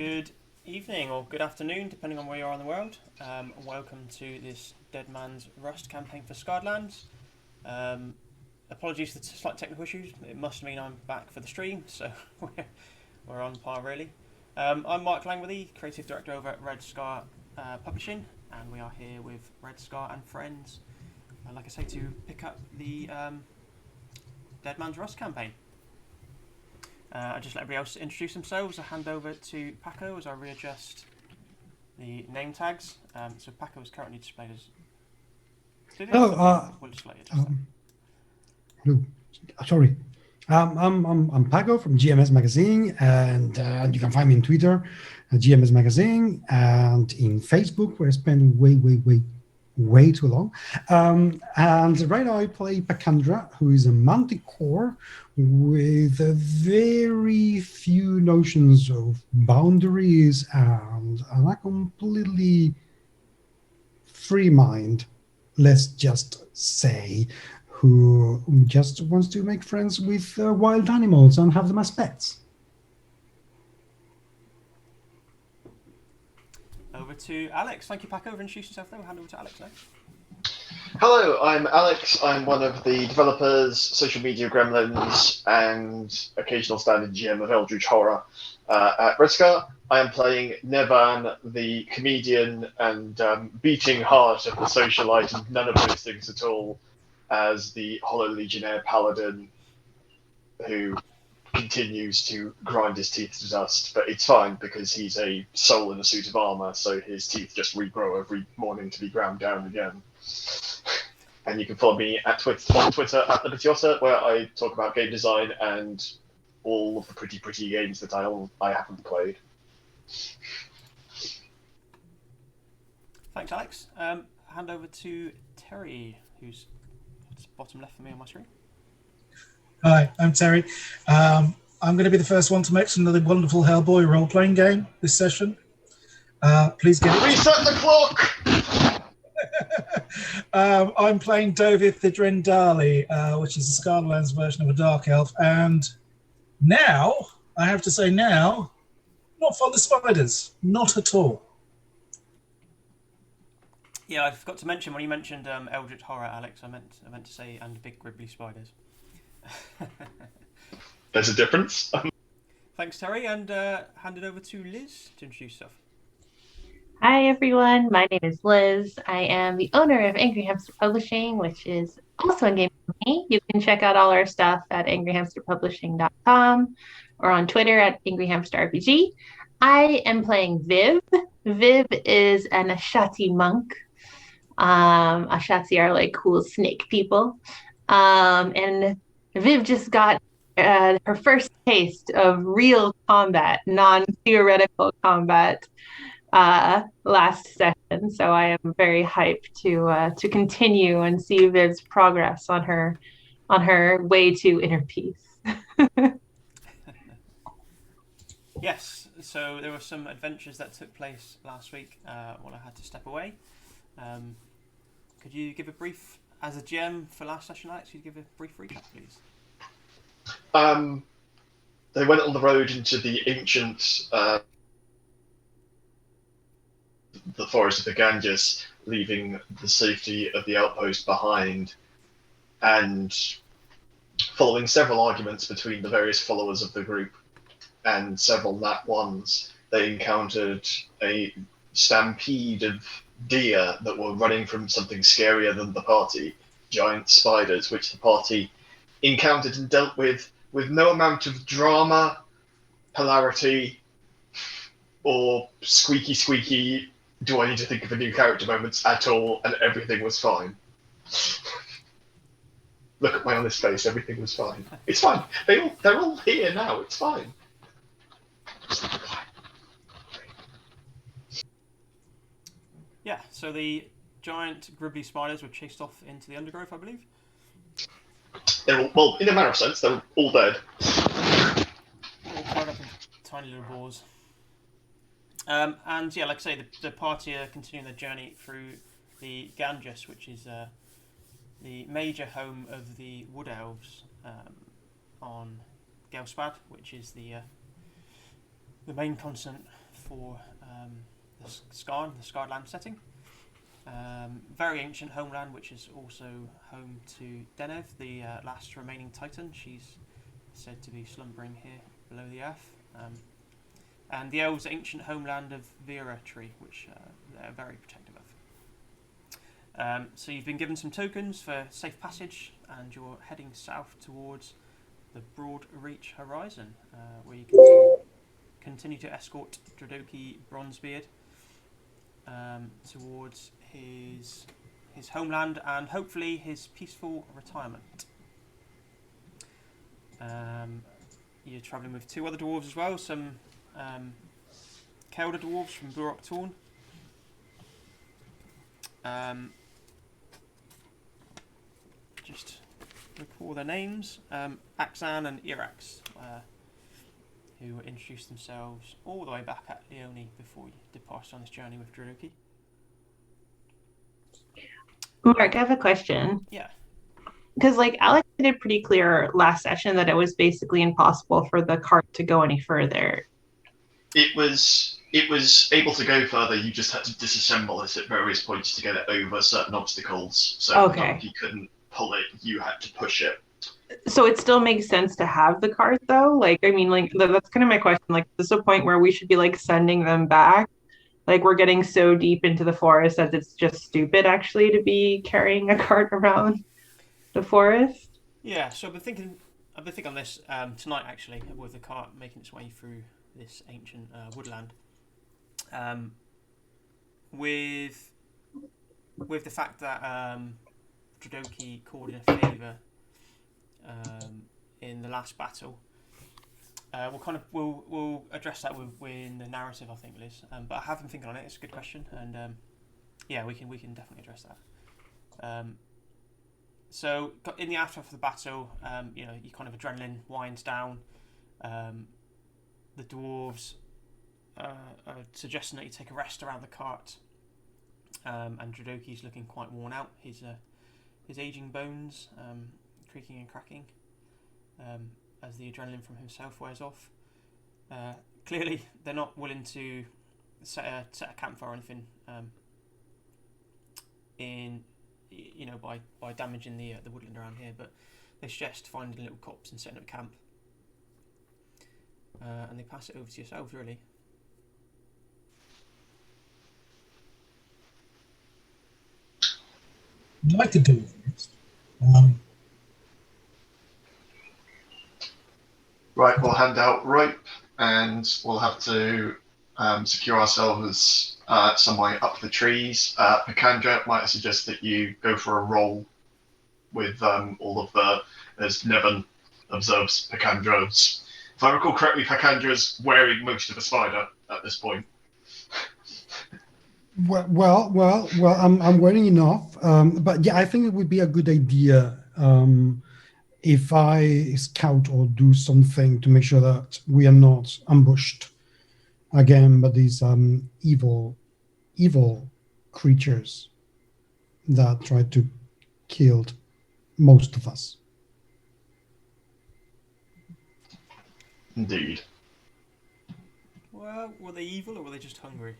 Good evening or good afternoon, depending on where you are in the world. Welcome to this Dead Man's Rust campaign for Scarlands. Apologies for the slight technical issues. It must mean I'm back for the stream, so we're on par really. I'm Mark Langworthy, creative director over at Red Scar Publishing, and we are here with Red Scar and friends, like I say, to pick up the Dead Man's Rust campaign. I just let everybody else introduce themselves. I hand over to Paco as I readjust the name tags. So Paco is currently displayed as. Hello. We'll slightly adjust that. Hello. Sorry. I'm Paco from GMS Magazine, and you can find me on Twitter at GMS Magazine, and in Facebook, where I spend way too long. And right now I play Pacandra, who is a manticore with very few notions of boundaries and a completely free mind, let's just say, who just wants to make friends with wild animals and have them as pets. Over to Alex. Thank you, Paco, for introducing yourself there. We'll hand over to Alex now. Hello, I'm Alex. I'm one of the developers, social media gremlins, and occasional stand-in GM of Eldritch Horror at Red Scar. I am playing Nevan, the comedian and beating heart of the socialite, and none of those things at all, as the Hollow Legionnaire Paladin, who continues to grind his teeth to dust. But it's fine, because he's a soul in a suit of armor, so his teeth just regrow every morning to be ground down again. And you can follow me on Twitter at Libertiosa, where I talk about game design and all of the pretty games that I haven't played. Thanks, Alex. Hand over to Terry, who's bottom left for me on my screen. Hi, I'm Terry. I'm going to be the first one to mention the wonderful Hellboy role-playing game this session. Please get it. Reset the clock! I'm playing Dovith the Drendali, which is the Scarlands version of a Dark Elf, and now, I have to say now, not fond of spiders. Not at all. Yeah, I forgot to mention when you mentioned Eldritch Horror, Alex. I meant to say and big gribbly spiders. There's a difference. Thanks, Terry, and hand it over to Liz to introduce yourself. Hi everyone, my name is Liz. I am the owner of Angry Hamster Publishing, which is also a game company. You can check out all our stuff at angryhamsterpublishing.com or on Twitter at angryhamsterrpg. I am playing Viv. Viv is an Ashati monk. Ashati are like cool snake people. And Viv just got her first taste of real combat, non-theoretical combat last session, so I am very hyped to continue and see Viv's progress on her way to inner peace. Yes, so there were some adventures that took place last week while I had to step away. Could you give a brief, as a GM for last session, Alex, could you give a brief recap, please? They went on the road into the ancient the forest of the Ganges, leaving the safety of the outpost behind, and following several arguments between the various followers of the group and several Nat ones, they encountered a stampede of deer that were running from something scarier than the party, giant spiders, which the party encountered and dealt with no amount of drama, hilarity, or squeaky, do I need to think of a new character moments at all, and everything was fine. Look at my honest face, everything was fine. It's fine. They're all here now, it's fine. Yeah, so the giant gribbly spiders were chased off into the undergrowth, I believe. They're all, well, in a manner of sense, they're all dead. All tied up in tiny little balls. And yeah, like I say, the party are continuing their journey through the Ganges, which is the major home of the Wood Elves on Gelspad, which is the main continent for the Scarred Land setting. Very ancient homeland, which is also home to Denev, the last remaining Titan. She's said to be slumbering here below the earth. And the elves' ancient homeland of Vera Tree, which they're very protective of. So you've been given some tokens for safe passage, and you're heading south towards the Broad Reach Horizon, where you can continue to escort Dradoki Bronzebeard towards his homeland and hopefully his peaceful retirement. You're travelling with 2 other dwarves as well, some Kelder dwarves from Burok Torn. Just recall their names, Axan and Irax, who introduced themselves all the way back at Leone before you departed on this journey with Dradoki. Mark, I have a question. Yeah. Because like Alex made it pretty clear last session that it was basically impossible for the cart to go any further. It was able to go further. You just had to disassemble it at various points to get it over certain obstacles. So Okay. the donkey couldn't pull it. You had to push it. So it still makes sense to have the cart, though. Like, I mean, like that's kind of my question. Like, is this a point where we should be like sending them back? Like, we're getting so deep into the forest that it's just stupid, actually, to be carrying a cart around the forest. Yeah. So I've been thinking on this tonight, actually, with the cart making its way through this ancient woodland. With the fact that Dradoki called in a favour in the last battle, we'll address that within the narrative, I think, Liz. But I have been thinking on it. It's a good question, and yeah, we can definitely address that. So in the aftermath of the battle, you know, your kind of adrenaline winds down. The dwarves are suggesting that you take a rest around the cart, and Dradoki's looking quite worn out. His aging bones creaking and cracking as the adrenaline from himself wears off. Clearly, they're not willing to set a campfire or anything by damaging the woodland around here, but they suggest finding little copse and setting up camp. And they pass it over to yourselves, really. I'd like to do it first. Right, we'll hand out rope, and we'll have to secure ourselves some way up the trees. Picandra might suggest that you go for a roll with all of the, as Nevin observes Picandra's. If I recall correctly, Picandra's wearing most of a spider at this point. Well, I'm wearing enough, but yeah, I think it would be a good idea if I scout or do something to make sure that we are not ambushed again by these evil creatures that try to kill most of us. Indeed. Well, were they evil or were they just hungry?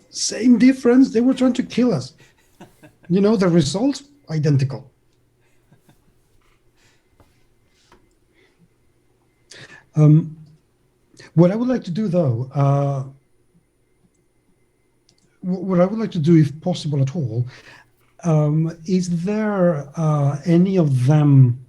Same difference. They were trying to kill us. You know, the result, identical. What I would like to do, though, what I would like to do, if possible at all, is there any of them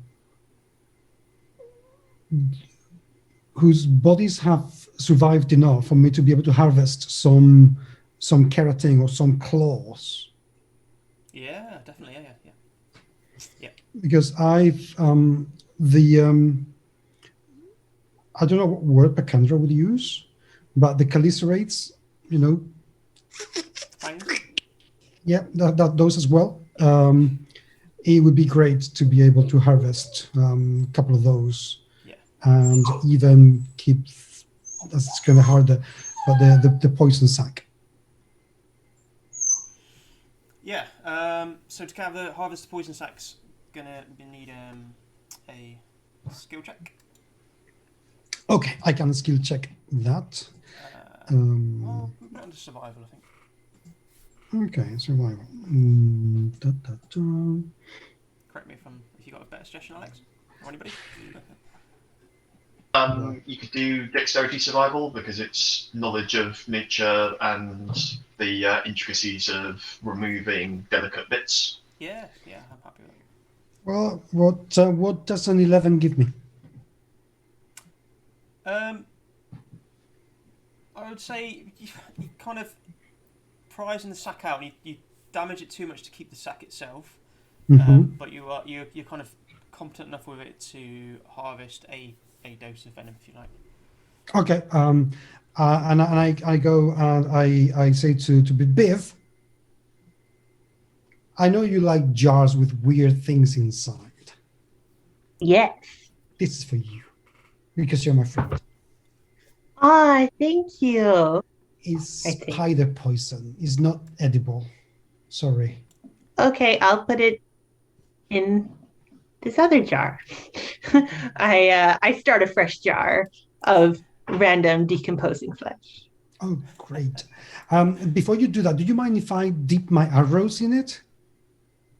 whose bodies have survived enough for me to be able to harvest some keratin or some claws? Yeah, definitely. Yeah. Because I've I don't know what word Picandra would use, but the chelicerates, you know. Fangs? Yeah, those as well. It would be great to be able to harvest a couple of those, and even keep. That's kind of hard, but the poison sac. Yeah. So to have the harvest the poison sacs, gonna need a skill check. Okay, I can skill check that. Well, we'll put it under survival, I think. Okay, survival. Da, da, da. Correct me if you got a better suggestion, Alex, or anybody. You could do dexterity survival because it's knowledge of nature and the intricacies of removing delicate bits. Yeah, I'm happy with that. Well, what does an 11 give me? I would say you kind of prizing the sack out, and you damage it too much to keep the sack itself, but you're kind of competent enough with it to harvest a dose of venom if you like. Okay. And I go and I say to Biv, I know you like jars with weird things inside. Yes. This is for you because you're my friend. Ah, thank you. It's I think. spider poison. It's not edible. Sorry. Okay, I'll put it in this other jar. I start a fresh jar of random decomposing flesh. Oh, great. Before you do that, do you mind if I dip my arrows in it?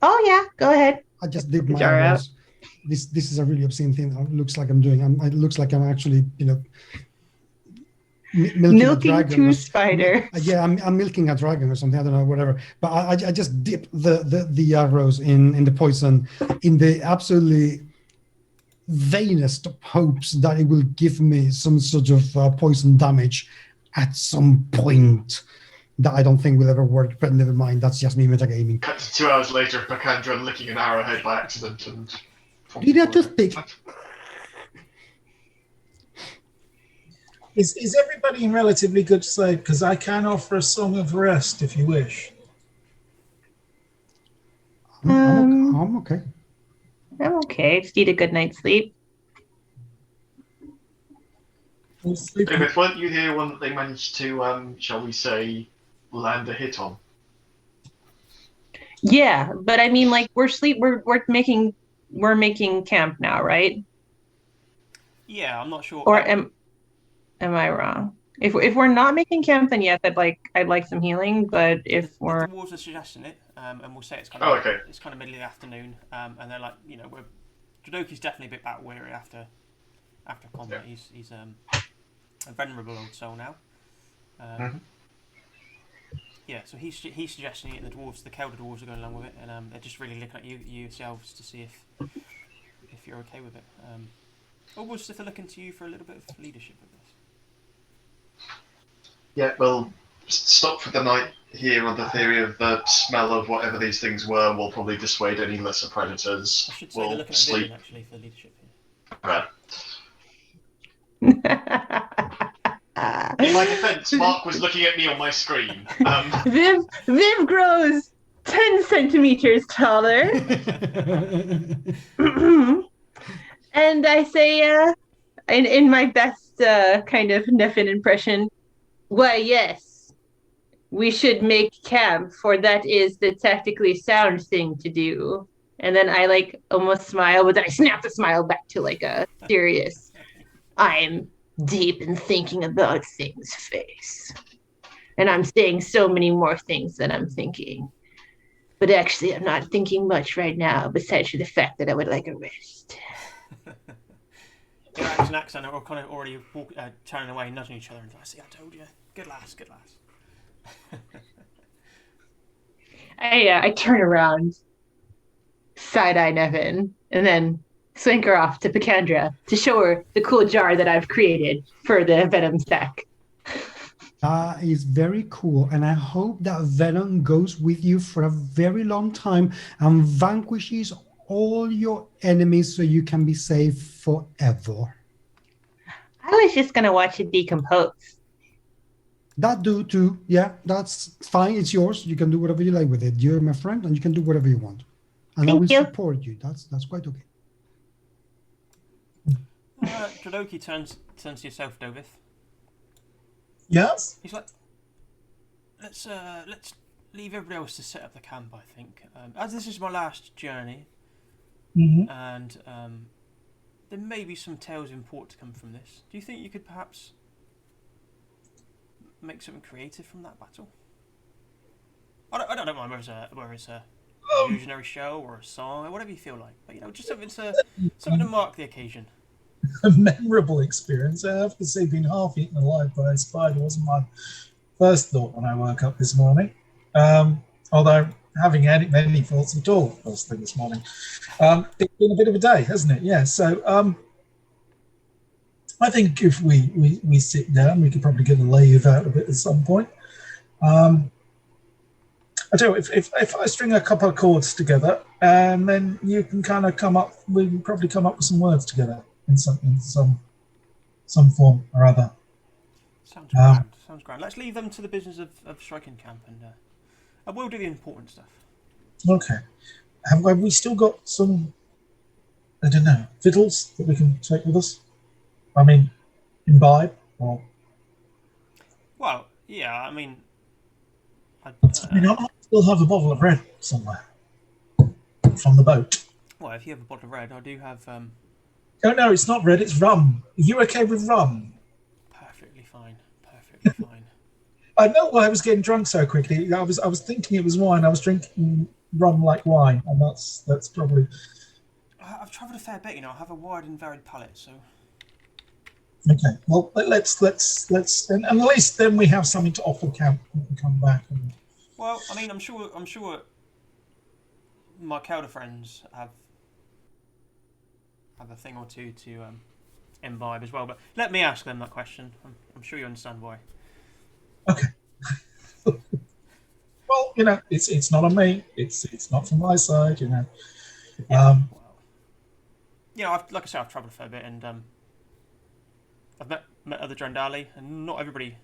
Oh yeah, go ahead. I just dip The my jar out. arrows. This is a really obscene thing. It looks like I'm doing. It looks like I'm actually, milking a dragon. Two spiders. Yeah, I'm milking a dragon or something. I don't know, whatever. But I just dip the arrows in the poison in the absolutely vainest of hopes that it will give me some sort of poison damage at some point that I don't think will ever work. But never mind. That's just me metagaming. Cut to 2 hours later, Pacandra licking an arrowhead by accident and. Did I just pick? Is everybody in relatively good shape? Because I can offer a song of rest if you wish. I'm okay. I'm okay. Just need a good night's sleep. David, weren't you the one that they managed to, shall we say, land a hit on? Yeah, but I mean, like we're making camp now, right? Yeah, I'm not sure. Or am I wrong? If we're not making camp, then yes, I'd like some healing. But if the we're dwarves are suggesting it, and we'll say it's kind of it's kind of middle of the afternoon, and they're like, Jodoki's definitely a bit bat weary after combat. Yeah. He's a venerable old soul now. Yeah, so he's suggesting it, and the Kelder dwarves are going along with it, and they're just really looking at you yourselves to see if you're okay with it. Almost if they're looking to you for a little bit of leadership with this. Yeah, well, stop for the night here on the theory of the smell of whatever these things were will probably dissuade any lesser predators. I should say they're looking at Vivian, actually, for the leadership here. In my defense, Mark was looking at me on my screen. Viv grows 10 centimeters taller. And I say, in my best kind of Neffin impression, why, yes, we should make camp, for that is the tactically sound thing to do. And then I almost smile, but then I snap the smile back to a serious, I'm deep in thinking about things face. And I'm saying so many more things than I'm thinking. But actually, I'm not thinking much right now, besides the fact that I would like a rest. Your accent are kind of already turning away, nudging each other, and I see, I told you. Good lass. I turn around, side-eye Nevin, and then swank her off to Pacandra to show her the cool jar that I've created for the venom sack. That is very cool, and I hope that venom goes with you for a very long time and vanquishes all your enemies so you can be safe forever. I was just going to watch it decompose. That do too. Yeah, that's fine. It's yours. You can do whatever you like with it. You're my friend, and you can do whatever you want. And I will support you. That's quite okay. Jodoki turns to yourself, Dovith. Yes? He's like, let's leave everybody else to set up the camp, I think. As this is my last journey, and there may be some tales of import to come from this. Do you think you could perhaps make something creative from that battle? I don't mind whether it's a illusionary show or a song or whatever you feel like, but just something to mark the occasion. A memorable experience. I have to say, being half eaten alive by a spider wasn't my first thought when I woke up this morning. Although having had many thoughts at all first thing this morning. It's been a bit of a day, hasn't it? Yeah. So I think if we sit down, we could probably get a lathe out of it at some point. I tell you, if I string a couple of chords together, and then you can kind of we can probably come up with some words together in some form or other. Sounds grand. Sounds grand. Let's leave them to the business of striking camp, and we'll do the important stuff. Okay. Have we still got some, I don't know, fiddles that we can take with us? I mean, imbibe or? Well, yeah. I mean, I might still have a bottle of red somewhere from the boat. Well, if you have a bottle of red, I do have. Oh no, it's not red. It's rum. Are you okay with rum? Perfectly fine. Perfectly fine. I know why I was getting drunk so quickly. I was thinking it was wine. I was drinking rum like wine, and that's probably. I've travelled a fair bit, I have a wide and varied palate, so. Okay, well let's and at least then we have something to offer camp when we come back. Well, I mean, I'm sure my Kelder friends have a thing or two to imbibe as well, but let me ask them that question. I'm sure you understand why. Okay. Well, it's not on me. It's not from my side, Yeah. Like I said, I've travelled a fair bit, and I've met other Drendali, and not everybody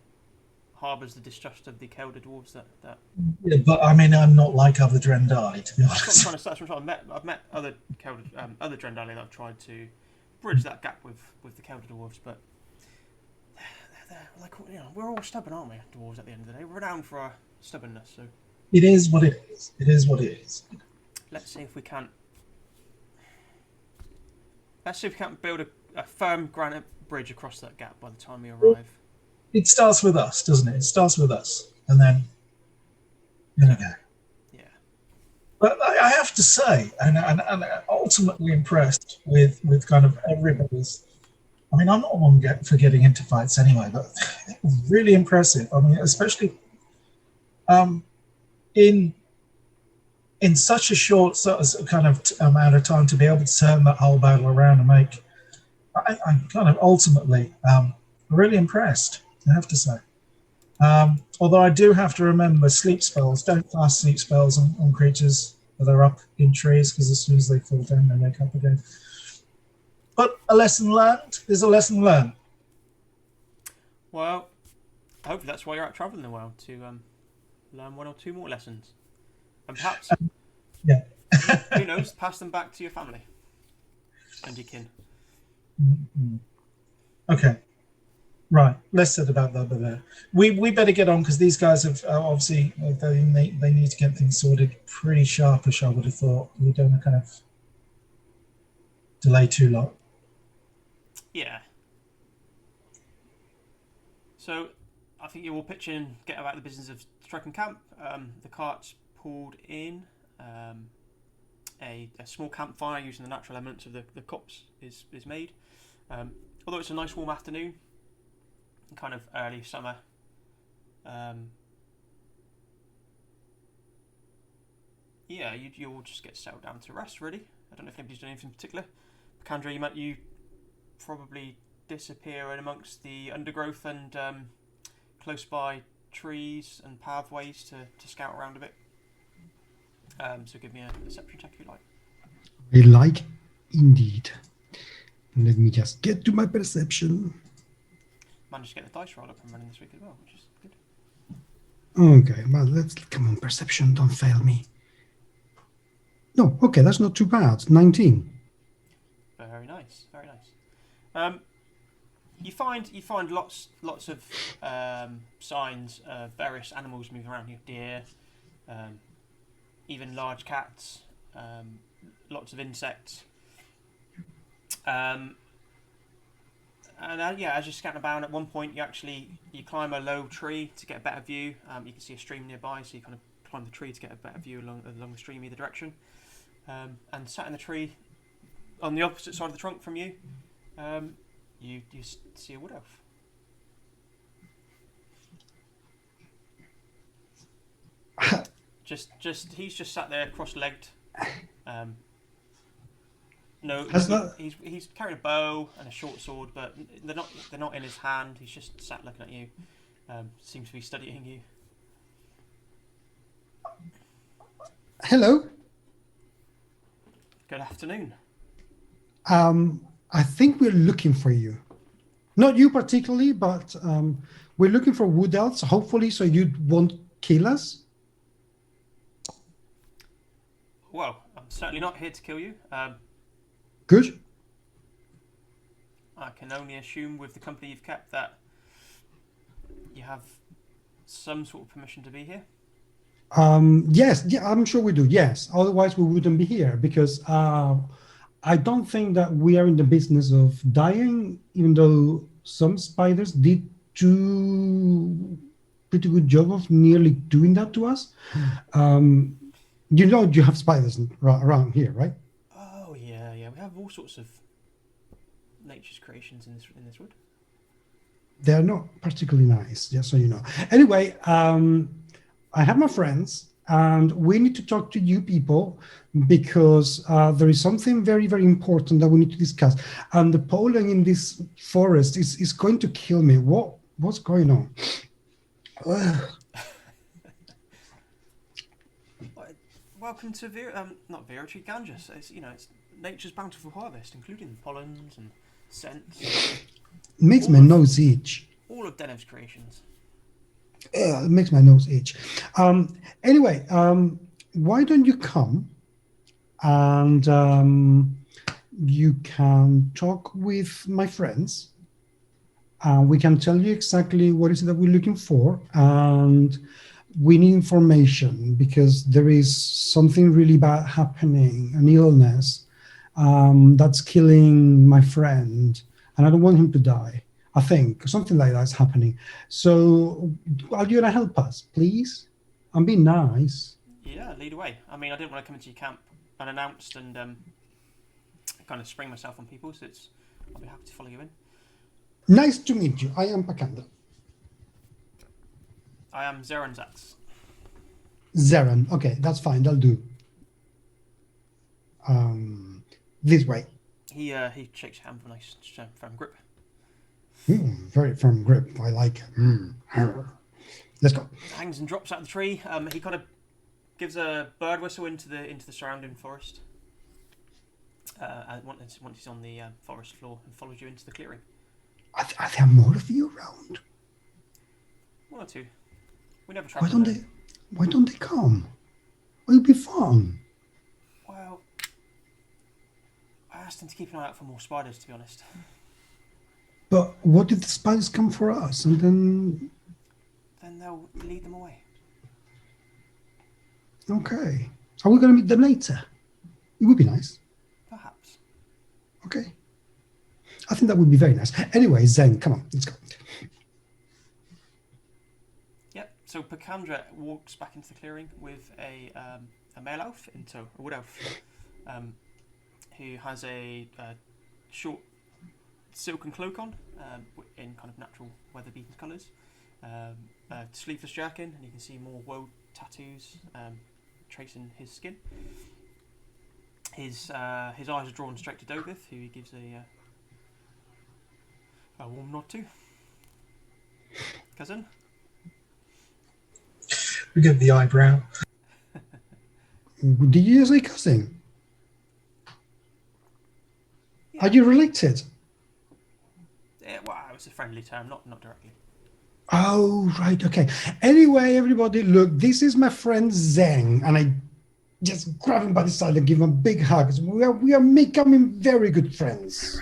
harbours the distrust of the Kelder dwarves that. Yeah, but I mean, I'm not like other Drendali, to be honest. That's what I'm trying to say. I've met other Kelder, other Drendali that I've tried to bridge that gap with the Kelder dwarves, but they're like, we're all stubborn, aren't we, dwarves? At the end of the day, we're renowned for our stubbornness. So it is what it is. It is what it is. Let's see if we can't build a firm granite bridge across that gap by the time we arrive. It starts with us, doesn't it? It starts with us, and then we go. Yeah. But I have to say, and ultimately impressed with kind of everybody's. I mean, I'm not one for getting into fights anyway, but it was really impressive. I mean, especially in such a short kind of amount of time to be able to turn that whole battle around and make. I'm kind of ultimately really impressed, I have to say. Although I do have to remember sleep spells. Don't cast sleep spells on creatures that are up in trees, because as soon as they fall down, they wake up again. But a lesson learned is a lesson learned. Well, hopefully that's why you're out travelling the world, to learn one or two more lessons. And perhaps, yeah. who knows, pass them back to your family and your kin. Mm-hmm. Okay. Right. Less said about that, but we better get on, because these guys have obviously they need to get things sorted pretty sharpish. I would have thought we don't want to kind of delay too long. Yeah. So I think you will pitch in, get about the business of striking camp. The cart's pulled in. A small campfire using the natural elements of the copse is made. Although it's a nice warm afternoon, kind of early summer. Yeah, you'll just get settled down to rest, really. I don't know if anybody's doing anything in particular. Kandra, you probably disappear in amongst the undergrowth and close by trees and pathways to scout around a bit. So give me a perception check if you like. I like, indeed. Let me just get to my perception. Managed to get the dice roll up and running this week as well, which is good. Okay, well, come on, perception, don't fail me. No, okay, that's not too bad. 19. Very nice, very nice. You find lots of signs of various animals moving around here. Deer, even large cats, lots of insects. And yeah, as you're scouting about, at one point you climb a low tree to get a better view. You can see a stream nearby, so you kind of climb the tree to get a better view along the stream either direction. And sat in the tree on the opposite side of the trunk from you, you see a wood elf. He's just sat there cross-legged. No, he's carrying a bow and a short sword, but they're not in his hand. He's just sat looking at you. Seems to be studying you. Hello. Good afternoon. I think we're looking for you. Not you particularly, but we're looking for wood elves, hopefully, so you won't kill us. Well, I'm certainly not here to kill you. Good. I can only assume with the company you've kept that you have some sort of permission to be here. Yes, yeah, I'm sure we do. Yes, otherwise we wouldn't be here because I don't think that we are in the business of dying, even though some spiders did do pretty good job of nearly doing that to us. You have spiders around here, right? Oh yeah. We have all sorts of nature's creations in this wood. They're not particularly nice, just so you know. Anyway, I have my friends, and we need to talk to you people because there is something very, very important that we need to discuss. And the pollen in this forest is going to kill me. What's going on? Welcome to not Virotri, Ganges. It's nature's bountiful harvest, including pollens and scents. Makes my nose itch. All of Denev's creations. It makes my nose itch. Anyway, why don't you come and you can talk with my friends. We can tell you exactly what is it that we're looking for, and we need information because there is something really bad happening, an illness that's killing my friend, and I don't want him to die. I think something like that's happening. So are you gonna help us, please? I'm being nice. Yeah, lead away. I mean, I didn't want to come into your camp unannounced and kind of spring myself on people, so I'll be happy to follow you in. Nice to meet you. I am Pakanda. I am Zeranzax. Zeran. Okay, that's fine. That'll do. This way. He shakes your hand with a nice firm grip. Very firm grip. I like it. Let's go. Hangs and drops out of the tree. He kind of gives a bird whistle into the surrounding forest. And once he's on the forest floor, and follows you into the clearing. Are there more of you around? One or two. We never travel. Why don't they come? It'll be fun. Well, I asked him to keep an eye out for more spiders, to be honest. But what if the spiders come for us, and then? Then they'll lead them away. Okay. Are we going to meet them later? It would be nice. Perhaps. Okay. I think that would be very nice. Anyway, Zen, come on, let's go. Yep. So Pakandra walks back into the clearing with a male elf, a wood elf, who has a short silken cloak on, in kind of natural weather-beaten colours, sleeveless jerkin, and you can see more woad tattoos tracing his skin. His eyes are drawn straight to Dovith, who he gives a warm nod to. Cousin? We get the eyebrow. Did you say cousin? Yeah. Are you related? Yeah, well, it's a friendly term, not directly. Oh, right, okay. Anyway, everybody, look, this is my friend Zeng, and I just grab him by the side and give him a big hug. We are becoming very good friends.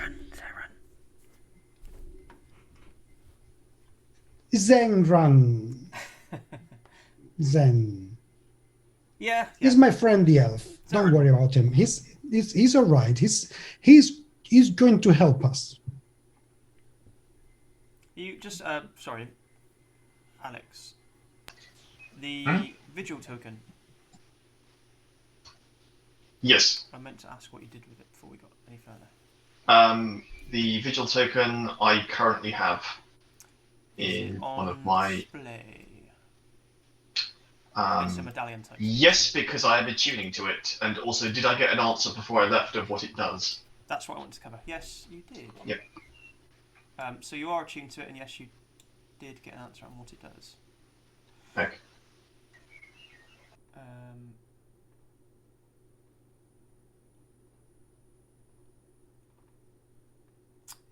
Zeng run. Zen. Yeah. He's my friend, the elf. Don't worry about him. He's all right. He's is going to help us. You just sorry, Alex. The Hmm? vigil token. Yes. I meant to ask what you did with it before we got any further. The vigil token I currently have Is in it on one of my. display? It's a medallion type. Yes, because I am attuning to it, and also, did I get an answer before I left of what it does? That's what I wanted to cover. Yes, you did. Yep. So you are attuned to it, and yes, you did get an answer on what it does. Okay.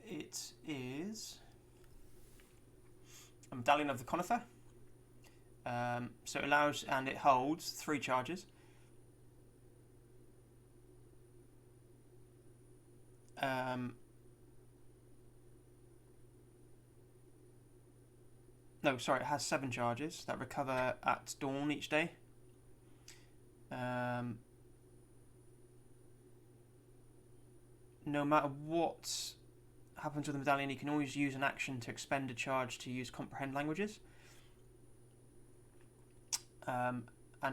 It is a medallion of the conifer. So it allows and it holds 3 charges. No, sorry, it has 7 charges that recover at dawn each day. No matter what happens with the medallion, you can always use an action to expend a charge to use comprehend languages. And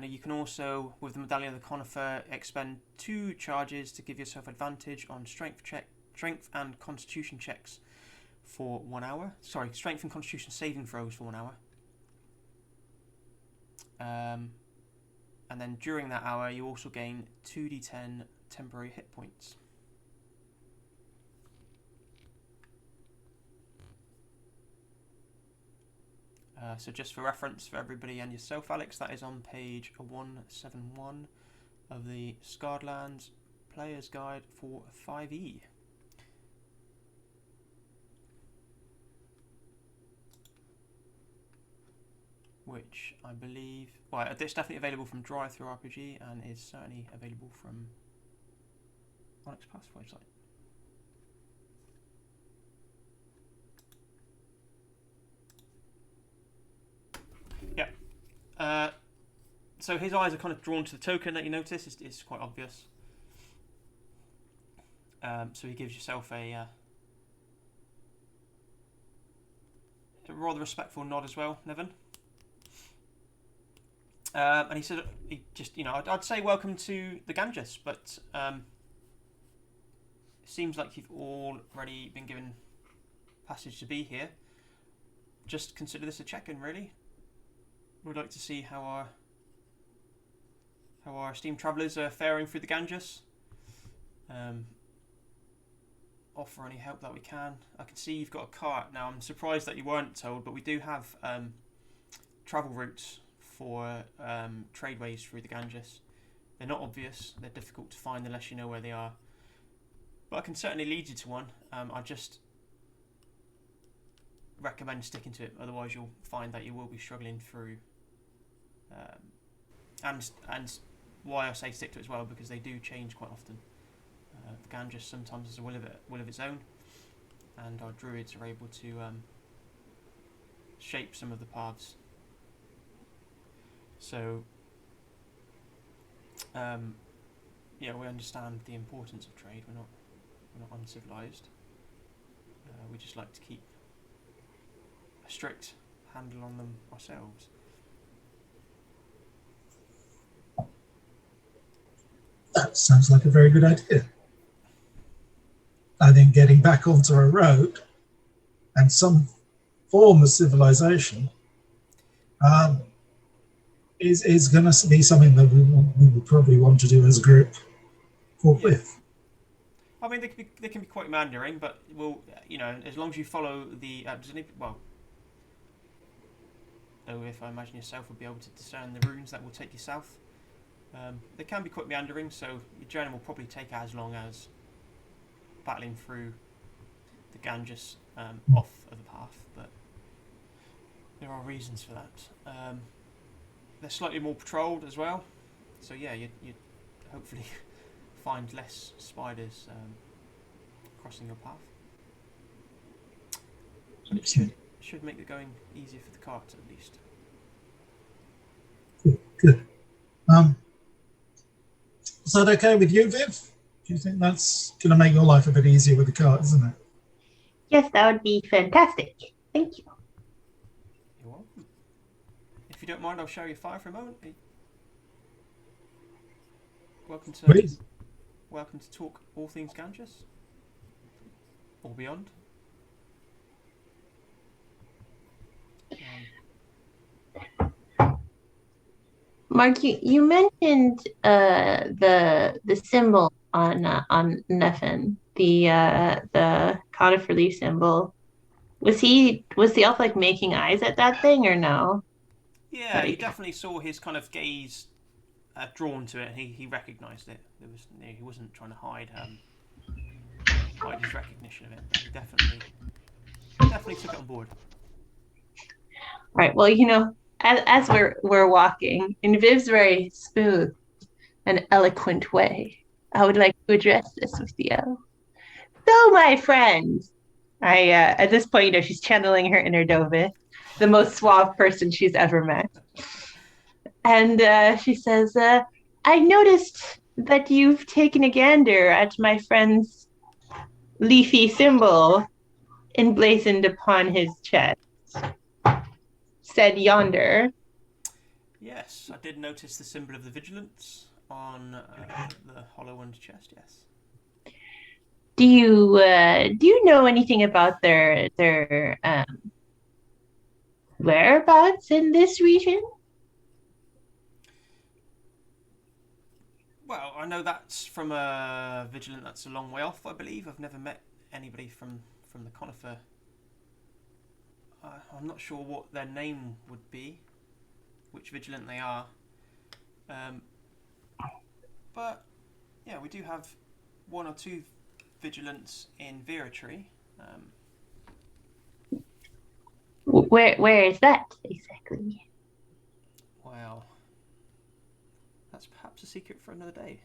you can also, with the medallion of the conifer, expend 2 charges to give yourself advantage on strength and constitution checks for 1 hour. Sorry, strength and constitution saving throws for 1 hour. And then during that hour, you also gain 2d10 temporary hit points. So just for reference for everybody and yourself, Alex, that is on page 171 of the Scarred Lands Player's Guide for 5e. Which I believe, well, it's definitely available from Drive-Thru RPG and is certainly available from Onyx Path website. Yeah. So his eyes are kind of drawn to the token that you notice. It's quite obvious. So he gives yourself a rather respectful nod as well, Nevin. And he said, he just, I'd say welcome to the Ganges, but it seems like you've already been given passage to be here. Just consider this a check-in, really. We'd like to see how our esteemed travellers are faring through the Ganges. Offer any help that we can. I can see you've got a cart. Now, I'm surprised that you weren't told, but we do have travel routes for tradeways through the Ganges. They're not obvious. They're difficult to find unless you know where they are. But I can certainly lead you to one. I just recommend sticking to it. Otherwise, you'll find that you will be struggling through. And why I say stick to it as well, because they do change quite often. The Ganges sometimes has a will of its own, and our druids are able to shape some of the paths. So, yeah, we understand the importance of trade. We're not uncivilized. We just like to keep a strict handle on them ourselves. That sounds like a very good idea. I think getting back onto a road and some form of civilization is going to be something that we would probably want to do as a group forthwith. Yeah. I mean, they can be quite meandering, but as long as you follow the though if I imagine yourself would be able to discern the runes that will take you south. They can be quite meandering, so your journey will probably take as long as battling through the Ganges off of the path, but there are reasons for that. They're slightly more patrolled as well, so yeah, you'd hopefully find less spiders crossing your path. It should make the going easier for the cart at least. Good. Is that okay with you, Viv? Do you think that's going to make your life a bit easier with the cart, isn't it? Yes, that would be fantastic. Thank you. You're welcome. If you don't mind, I'll show you fire for a moment. Welcome to Please. welcome to talk all things Ganges or beyond. Mark, you mentioned the symbol on Nephin, the conifer relief symbol. Was the elf like making eyes at that thing or no? Yeah, you definitely saw his kind of gaze drawn to it. He recognised it. He wasn't trying to hide his recognition of it. But he definitely took it on board. Right. Well, as we're walking in Viv's very smooth and eloquent way, I would like to address this with you. So, my friend, at this point, she's channeling her inner Dovith, the most suave person she's ever met, and she says, "I noticed that you've taken a gander at my friend's leafy symbol emblazoned upon his chest. Said yonder." Yes, I did notice the symbol of the vigilance on the hollow one's chest. Yes. Do you know anything about their whereabouts in this region? Well, I know that's from a vigilant that's a long way off, I believe. I've never met anybody from the conifer. I'm not sure what their name would be, which vigilant they are. But yeah, we do have one or two vigilants in Veratree. Where is that exactly? Well, that's perhaps a secret for another day.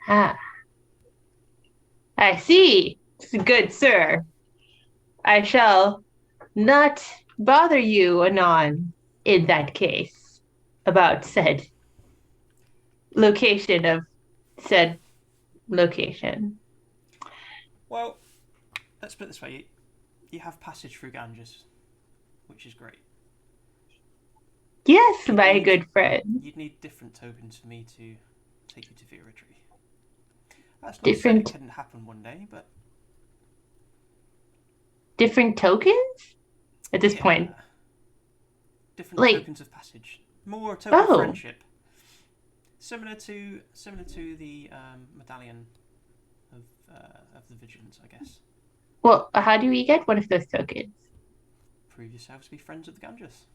Ah, I see. Good sir. I shall not bother you anon in that case about said location of said location. Well, let's put it this way. You have passage through Ganges, which is great. Yes, my good friend. You'd need different tokens for me to take you to Veratree. That's not Different- to say it couldn't happen one day, but... Different tokens? At this point. Different Like- tokens of passage. More a token of Oh. friendship. Similar to the medallion of the vigilance, I guess. Well, how do we get one of those tokens? Prove yourselves to be friends of the Ganges.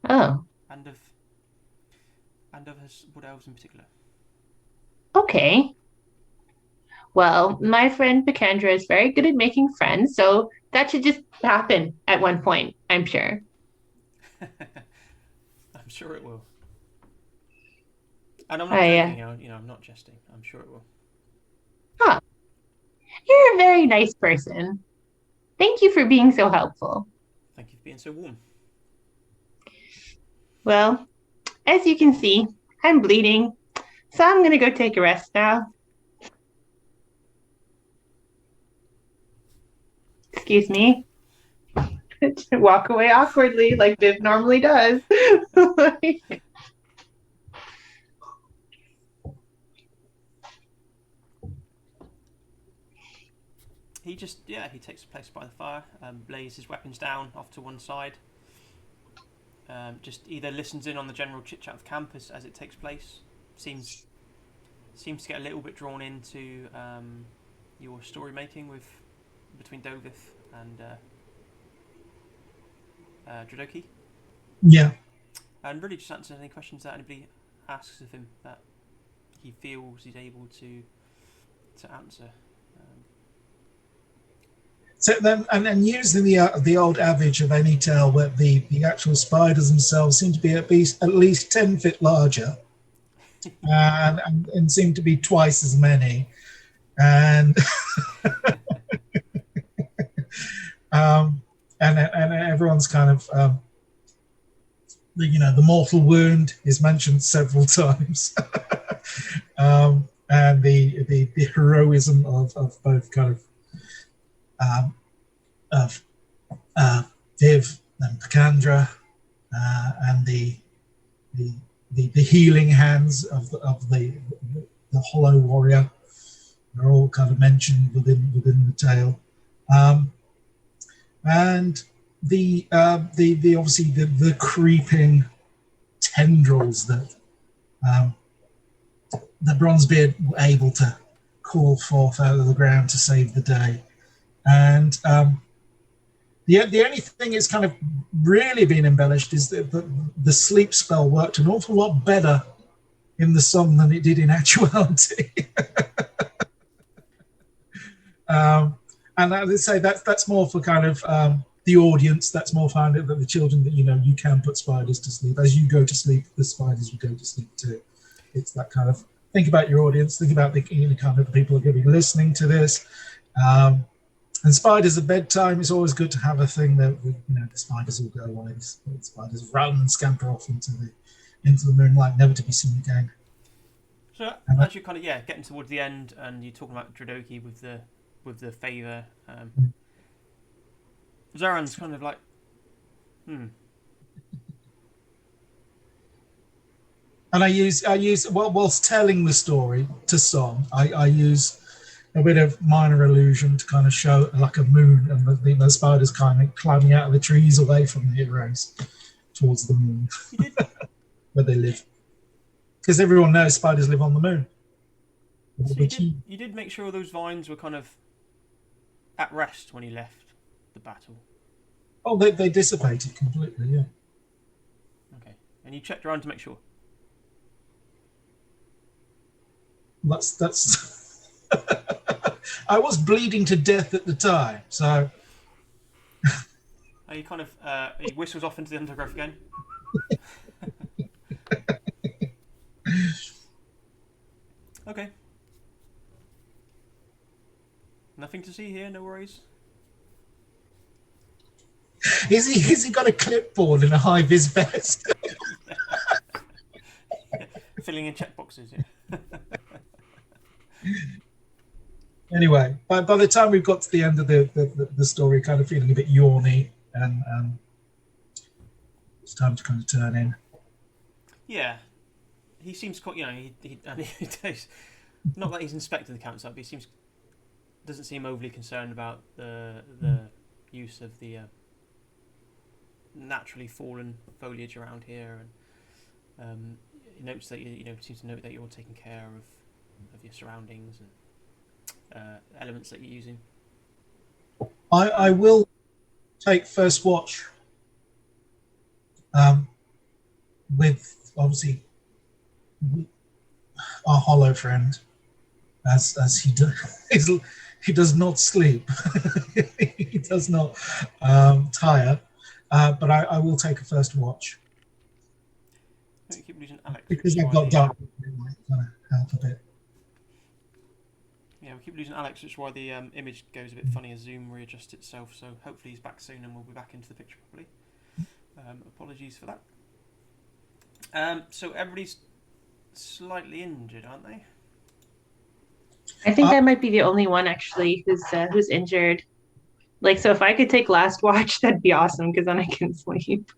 Oh, And of his wood elves in particular. okay. Well, my friend Picandra is very good at making friends, so that should just happen at one point, I'm sure. I'm sure it will. And I'm not joking, I'm not jesting. I'm sure it will. You're a very nice person. Thank you for being so helpful. Thank you for being so warm. Well, as you can see, I'm bleeding, so I'm gonna go take a rest now. Excuse me. Walk away awkwardly like Viv normally does. He takes place by the fire, lays his weapons down off to one side. Just either listens in on the general chit chat of camp as it takes place. Seems to get a little bit drawn into your story making between Dovith and Dradoki. Yeah. And really just answers any questions that anybody asks of him that he feels he's able to answer. So then, and using the old adage of any tale, where the actual spiders themselves seem to be at least 10 feet larger, and seem to be twice as many, and and everyone's kind of the mortal wound is mentioned several times. and the heroism of both kind of Viv and Picandra, and the healing hands of the Hollow Warrior are all kind of mentioned within the tale, and the obviously the creeping tendrils that the Bronzebeard were able to call forth out of the ground to save the day, and the only thing that's kind of really been embellished is that the sleep spell worked an awful lot better in the song than it did in actuality. And I would say that's more for kind of the audience. That's more for the children that, you can put spiders to sleep. As you go to sleep, the spiders will go to sleep too. It's that kind of, think about your audience, think about the kind of the people who are going to be listening to this. And spiders at bedtime, it's always good to have a thing that, the spiders will go away. The spiders run and scamper off into the moonlight, never to be seen again. So as you're kind of getting towards the end, and you're talking about Dradoki with the favour, Zaran's kind of like, And I use whilst telling the story to Son, I use a bit of minor illusion to kind of show like a moon, and the spiders kind of climbing out of the trees away from the heroes towards the moon, where they live. Because everyone knows spiders live on the moon. So you did make sure those vines were kind of at rest when you left the battle. Oh, they dissipated completely, yeah. Okay, and you checked around to make sure. That's I was bleeding to death at the time, so. He kind of he whistles off into the undergrowth again. Okay. Nothing to see here. No worries. Is he got a clipboard and a high vis vest? Filling in checkboxes. Yeah. Anyway, by the time we've got to the end of the story, kind of feeling a bit yawny, and it's time to kind of turn in. Yeah, he seems quite. He does, not that he's inspected the campsite, but he doesn't seem overly concerned about the use of the naturally fallen foliage around here, and he notes that seems to note that you're taking care of your surroundings and elements that you're using. I will take first watch with obviously our hollow friend, as he does not sleep. He does not tire, but I will take a first watch. You keep losing Alex because I've got dark. It might kind of help a bit. Yeah, we keep losing Alex, which is why the image goes a bit funny as Zoom readjusts itself. So hopefully he's back soon and we'll be back into the picture properly. Apologies for that. So everybody's slightly injured, aren't they? I think I might be the only one actually who's injured. Like, so if I could take last watch, that'd be awesome because then I can sleep.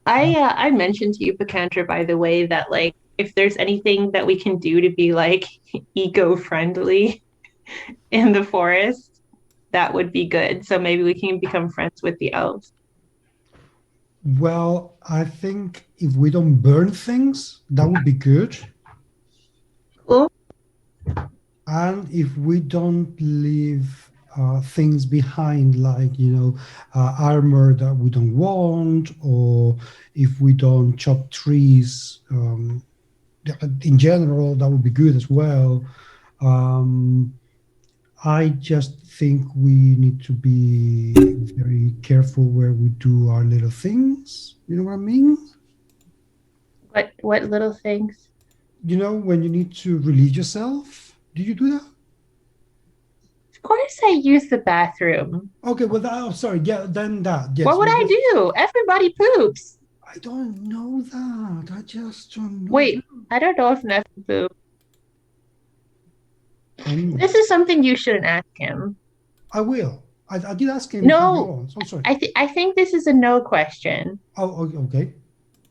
I mentioned to you, Picandra, by the way, that like if there's anything that we can do to be like eco-friendly in the forest, that would be good. So maybe we can become friends with the elves. Well, I think if we don't burn things, that would be good. Cool. And if we don't leave things behind, like, armor that we don't want, or if we don't chop trees, in general, that would be good as well. I just think we need to be very careful where we do our little things. You know what I mean? What little things? When you need to relieve yourself. Do you do that? Of course I use the bathroom. Okay, well, sorry. Yeah, then that. Yes. What would I do? Everybody poops. I don't know that. I just don't know. Wait, I don't know if Nefu. that. This is something you shouldn't ask him. I will. I did ask him. No, I'm sorry. I think this is a no question. Oh, okay.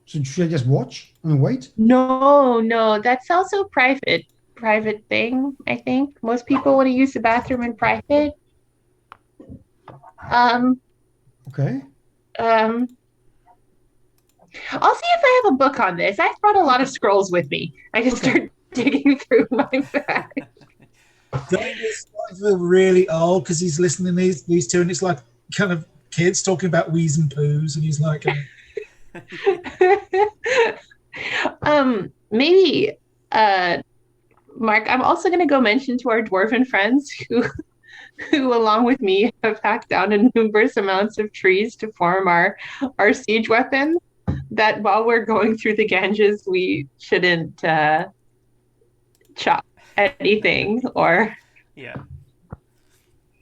So should I just watch and wait? No, that's also private thing. I think most people want to use the bathroom in private. Okay. I'll see if I have a book on this. I've brought a lot of scrolls with me. I just start digging through my bag. David's feel really old because he's listening to these two, and it's like kind of kids talking about wheeze and poos, and he's like, Maybe, Mark, I'm also going to go mention to our dwarven friends who along with me have hacked down numerous amounts of trees to form our siege weapons, that while we're going through the Ganges, we shouldn't chop anything or Yeah,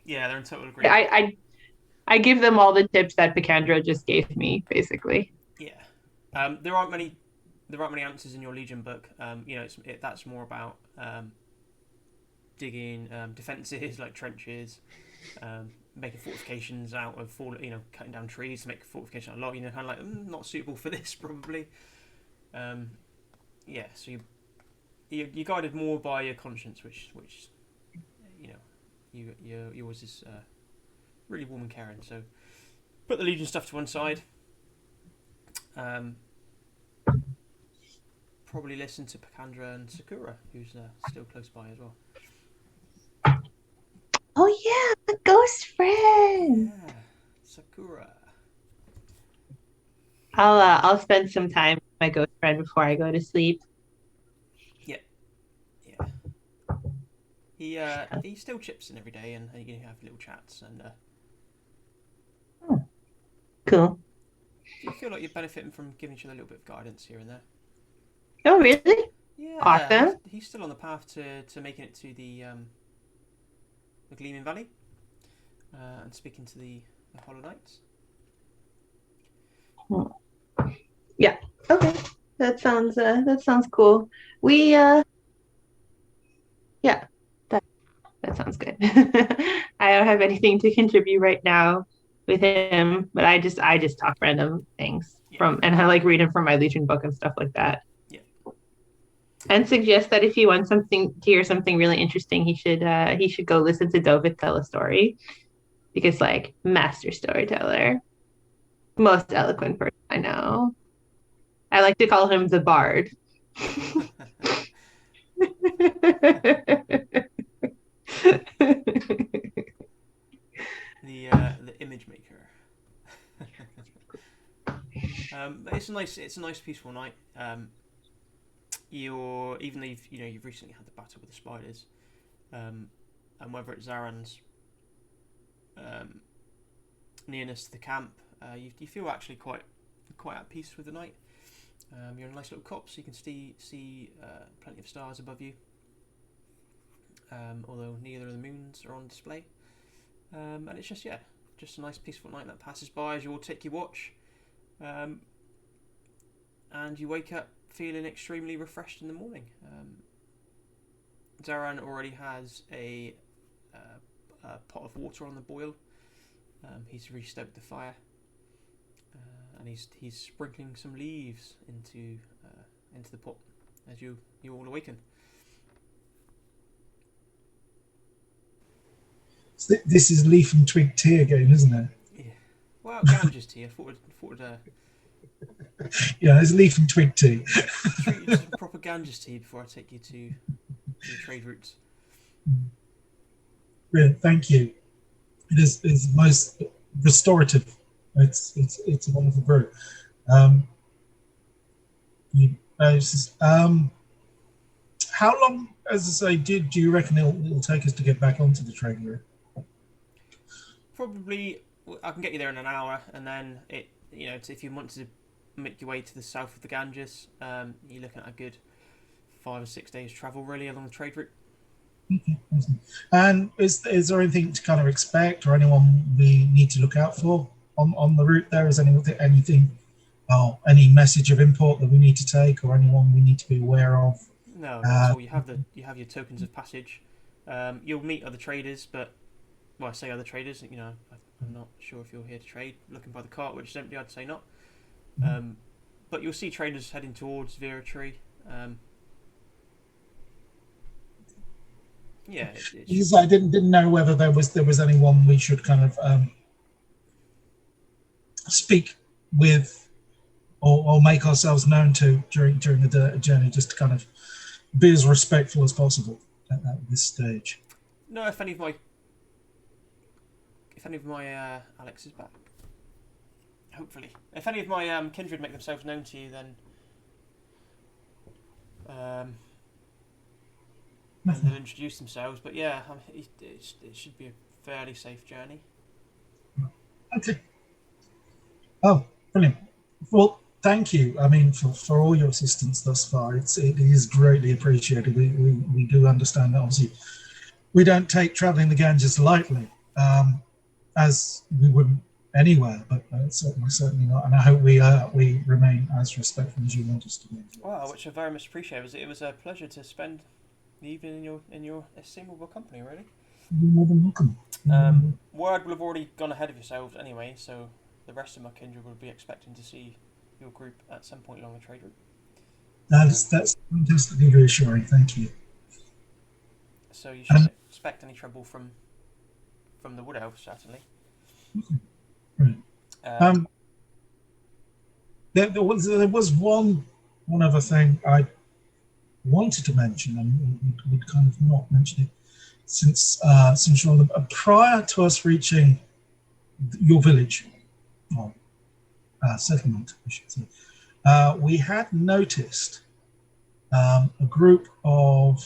they're in total agreement. I give them all the tips that Picandra just gave me, basically. Yeah, there aren't many answers in your Legion book. That's more about digging defenses like trenches, making fortifications out of cutting down trees to make a fortification out of log. Kind of like not suitable for this probably. So you're guided more by your conscience, which yours is really warm and caring. So put the Legion stuff to one side. Probably listen to Picandra and Sakura, who's still close by as well. Oh yeah, the ghost friend. Yeah, Sakura. I'll spend some time with my ghost friend before I go to sleep. Yeah. He still chips in every day, and you can have little chats. And Cool. do you feel like you're benefiting from giving each other a little bit of guidance here and there? Oh really? Yeah. Awesome. He's still on the path to making it to the Gleaming Valley, and speaking to the Hollow Knights. Yeah. Okay. That sounds cool. We yeah. That sounds good. I don't have anything to contribute right now with him, but I just talk random things and I like reading from my Legion book and stuff like that. Yeah. And suggest that if he wants to hear something really interesting, he should go listen to Dovith tell a story, because like master storyteller, most eloquent person I know. I like to call him the Bard. the image maker. It's a nice peaceful night. Even though you've recently had the battle with the spiders, and whether it's Zaran's nearness to the camp, you feel actually quite at peace with the night. You're in a nice little copse, so you can see plenty of stars above you. Although neither of the moons are on display. And it's just a nice peaceful night that passes by as you all take your watch. And you wake up feeling extremely refreshed in the morning. Zaran already has a pot of water on the boil. He's restoked the fire. And he's sprinkling some leaves into the pot as you all awaken. This is leaf and twig tea again, isn't it? Yeah. Well, Ganges tea. I thought yeah, it's leaf and twig tea. treat you to some proper Ganges tea before I take you to the trade routes. Brilliant, thank you. It's most restorative. It's a wonderful brew. How long, as I say, do you reckon it'll take us to get back onto the trade route? Probably, I can get you there in an hour, and then if you want to make your way to the south of the Ganges, you're looking at a good 5 or 6 days travel really along the trade route. Okay, awesome. And is there anything to kind of expect, or anyone we need to look out for on the route there? Is anything any message of import that we need to take, or anyone we need to be aware of? No, not at all. You have your tokens of passage. You'll meet other traders, but I say other traders. You know, I'm not sure if you're here to trade. Looking by the cart, which is empty, I'd say not. But you'll see traders heading towards Vera Tree. Yeah, I didn't know whether there was anyone we should kind of speak with or make ourselves known to during the journey, just to kind of be as respectful as possible at this stage. No, if any of my Alex is back. Hopefully, if any of my kindred make themselves known to you, then they'll introduce themselves. But yeah, it should be a fairly safe journey. Okay. Oh, brilliant. Well, thank you. I mean, for all your assistance thus far, it is greatly appreciated. We do understand that obviously we don't take traveling the Ganges lightly, as we wouldn't anywhere, but certainly not. And I hope we remain as respectful as you want us to be. Wow, which I very much appreciate. It was a pleasure to spend the evening in your estimable company. Really. You're more than welcome. Word will have already gone ahead of yourselves anyway, so the rest of my kindred will be expecting to see your group at some point along the trade route. That's fantastically reassuring. Thank you. So you shouldn't expect any trouble from the wood elves, certainly. Right. There was one other thing I wanted to mention, and we'd kind of not mentioned it since you're on the, prior to us reaching your village, or settlement, I should say, we had noticed a group of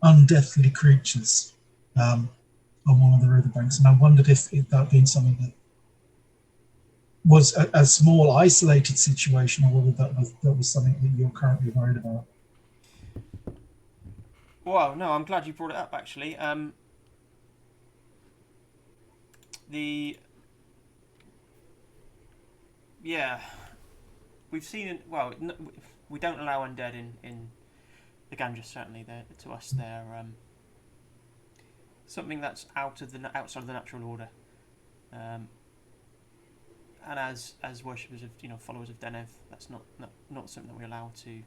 undeathly creatures on one of the riverbanks, and I wondered if that had been something that was a small, isolated situation, or whether that was something that you're currently worried about. Well, no, I'm glad you brought it up, actually. Yeah, we've seen it. Well, we don't allow undead in the Ganges. Certainly, to us, they're something that's outside of the natural order. And as worshippers of followers of Denev, that's not something that we allow to.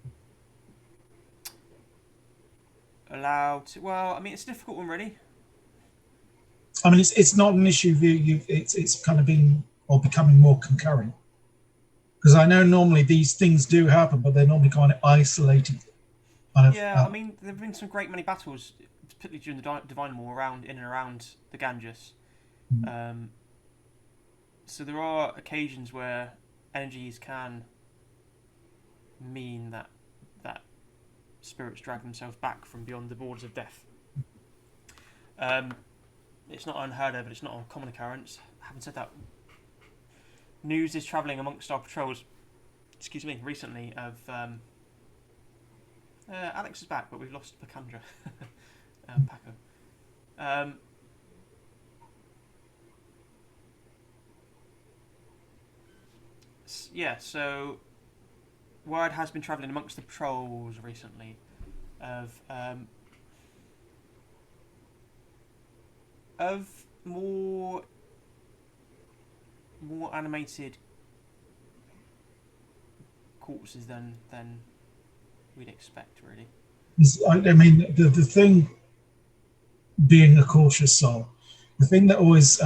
Well, I mean, it's a difficult one, really. I mean, it's not an issue. It's kind of been or becoming more concurrent. Because I know normally these things do happen, but they're normally kind of isolated. I mean, there have been some great many battles, particularly during the Divine War, in and around the Ganges. So there are occasions where energies can mean that spirits drag themselves back from beyond the borders of death. It's not unheard of, but it's not a common occurrence. Having said that, news is travelling amongst our patrols. Recently of Alex is back, but we've lost Pacandra. Paco. So word has been travelling amongst the patrols recently of more animated corpses than we'd expect, really. I mean, the thing, being a cautious soul, the thing that always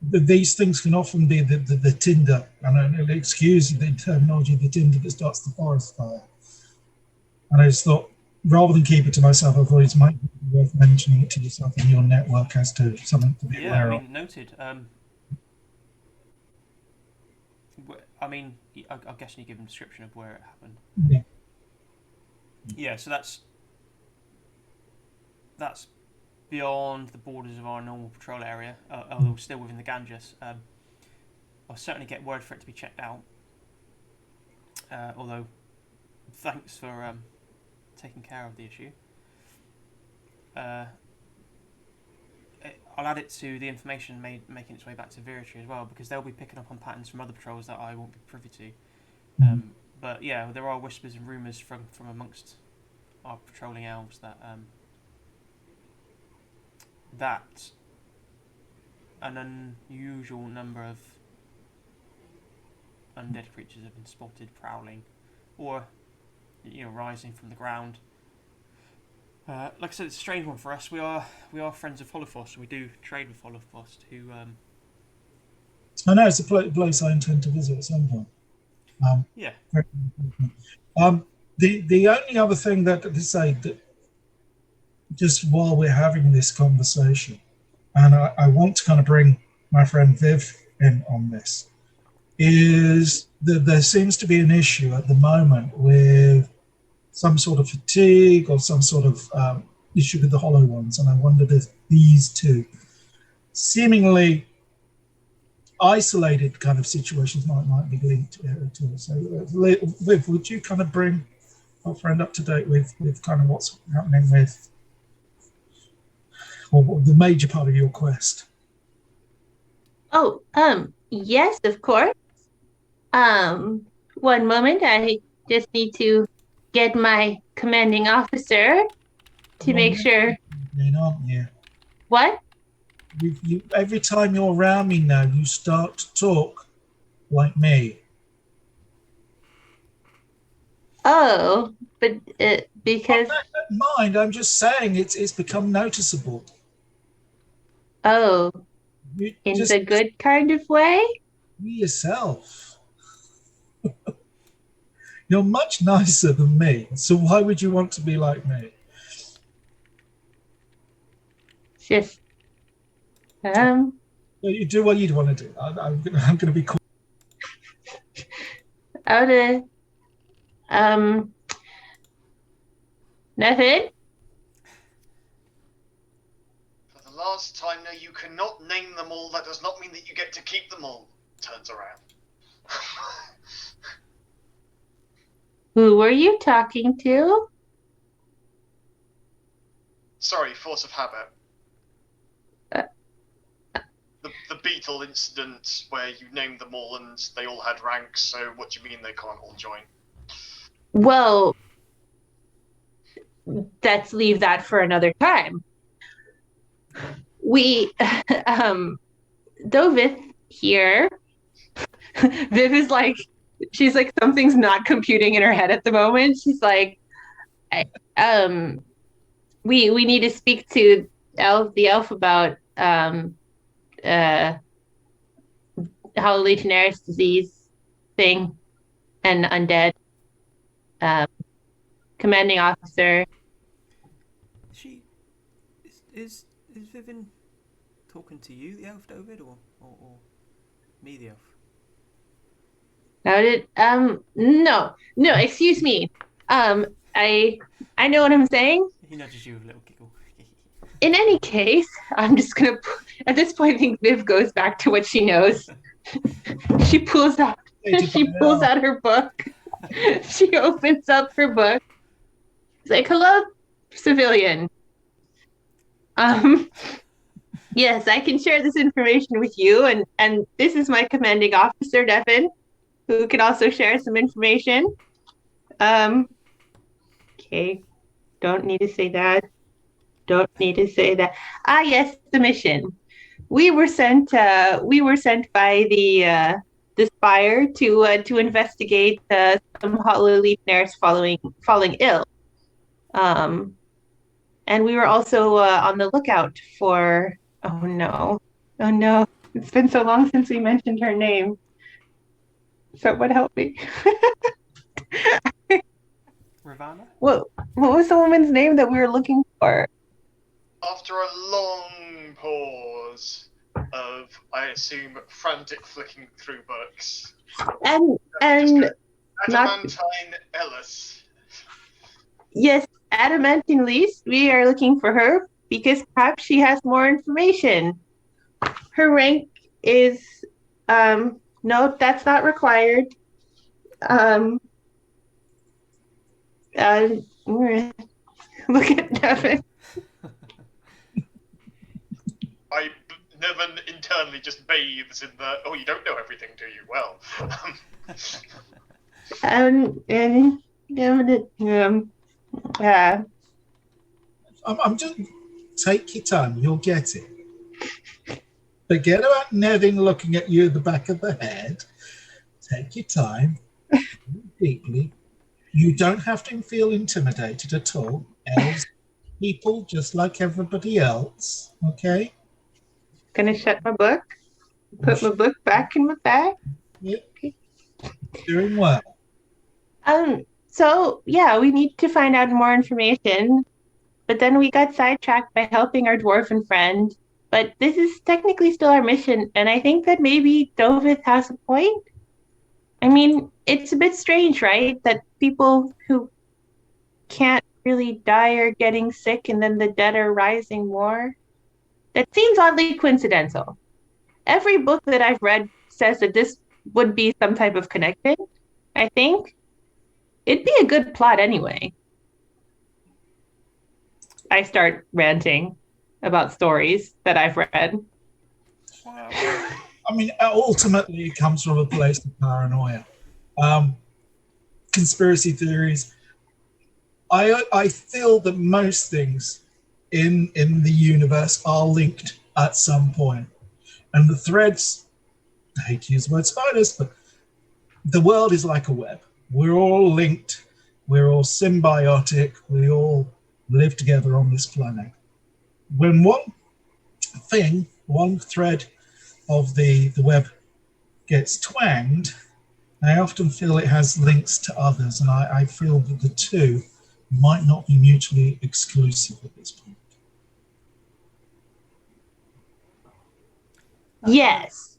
these things can often be the tinder, and I'll excuse the terminology, the tinder that starts the forest fire. And I just thought, rather than keep it to myself, I thought it might be worth mentioning it to yourself in your network as to something to be aware of. Noted. I mean, I guess you give them a description of where it happened. Yeah. Yeah, so that's beyond the borders of our normal patrol area, although still within the Ganges. I'll certainly get word for it to be checked out. Although, thanks for taking care of the issue. I'll add it to the information making its way back to Viritri as well, because they'll be picking up on patterns from other patrols that I won't be privy to. But yeah, there are whispers and rumours from amongst our patrolling elves that that an unusual number of undead creatures have been spotted prowling, or rising from the ground. Like I said, it's a strange one for us. We are friends of Holophos, and we do trade with Holophos. Who? I know it's a place I intend to visit at some point. Yeah. The only other thing that to say that just while we're having this conversation, and I want to kind of bring my friend Viv in on this, is that there seems to be an issue at the moment with some sort of fatigue or some sort of issue with the Hollow Ones, and I wondered if these two seemingly isolated kind of situations might be linked to it. So, Viv, would you kind of bring our friend up to date with kind of what's happening with, or the major part of your quest? Oh, yes, of course. One moment, I just need to get my commanding officer to make sure. Aren't you? What? You, every time you're around me now, you start to talk like me. Oh, but because. I don't mind. I'm just saying it's become noticeable. Oh, You in just the good kind of way? be yourself. You're much nicer than me, so why would you want to be like me? Just You do what you'd want to do. I'm going to be cool. out of nothing. For the last time, no, you cannot name them all. That does not mean that you get to keep them all. Turns around. Who were you talking to? Sorry, force of habit. The beetle incident where you named them all and they all had ranks, so what do you mean they can't all join? Well, let's leave that for another time. We, Dovith here. Viv is like, she's like, something's not computing in her head at the moment. She's like, we need to speak to the elf about how Legionnaires disease thing and undead. Commanding officer. Is Vivian talking to you, the elf, David, or me, the elf? No, excuse me. I know what I'm saying. He nudges you with a little giggle. In any case, I'm just gonna. At this point, I think Viv goes back to what she knows. She pulls out her book. She opens up her book. It's like, "Hello, civilian. Yes, I can share this information with you, and this is my commanding officer, Devin, who can also share some information. Okay, don't need to say that. Ah, yes, the mission. We were sent by the Spire to investigate some Hollow Legionnaires falling ill. And we were also on the lookout for. Oh no! It's been so long since we mentioned her name. Someone help me. Ravana? What was the woman's name that we were looking for? After a long pause of, I assume, frantic flicking through books. And Adamantine Ellis. Yes, Adamantine Elise. We are looking for her because perhaps she has more information. Her rank is no, that's not required. Look at Devin. I Nevin internally just bathes in the, oh, you don't know everything, do you? Well. I'm just take your time. You'll get it. Forget about Nevin looking at you at the back of the head. Take your time. Deeply. You don't have to feel intimidated at all. Elves, people just like everybody else. Okay? Gonna shut my book, put my book back in my bag. Yep. Doing well. So yeah, we need to find out more information, but then we got sidetracked by helping our dwarven friend. But this is technically still our mission, and I think that maybe Dovith has a point. I mean, it's a bit strange, right? That people who can't really die are getting sick and then the dead are rising more. That seems oddly coincidental. Every book that I've read says that this would be some type of connection, I think. It'd be a good plot anyway. I start ranting about stories that I've read. Wow. I mean, ultimately, it comes from a place of paranoia. Conspiracy theories. I feel that most things in the universe are linked at some point. And the threads, I hate to use the word spiders, but the world is like a web. We're all linked. We're all symbiotic. We all live together on this planet. When one thread of the web gets twanged, I often feel it has links to others, and I feel that the two might not be mutually exclusive at this point. Yes.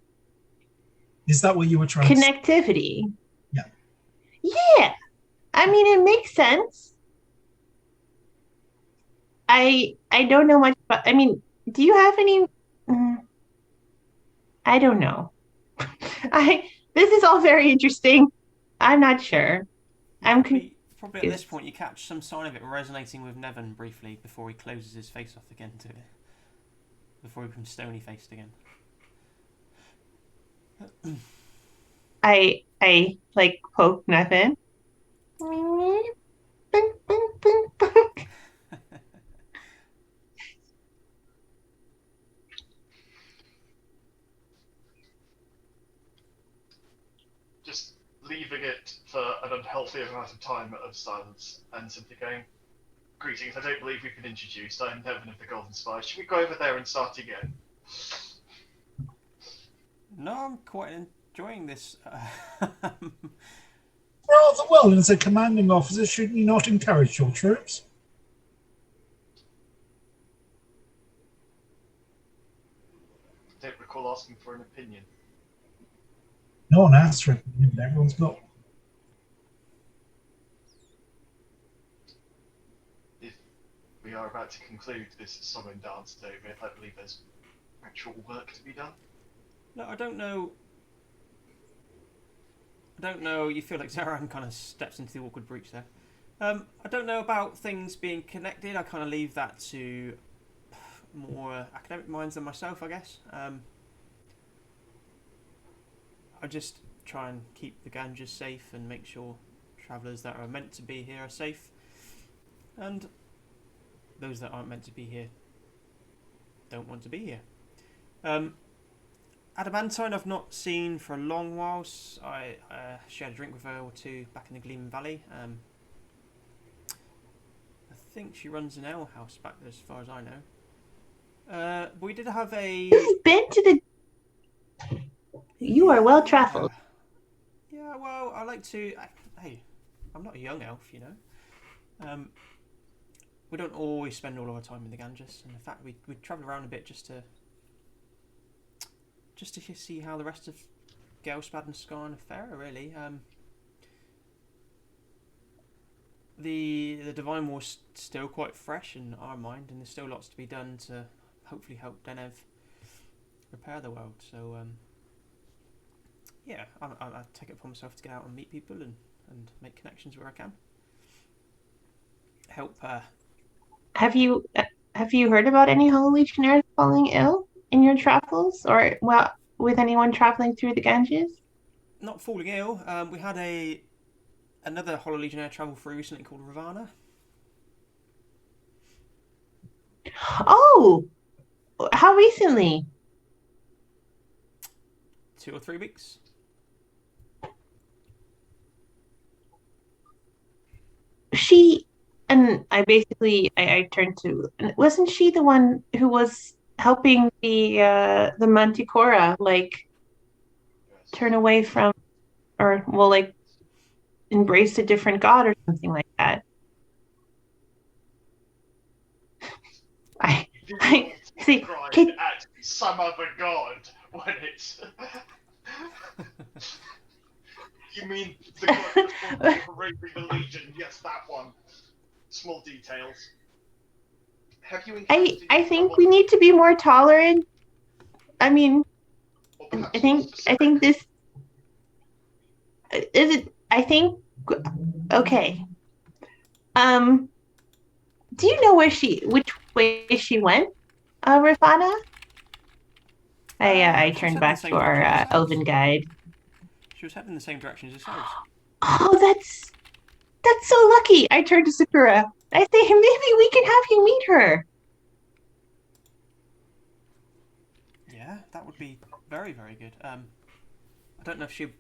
Is that what you were trying to say? Connectivity. Yeah. Yeah. I mean, it makes sense. I don't know much about, I mean, do you have any I don't know. This is all very interesting. I'm not sure. Probably at this point you catch some sign of it resonating with Nevin briefly before he closes his face off again to it. Before he becomes stony faced again. I like poke Nevin. Just leaving it for an unhealthy amount of time of silence and simply going, greetings, I don't believe we've been introduced. I'm Nevin of the Golden Spy. Should we go over there and start again? No, I'm quite enjoying this. Rather well, and as a commanding officer, should you not encourage your troops? I don't recall asking for an opinion. No one asks for it, but everyone's got. If we are about to conclude this song and dance, David, I believe there's actual work to be done. No, I don't know. You feel like Zaran kind of steps into the awkward breach there. I don't know about things being connected. I kind of leave that to more academic minds than myself, I guess. I just try and keep the Ganges safe and make sure travellers that are meant to be here are safe. And those that aren't meant to be here don't want to be here. Adamantine I've not seen for a long while. I shared a drink with her or two back in the Gleaming Valley. I think she runs an ale house back there as far as I know. But we did have a... You've been to the... You are well travelled. Yeah, well, I like to... Hey, I'm not a young elf, you know. We don't always spend all our time in the Ganges. And in fact, we travel around a bit just to see how the rest of Gelspad and Skarn fare, really. The Divine War's still quite fresh in our mind, and there's still lots to be done to hopefully help Denev repair the world. So, yeah, I take it upon myself to get out and meet people and make connections where I can. Help. Have you heard about any Holy Legionnaires falling ill? in your travels, or well, with anyone traveling through the Ganges? Not falling ill. We had another Hollow Legionnaire travel through recently called Ravana. Oh, how recently? 2 or 3 weeks. She and I turned to, wasn't she the one who was helping the Manticora like turn away from, or well, like embrace a different god or something like that? I see. Cried at some other god when it's. You mean the god responsible for raping the Legion? Yes, that one. Small details. Have you encountered I think we need to be more tolerant. I mean, I think this is it. I think okay. Do you know which way she went, Rafana? I She was turned heading back the to same our direction as yourselves. elven guide. She was heading in the same direction as yourselves. Oh, that's so lucky. I turned to Sakura. I say maybe we can have you meet her. Yeah, that would be very, very good. I don't know if she. Do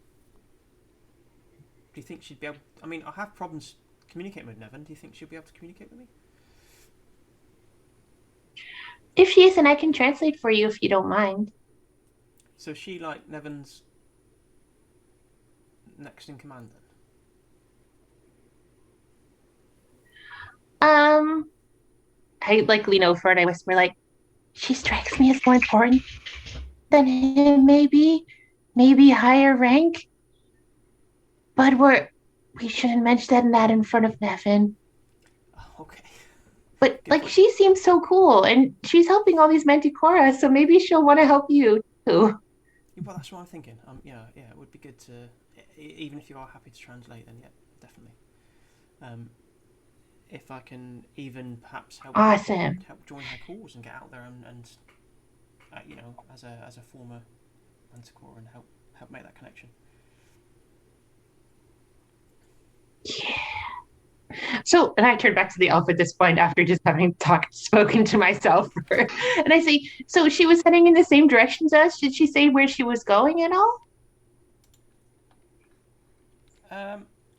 you think she'd be able? I mean, I have problems communicating with Nevin. Do you think she'll be able to communicate with me? If she isn't, I can translate for you if you don't mind. So is she like Nevin's next in command then? I like lean over and I whisper like, she strikes me as more important than him, maybe higher rank. But we shouldn't mention that in front of Nevin. Oh, okay. But like she seems so cool and she's helping all these Manticora, so maybe she'll want to help you too. Yeah, well, that's what I'm thinking. Yeah, it would be good to, even if you are happy to translate, then yeah, definitely. If I can even perhaps help join her cause and get out there and you know, as a former Manticore and help make that connection. Yeah. So, and I turn back to the elf at this point after just having spoken to myself. And I say, so she was heading in the same direction as us? Did she say where she was going at all?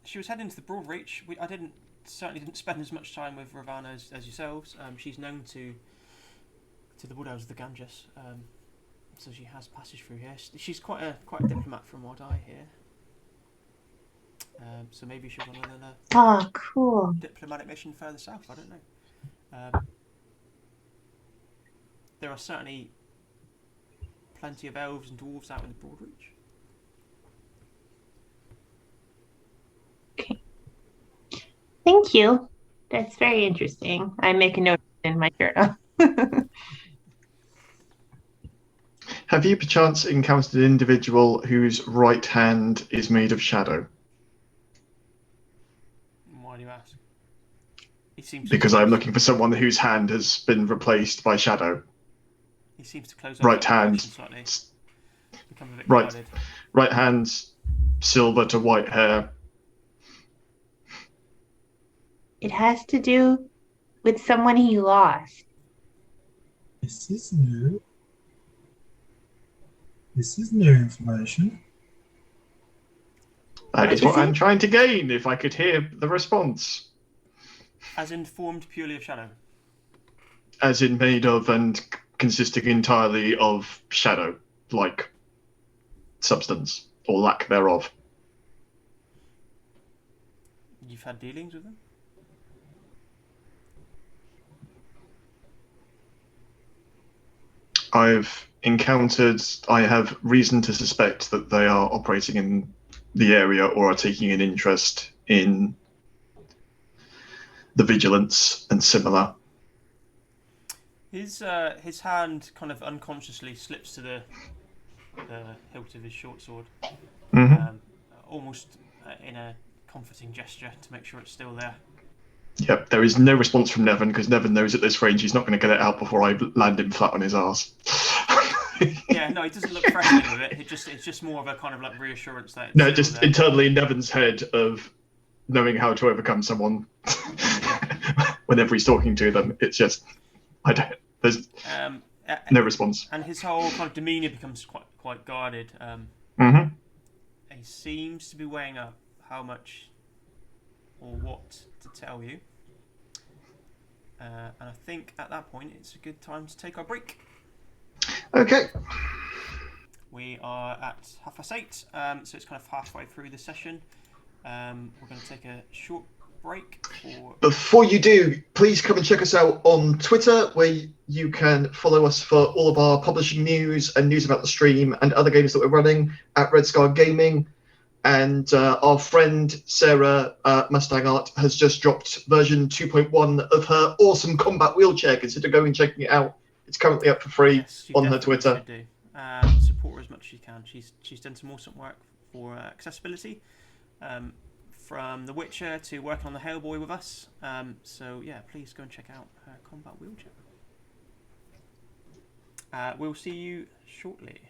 She was heading to the Broad Reach. I certainly didn't spend as much time with Ravana as yourselves. She's known to the Wood Elves of the Ganges, so she has passage through here. She's quite a diplomat from what I hear. So maybe she'll go on a cool diplomatic mission further south. I don't know. There are certainly plenty of elves and dwarves out in the Broad Reach. Okay. Thank you. That's very interesting. I make a note in my journal. Have you perchance encountered an individual whose right hand is made of shadow? Why do you ask? He seems because I'm looking for someone whose hand has been replaced by shadow. He seems to close right hand slightly. Become a bit right, right hand, silver to white hair. It has to do with someone he lost. This is new. This is new information. That is what I'm trying to gain, if I could hear the response. As in formed purely of shadow? As in made of and consisting entirely of shadow-like substance, or lack thereof. You've had dealings with them? I have reason to suspect that they are operating in the area or are taking an interest in the vigilance and similar. His hand kind of unconsciously slips to the hilt of his short sword, almost in a comforting gesture to make sure it's still there. Yep, there is no response from Nevin because Nevin knows at this range he's not going to get it out before I land him flat on his arse. Yeah, no, he doesn't look threatening with it. It's just more of a kind of like reassurance that. It's No, still just there. internally in Nevin's head of knowing how to overcome someone whenever he's talking to them. It's just, there's no response. And his whole kind of demeanour becomes quite guarded. Mm-hmm. He seems to be weighing up how much or what to tell you. And I think at that point it's a good time to take our break. Okay. We are at 8:30, so it's kind of halfway through the session. We're going to take a short break. Before you do, please come and check us out on Twitter, where you can follow us for all of our publishing news and news about the stream and other games that we're running at Red Scar Gaming. And our friend Sarah Mustang Art has just dropped version 2.1 of her awesome combat wheelchair. Consider going and checking it out. It's currently up for free on her Twitter. Do. Support her as much as you can. She's done some awesome work for accessibility, from The Witcher to working on the Hellboy with us. So yeah, please go and check out her combat wheelchair. We'll see you shortly.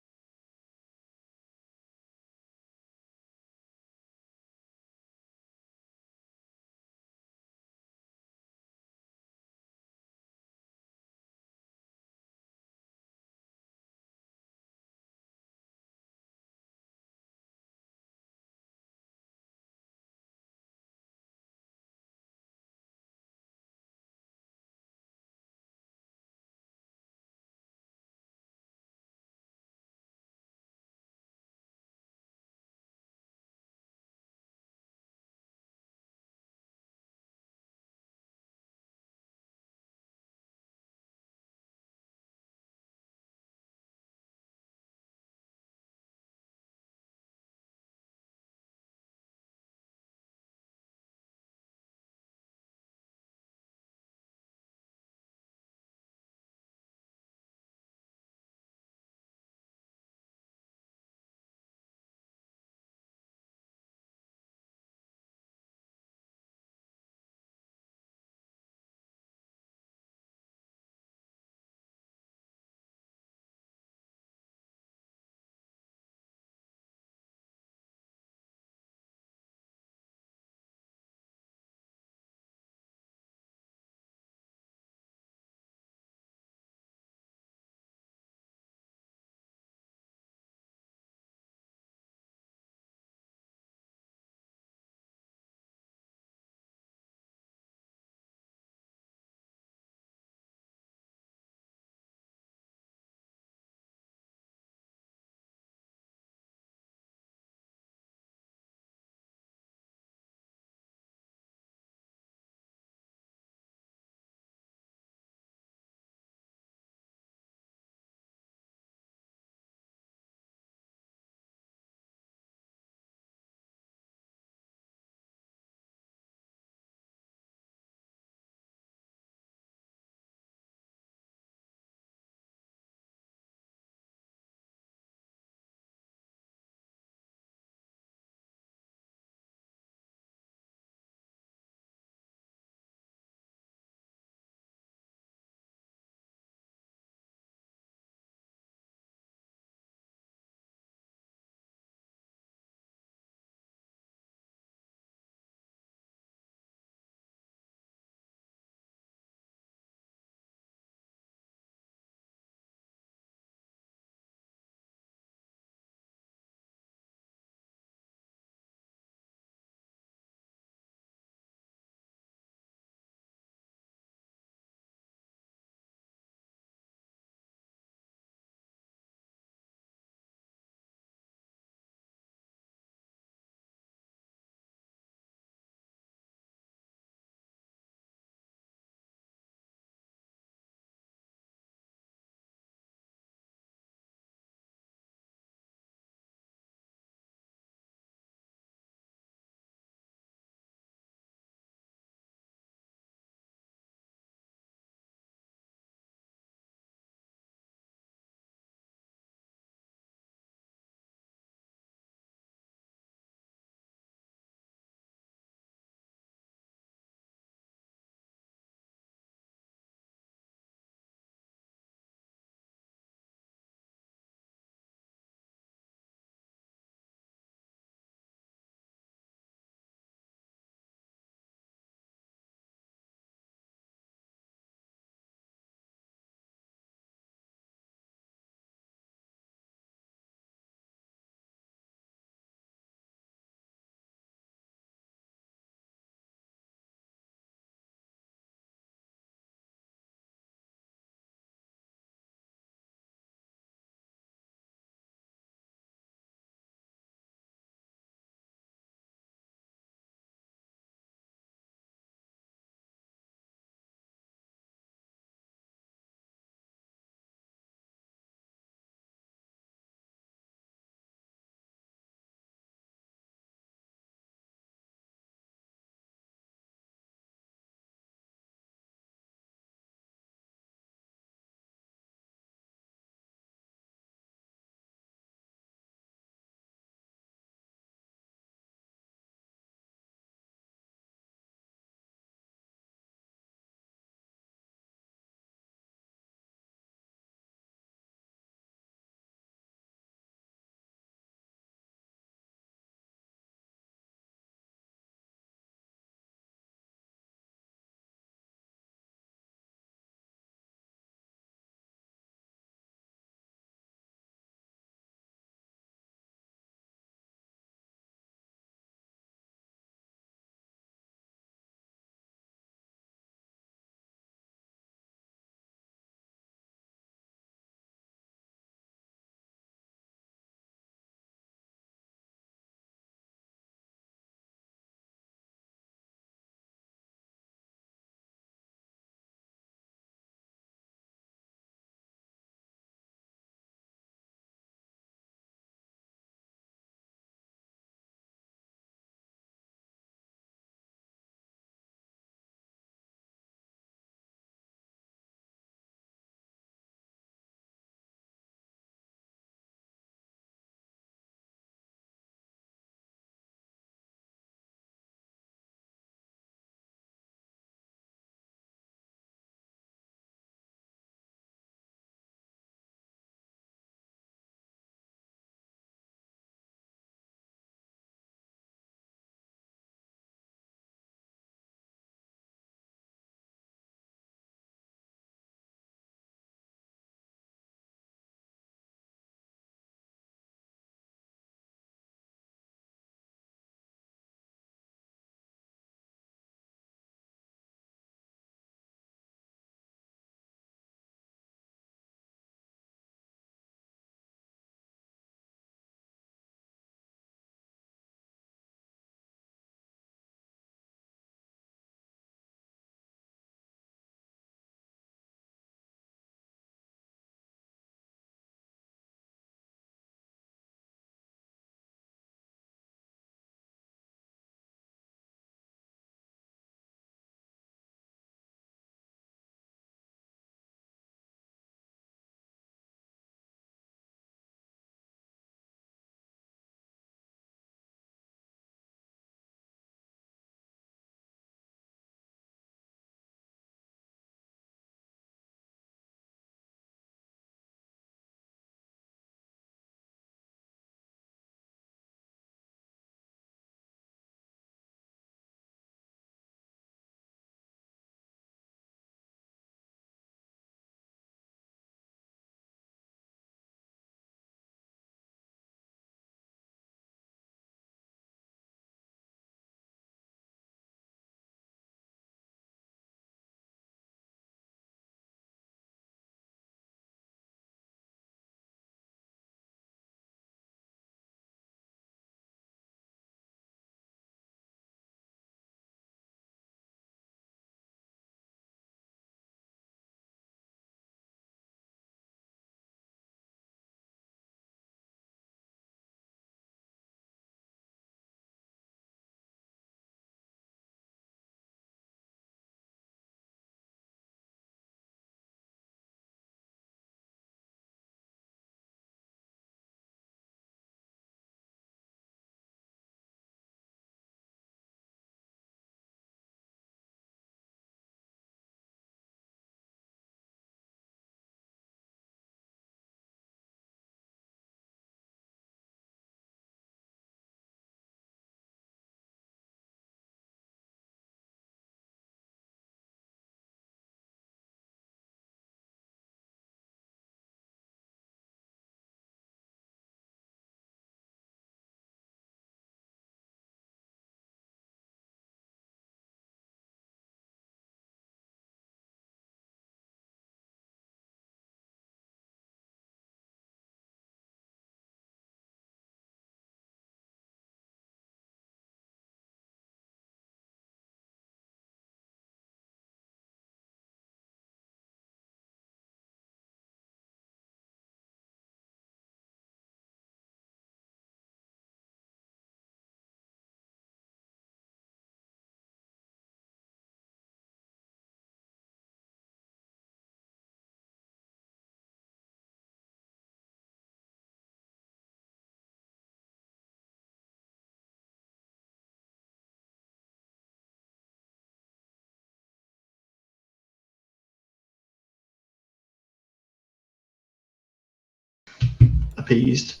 appeased.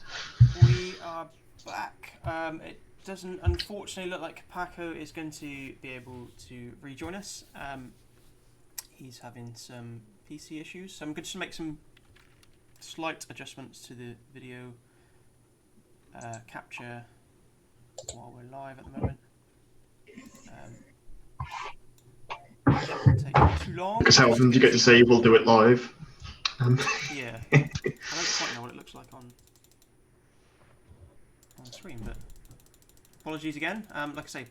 We are back. It doesn't unfortunately look like Paco is going to be able to rejoin us. He's having some PC issues, so I'm going to make some slight adjustments to the video capture while we're live at the moment. Shouldn't take too long. Because how often do you get to say we'll do it live? Yeah, I don't quite know what it looks like on screen, but apologies again. Like I say,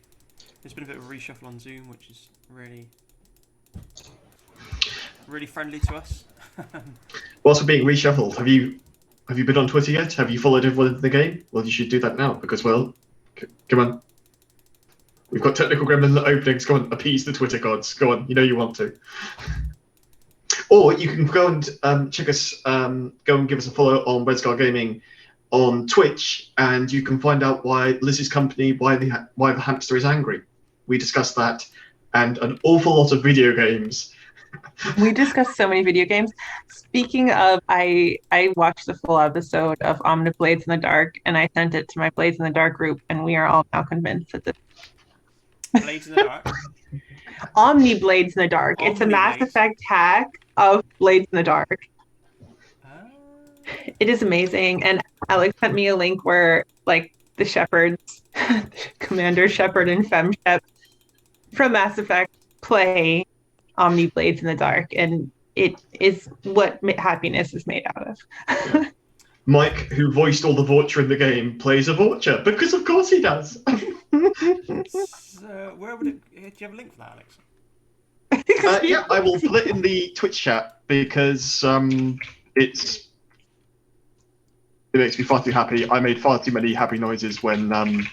there's been a bit of a reshuffle on Zoom, which is really friendly to us. Whilst we're being reshuffled, have you been on Twitter yet? Have you followed everyone in the game? Well, you should do that now because, well, come on. We've got technical gremlin openings. Go on, appease the Twitter gods. Go on, you know you want to. Or you can go and check us, go and give us a follow on Red Scar Gaming on Twitch, and you can find out why Liz's company, why the hamster is angry. We discussed that, and an awful lot of video games. We discussed so many video games. Speaking of, I watched the full episode of Omni Blades in the Dark, and I sent it to my Blades in the Dark group, and we are all now convinced that this Blades in the Dark. Omni Blades in the Dark. It's a Mass Omni-Blades. Effect hack of Blades in the Dark. It is amazing. And Alex sent me a link where, like, the Shepherds, Commander Shepard and Fem Shep from Mass Effect play Omni Blades in the Dark, and it is what happiness is made out of. Mike, who voiced all the Vorcha in the game, plays a Vorcha, because of course he does. Where would it? Do you have a link for that, Alex? Yeah, I will put it in the Twitch chat because it makes me far too happy. I made far too many happy noises when I don't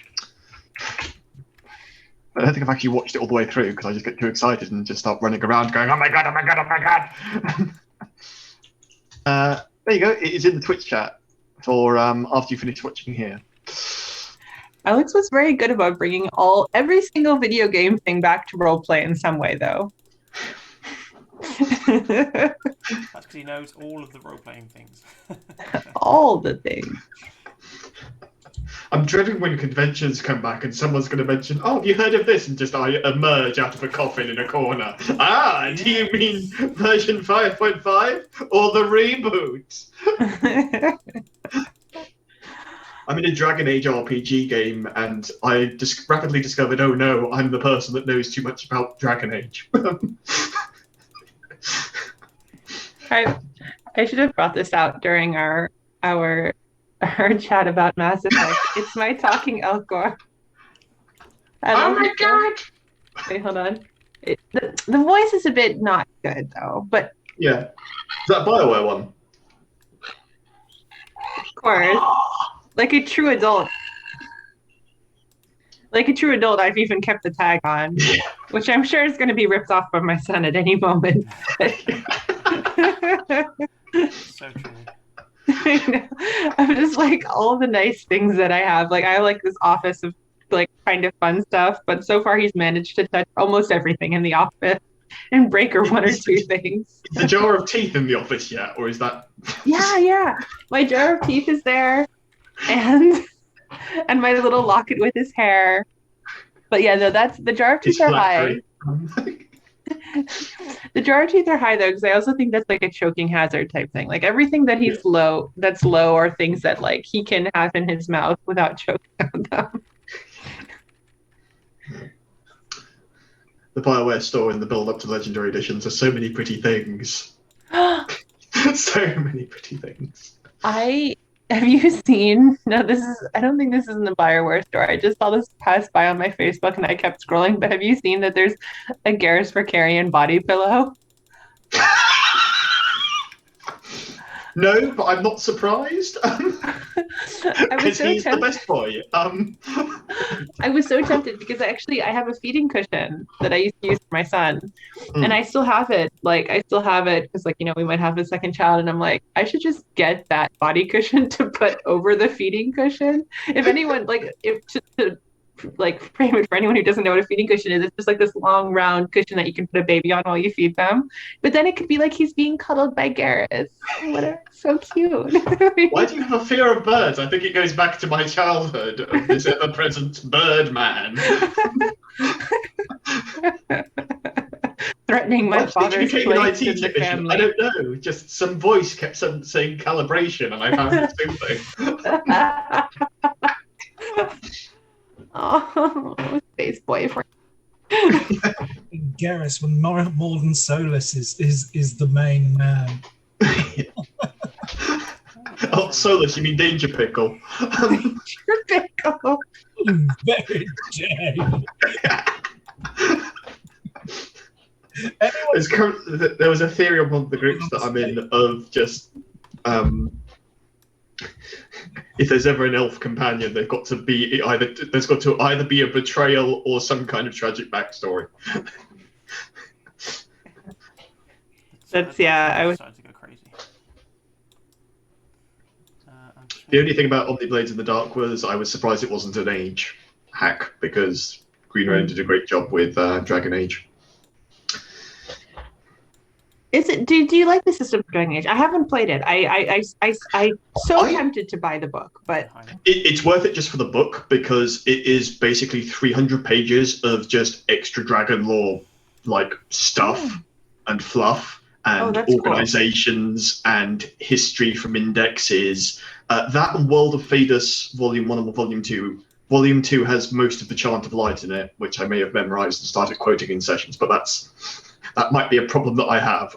think I've actually watched it all the way through because I just get too excited and just start running around going, oh my god, oh my god, oh my god. There you go. It is in the Twitch chat for after you finish watching here. Alex was very good about bringing every single video game thing back to roleplay in some way, though. That's because he knows all of the role-playing things. All the things. I'm dreading when conventions come back and someone's going to mention, oh, have you heard of this? And just I emerge out of a coffin in a corner. Ah, do you mean version 5.5 or the reboot? I'm in a Dragon Age RPG game and I rapidly discovered, oh no, I'm the person that knows too much about Dragon Age. I should have brought this out during our chat about Mass Effect. It's my talking Elcor. Oh my god! Wait, hold on. The voice is a bit not good though, but yeah, is that BioWare one? Of course, like a true adult. Like a true adult, I've even kept the tag on, which I'm sure is going to be ripped off by my son at any moment. So true. I know. I'm just like all the nice things that I have. Like I have like this office of like kind of fun stuff, but so far he's managed to touch almost everything in the office and break or one or two things. Is the jar of teeth in the office yet, or is that? Yeah. My jar of teeth is there, and my little locket with his hair. But yeah, no, that's the jar of teeth are high. The jar of teeth are high though, because I also think that's like a choking hazard type thing. Like everything that he's low are things that like he can have in his mouth without choking on them. The BioWare store in the build-up to Legendary Editions has so many pretty things. So many pretty things. Have you seen? No, I don't think this is in the BioWare store. I just saw this pass by on my Facebook and I kept scrolling. But have you seen that there's a Garrus Vakarian body pillow? No, but I'm not surprised. Because he's the best boy. I was so tempted because I have a feeding cushion that I used to use for my son, and I still have it. Like I still have it because, like, you know, we might have a second child, and I'm like, I should just get that body cushion to put over the feeding cushion. If anyone like frame it for anyone who doesn't know what a feeding cushion is. It's just like this long round cushion that you can put a baby on while you feed them. But then it could be like he's being cuddled by Garrus. Whatever, so cute. Why do you have a fear of birds? I think it goes back to my childhood of this ever-present bird man. Threatening my father's place place IT in the technician. family. I don't know. Just some voice kept saying calibration, and I found it soothing. Oh, space boyfriend. Garrus, when Morden Solus is the main man. Oh, Solus, you mean Danger Pickle? Danger Pickle. Very jade. There was a theory on one of the groups that I'm in of just if there's ever an elf companion, there's got to be either be a betrayal or some kind of tragic backstory. That's I was starting to go crazy. The only thing about Omniblades in the Dark was I was surprised it wasn't an age hack because Green Rain did a great job with Dragon Age. Is it? Do you like the system for Dragon Age? I haven't played it. I'm tempted to buy the book, but it's worth it just for the book because it is basically 300 pages of just extra dragon lore, like stuff and fluff and organizations and history from indexes. That and World of Phaedus, Volume 1 and Volume 2. Volume 2 has most of the Chant of Light in it, which I may have memorized and started quoting in sessions, but that might be a problem that I have.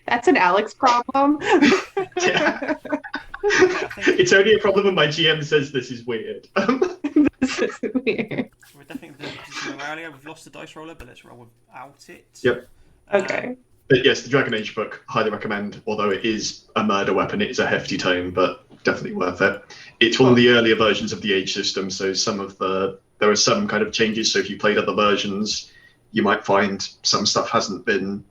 That's an Alex problem. Yeah. It's only a problem when my GM says this is weird. This is weird. We're definitely doing earlier. We've lost the dice roller, but let's roll without it. Yep. Okay. But yes, the Dragon Age book, highly recommend. Although it is a murder weapon, it is a hefty tome, but definitely worth it. It's one of the earlier versions of the Age system, so there are some kind of changes. So if you played other versions, you might find some stuff hasn't been.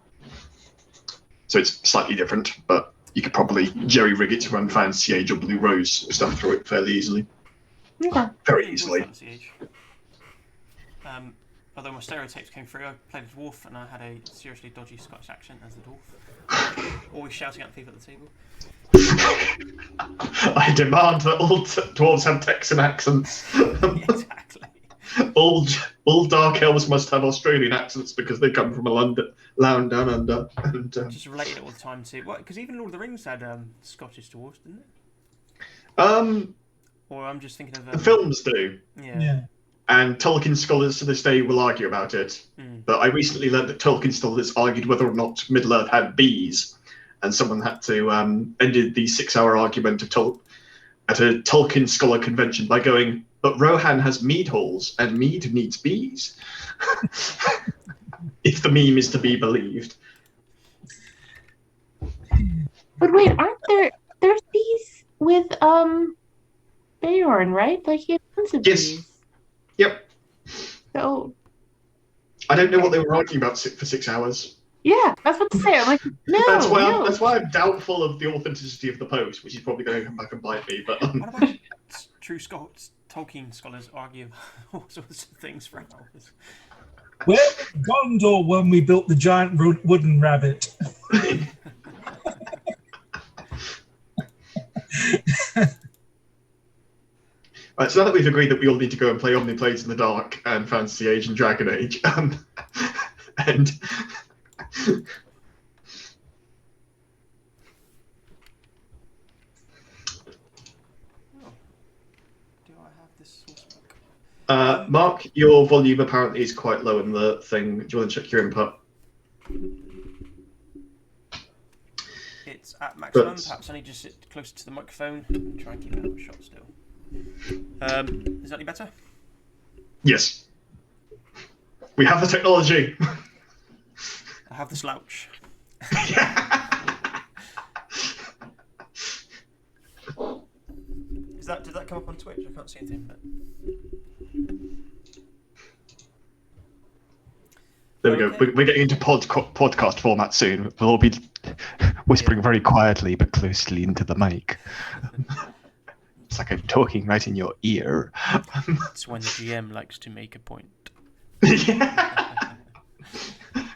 So it's slightly different, but you could probably jerry-rig it to run Fantasy Age or Blue Rose stuff through it fairly easily. Okay. Very easily. Fantasy Age. Although my stereotypes came through, I played a dwarf and I had a seriously dodgy Scottish accent as the dwarf. Always shouting at the people at the table. I demand that all dwarves have Texan accents. Yeah, exactly. All dark elves must have Australian accents because they come from a land down under. And, just related it all the time to because even Lord of the Rings had Scottish dwarves, didn't it? Or I'm just thinking of the films do. Yeah. And Tolkien scholars to this day will argue about it. But I recently learned that Tolkien scholars argued whether or not Middle-earth had bees, and someone had to ended the 6-hour argument at a Tolkien scholar convention by going, "But Rohan has mead halls, and mead needs bees." If the meme is to be believed. But wait, aren't there's bees with Beorn, right? Like he had tons of bees. Yep. So I don't know what they were arguing about for 6 hours. Yeah, that's what to say. I'm like, no. That's why I'm doubtful of the authenticity of the post, which is probably going to come back and bite me. But what about true Scots? Tolkien scholars argue all sorts of things for hours. Where was Gondor when we built the giant wooden rabbit? Right, so now that we've agreed that we all need to go and play Omniblades in the Dark and Fantasy Age and Dragon Age, and Do I have this source book? Mark, your volume apparently is quite low in the thing. Do you want to check your input? It's at maximum. Perhaps I need to sit closer to the microphone and try and keep it out of shot still. Is that any better? Yes. We have the technology. I have the slouch. Did that come up on Twitch? I can't see anything. But... There we go. We're getting into podcast format soon. We'll all be whispering very quietly but closely into the mic. It's like I'm talking right in your ear. It's when the GM likes to make a point. Yeah.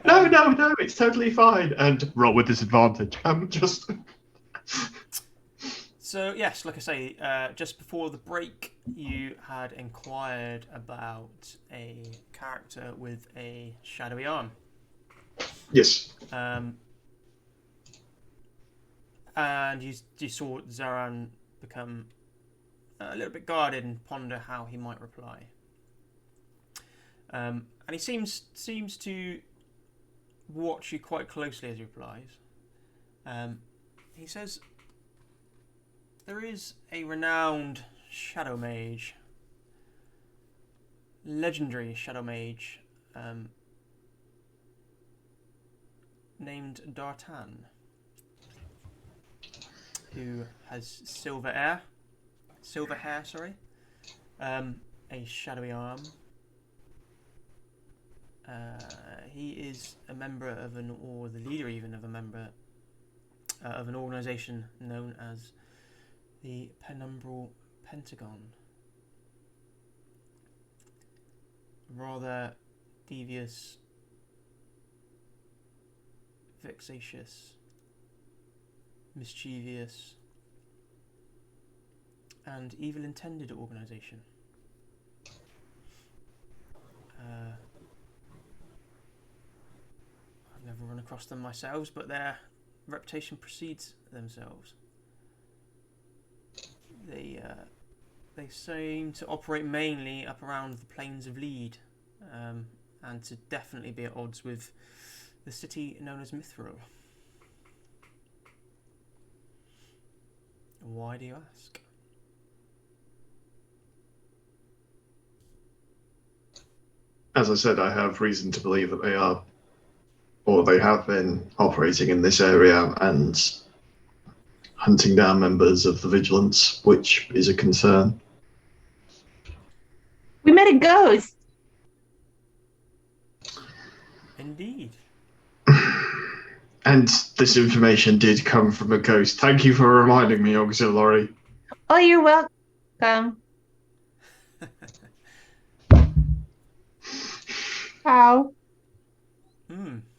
No, it's totally fine. And roll with disadvantage. Just. So yes, like I say, just before the break, you had inquired about a character with a shadowy arm. Yes. And you saw Zaran become a little bit guarded and ponder how he might reply. And he seems to watch you quite closely as he replies. He says, there is a renowned shadow mage, legendary shadow mage, named Dartan, who has silver hair, a shadowy arm. He is a member of or the leader even of a member of an organisation known as the Penumbral Pentagon. Rather devious, vexatious, mischievous, and evil-intended organisation. I've never run across them myself, but their reputation precedes themselves. They seem to operate mainly up around the plains of Lead, and to definitely be at odds with the city known as Mithril. Why do you ask? As I said, I have reason to believe that they are, or they have been, operating in this area and hunting down members of the Vigilance, which is a concern. We met a ghost. Indeed. And this information did come from a ghost. Thank you for reminding me, Auxiliary. Oh, you're welcome. How?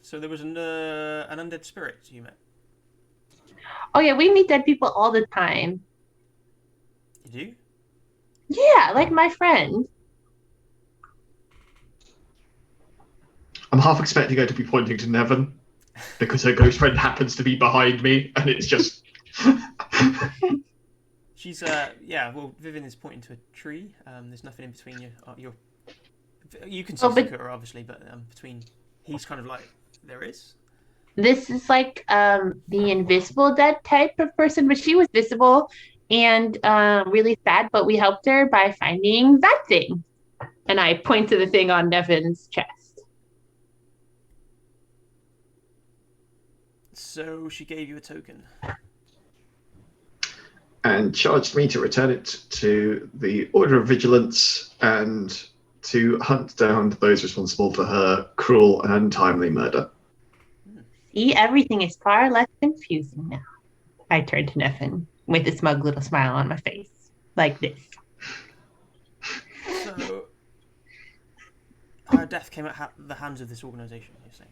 So there was an undead spirit you met. Oh yeah, we meet dead people all the time. You do? Yeah, like my friend. I'm half expecting her to be pointing to Nevin, because her ghost friend happens to be behind me, and it's just... She's well, Vivian is pointing to a tree. There's nothing in between you. You can see her obviously, but between, he's kind of like, there is. This is like the invisible dead type of person, but she was visible and really sad, but we helped her by finding that thing. And I point to the thing on Nevin's chest. So she gave you a token. And charged me to return it to the Order of Vigilance and to hunt down those responsible for her cruel and untimely murder. See, everything is far less confusing now. I turned to Nevin with a smug little smile on my face, like this. So, her death came at the hands of this organisation, you're saying?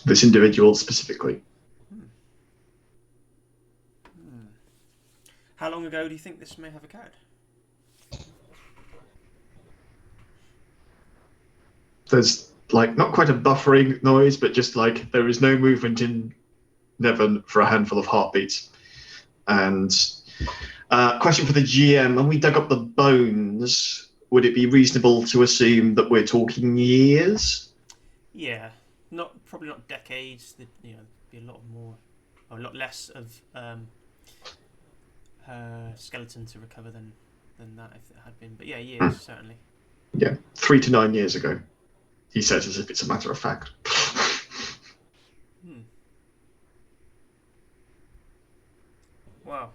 This individual specifically. How long ago do you think this may have occurred? There's, like, not quite a buffering noise, but just, like, there is no movement in Nevin for a handful of heartbeats. And question for the GM, when we dug up the bones, would it be reasonable to assume that we're talking years? Yeah, probably not decades. Be a lot less of her skeleton to recover than that if it had been. But yeah, years certainly. Yeah, 3 to 9 years ago. He says as if it's a matter of fact. Wow.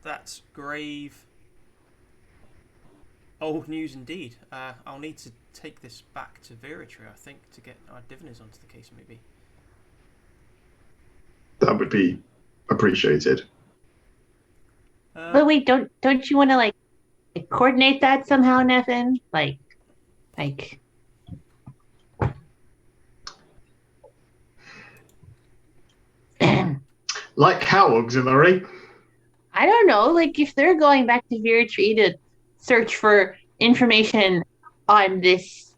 That's grave old news indeed. I'll need to take this back to Veritri, I think, to get our diviners onto the case, maybe. That would be appreciated. But wait, don't you want to like coordinate that somehow, Nevin? Like Like how, auxiliary? I don't know, like if they're going back to Tree to search for information on this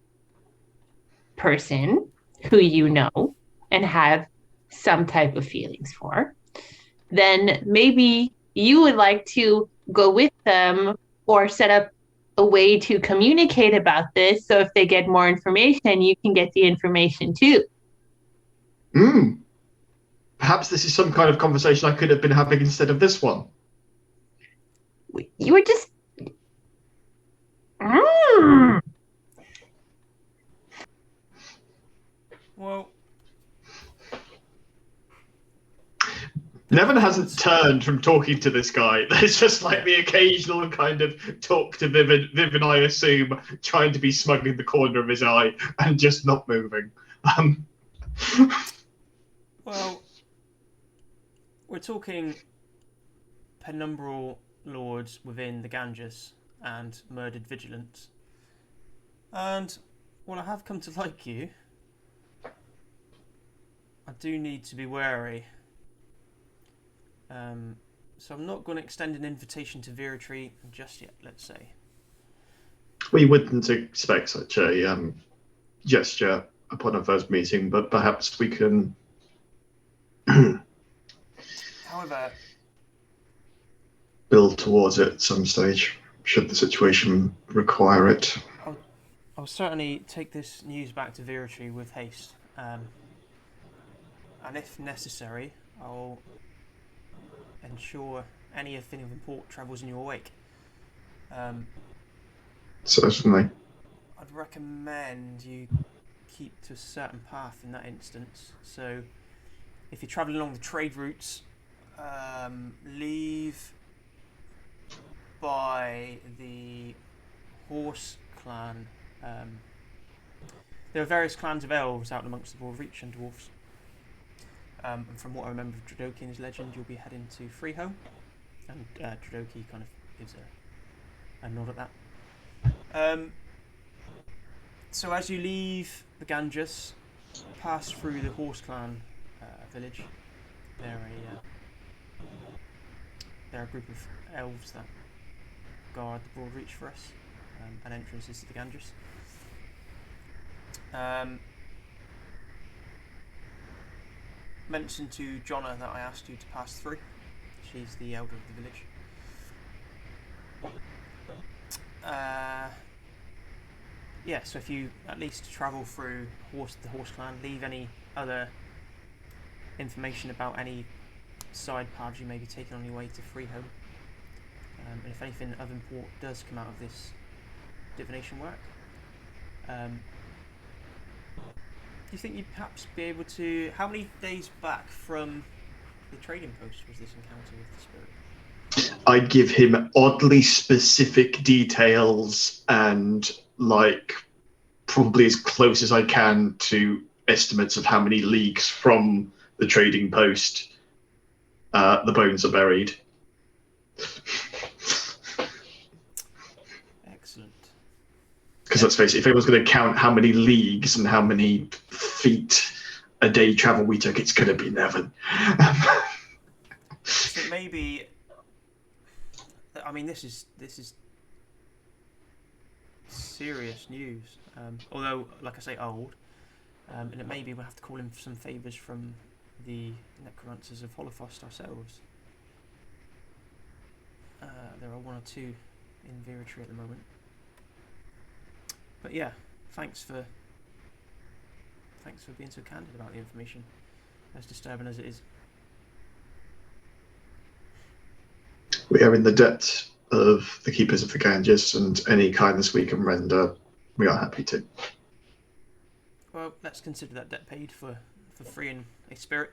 person who you know and have some type of feelings for, then maybe you would like to go with them or set up a way to communicate about this. So if they get more information, you can get the information too. Hmm. Perhaps this is some kind of conversation I could have been having instead of this one. You were just. Mm. Well, Nevin hasn't turned from talking to this guy. There's just like the occasional kind of talk to Viv. Viv and I assume trying to be smug in the corner of his eye and just not moving. Well, we're talking penumbral lords within the Ganges and murdered vigilance. And while I have come to like you, I do need to be wary. So I'm not going to extend an invitation to Tree just yet, let's say. We wouldn't expect such a gesture upon a first meeting, but perhaps we can. However, build towards it at some stage, should the situation require it. I'll certainly take this news back to Tree with haste. And if necessary, I'll ensure anything of import travels in your wake. Certainly. I'd recommend you keep to a certain path in that instance. So, if you're travelling along the trade routes, leave by the horse clan. There are various clans of elves out amongst the broad reach and dwarves. And from what I remember of Drodokian's legend, you'll be heading to Freeholm. And Drodoki kind of gives a nod at that. So as you leave the Ganges, pass through the Horse Clan village. They're a group of elves that guard the broad reach for us and entrances to the Ganges. Mention to Jonna that I asked you to pass through. She's the elder of the village. Yeah, so if you at least travel through the Horse Clan, leave any other information about any side paths you may be taking on your way to Freeholm. And if anything of import does come out of this divination work, do you think you'd perhaps be able to... How many days back from the trading post was this encounter with the spirit? I'd give him oddly specific details and, like, probably as close as I can to estimates of how many leagues from the trading post the bones are buried. Excellent. Because let's face it, if anyone's going to count how many leagues and how many feet a day travel we took, it's going to be Nevin. So maybe... I mean, this is serious news. Although, like I say, old. And it may be we'll have to call in for some favours from the necromancers of Holofost ourselves. There are one or two in Tree at the moment. But yeah, thanks for being so candid about the information, as disturbing as it is. We are in the debt of the Keepers of the Ganges, and any kindness we can render, we are happy to. Well, let's consider that debt paid for freeing a spirit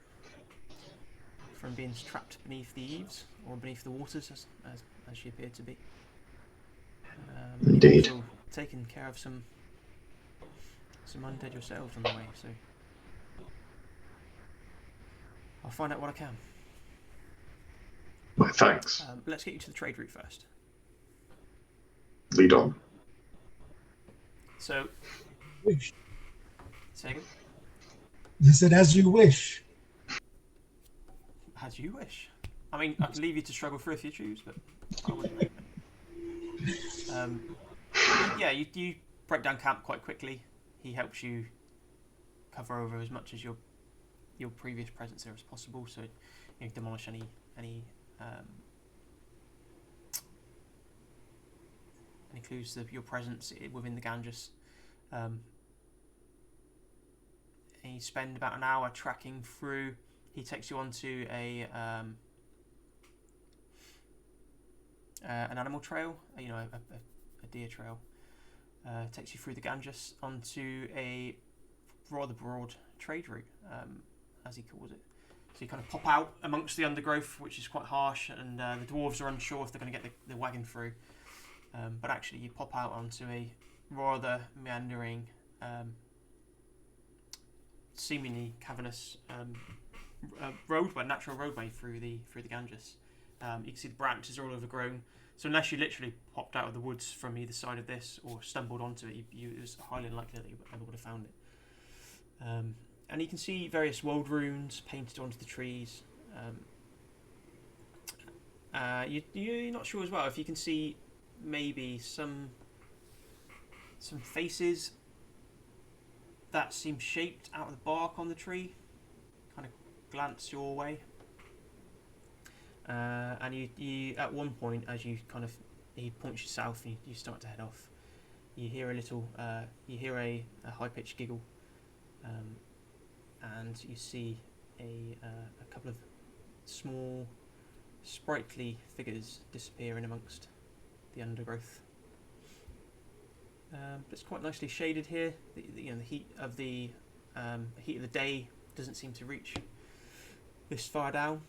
from being trapped beneath the eaves, or beneath the waters, as she appeared to be. Indeed. You've also taken care of some undead yourselves on the way, so I'll find out what I can. Well, thanks. But let's get you to the trade route first. Lead on. So, Wish. say again. I said, as you wish. As you wish. I mean, I can leave you to struggle through if you choose, but I wouldn't recommend. Yeah, you break down camp quite quickly. He helps you cover over as much as your previous presence there as possible, so you demolish any clues of your presence within the Ganges. And you spend about an hour tracking through. He takes you onto an animal trail, a deer trail. Takes you through the Ganges onto a rather broad trade route, as he calls it. So you kind of pop out amongst the undergrowth, which is quite harsh, and the dwarves are unsure if they're going to get the wagon through. But actually, you pop out onto a rather meandering, seemingly cavernous natural roadway through the Ganges. You can see the branches are all overgrown. So unless you literally popped out of the woods from either side of this or stumbled onto it, it was highly unlikely that you ever would have found it. And you can see various wold runes painted onto the trees. You're not sure as well if you can see maybe some faces that seem shaped out of the bark on the tree, kind of glance your way. And you at one point, as he points you south and you start to head off, you hear a high-pitched giggle, and you see a couple of small, sprightly figures disappear in amongst the undergrowth. But it's quite nicely shaded here. The heat of the day doesn't seem to reach this far down.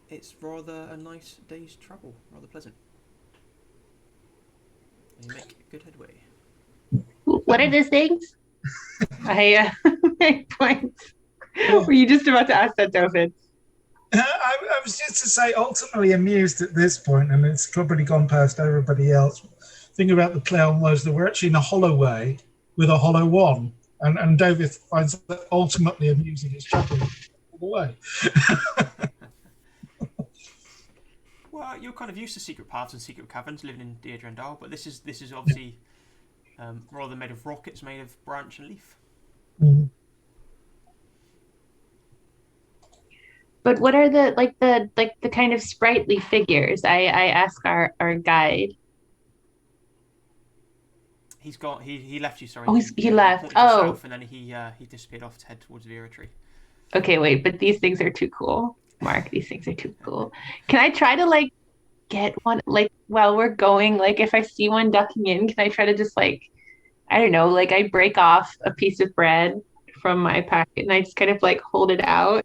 It's rather a nice day's travel, rather pleasant. And you make good headway. What are those things? I make points. Were you just about to ask that, David? I was just to say, ultimately amused at this point, and it's probably gone past everybody else. Thing about the play on words that we're actually in a hollow way with a hollow one, and David finds that ultimately amusing. It's chuckling all the way. Well, you're kind of used to secret paths and secret caverns living in Deirdre and Dahl, but this is obviously rather made of rock. It's made of branch and leaf. Mm-hmm. But what are the kind of sprightly figures? I ask our guide. He's got he left you. Sorry. Oh, he left. Pointed south, and then he disappeared off to head towards Vera Tree. Okay, wait, but these things are too cool, Mark. These things are too cool. Can I try to get one while we're going? If I see one ducking in, can I try to just I don't know, I break off a piece of bread from my packet and I just kind of hold it out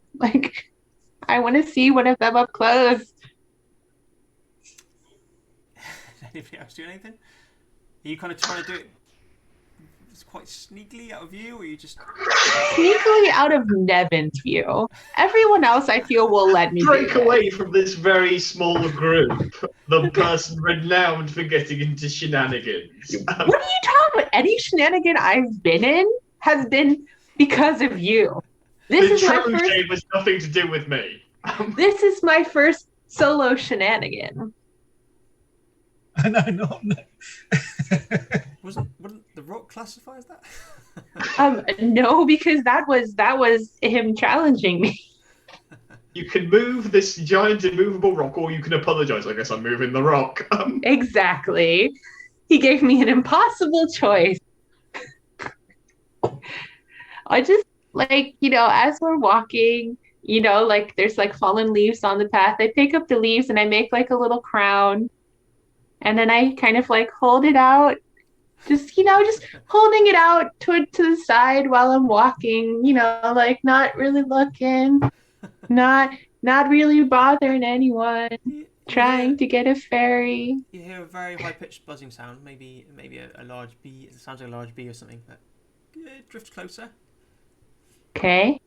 I want to see one of them up close. Anybody else do anything? Are you kind of trying to do it quite sneakily out of view, or you just sneakily out of Nevin's view? Everyone else, I feel, will let me break away from this very small group. The person renowned for getting into shenanigans. What are you talking about? Any shenanigan I've been in has been because of you. This is my first. Game has nothing to do with me. This is my first solo shenanigan. No. Wouldn't the rock classify as that? No, because that was him challenging me. You can move this giant immovable rock, or you can apologize. I guess I'm moving the rock. Exactly. He gave me an impossible choice. I just as we're walking, there's fallen leaves on the path. I pick up the leaves and I make a little crown. And then I kind of hold it out, just holding it out to the side while I'm walking, not really looking, not really bothering anyone, trying to get a fairy. You hear a very high-pitched buzzing sound, maybe a large bee. It sounds like a large bee or something. But drift closer. Okay.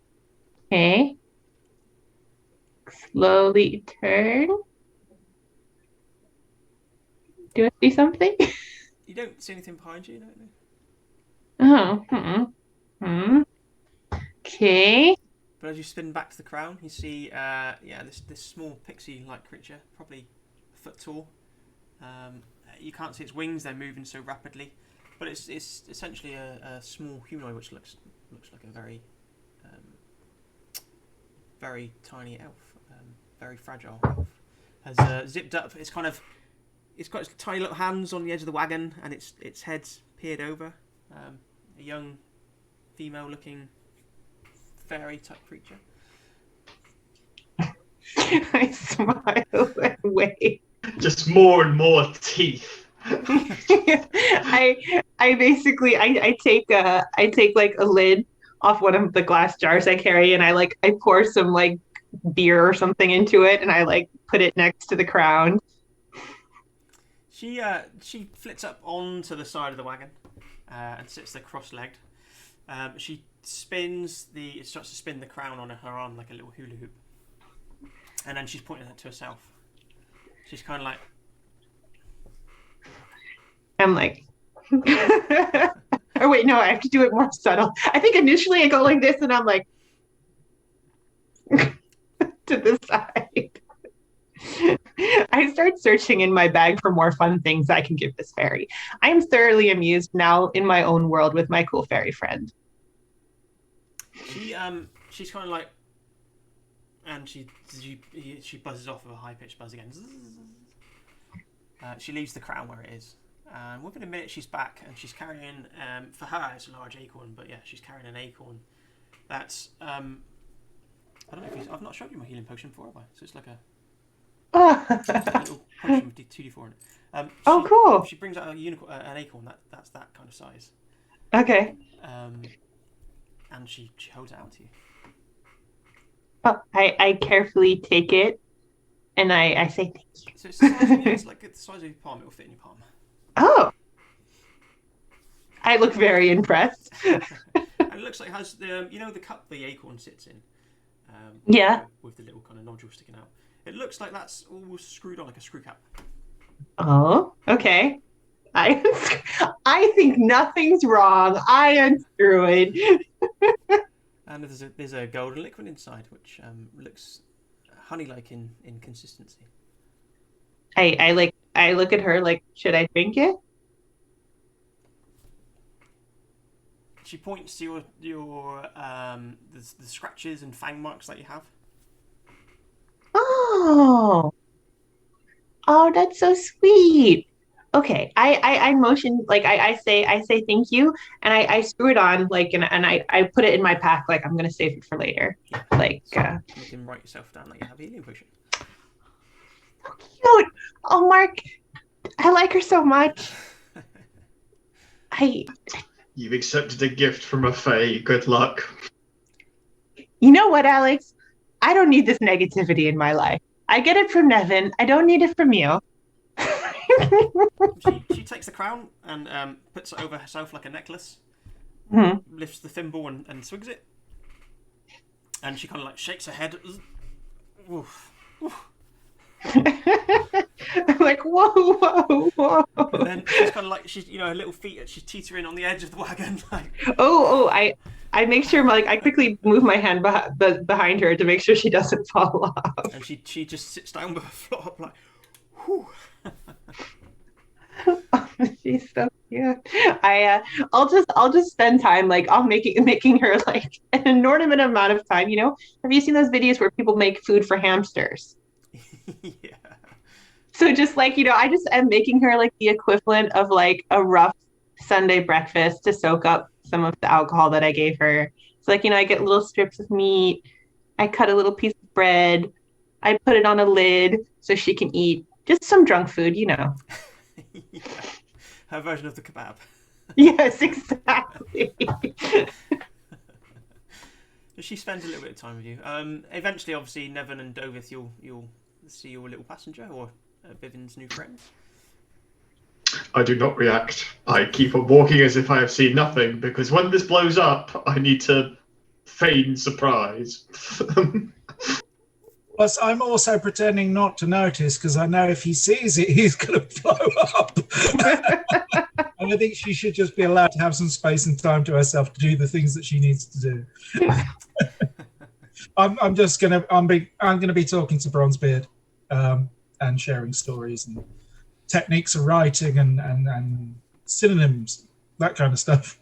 slowly turn. Do I see something? You don't see anything behind you, don't you? Oh, okay. But as you spin back to the crown, you see, this small pixie-like creature, probably a foot tall. You can't see its wings; they're moving so rapidly. But it's essentially a small humanoid, which looks like a very tiny elf, very fragile elf. Has zipped up. It's got its tiny little hands on the edge of the wagon, and its head's peered over. A young, female-looking fairy type creature. I smile and wave. Just more and more teeth. I basically take like a lid off one of the glass jars I carry, and I pour some like beer or something into it, and I like put it next to the crown. She flits up onto the side of the wagon and sits there cross-legged. She starts to spin the crown on her arm like a little hula hoop, and then she's pointing it to herself. She's kind of like. I'm like. Or wait, no, I have to do it more subtle. I think initially I go like this, and I'm like to the side. I start searching in my bag for more fun things I can give this fairy. I am thoroughly amused now in my own world with my cool fairy friend. She's kind of like, and she buzzes off with a high-pitched buzz again. She leaves the crown where it is. Within a minute, she's back, and she's carrying. For her, it's a large acorn, but yeah, she's carrying an acorn. That's I don't know if I've not showed you my healing potion before, have I? So it's like a little potion with 2d4 in it. Oh, cool! She brings out an acorn that's that kind of size. Okay. And she holds it out to you. Oh, I carefully take it, and I say thank you. So it's like the size of your palm. It will fit in your palm. Oh, I look very impressed. And it looks like it has the the cup the acorn sits in. Yeah. With the little kind of nodule sticking out. It looks like that's all screwed on like a screw cap. Oh, okay. I think nothing's wrong. I unscrew it. And there's a golden liquid inside, which looks honey-like in consistency. I look at her like, should I drink it? She points to your the scratches and fang marks that you have. Oh, that's so sweet. Okay, I motion like I say thank you, and I screw it on like and I put it in my pack like I'm gonna save it for later. Yeah. Like so you can write yourself down that you have a healing potion. So cute. Oh, Mark, I like her so much. You've accepted a gift from a fae. Good luck. You know what, Alex? I don't need this negativity in my life. I get it from Nevin. I don't need it from you. She takes the crown and puts it over herself like a necklace. Mm-hmm. Lifts the thimble and swings it. And she kind of like shakes her head. Oof. Oof. I'm like, whoa. And then she's kind of like, her little feet, she's teetering on the edge of the wagon. Like, I make sure, like, I quickly move my hand behind her to make sure she doesn't fall off. And she just sits down with her flop, like, whew. Oh, she's so cute. I'll just spend time like I'll making her like an inordinate amount of time. Have you seen those videos where people make food for hamsters? Yeah. So just like I just am making her like the equivalent of like a rough Sunday breakfast to soak up some of the alcohol that I gave her. So like I get little strips of meat, I cut a little piece of bread, I put it on a lid so she can eat just some drunk food. Yeah. Her version of the kebab. Yes, exactly. She spends a little bit of time with you. Eventually, obviously, Nevin and Dovith, you'll see your little passenger or Vivian's new friend. I do not react. I keep on walking as if I have seen nothing, because when this blows up, I need to feign surprise. Plus, I'm also pretending not to notice because I know if he sees it, he's going to blow up. And I think she should just be allowed to have some space and time to herself to do the things that she needs to do. I'm gonna be talking to Bronzebeard and sharing stories and techniques of writing and synonyms, that kind of stuff.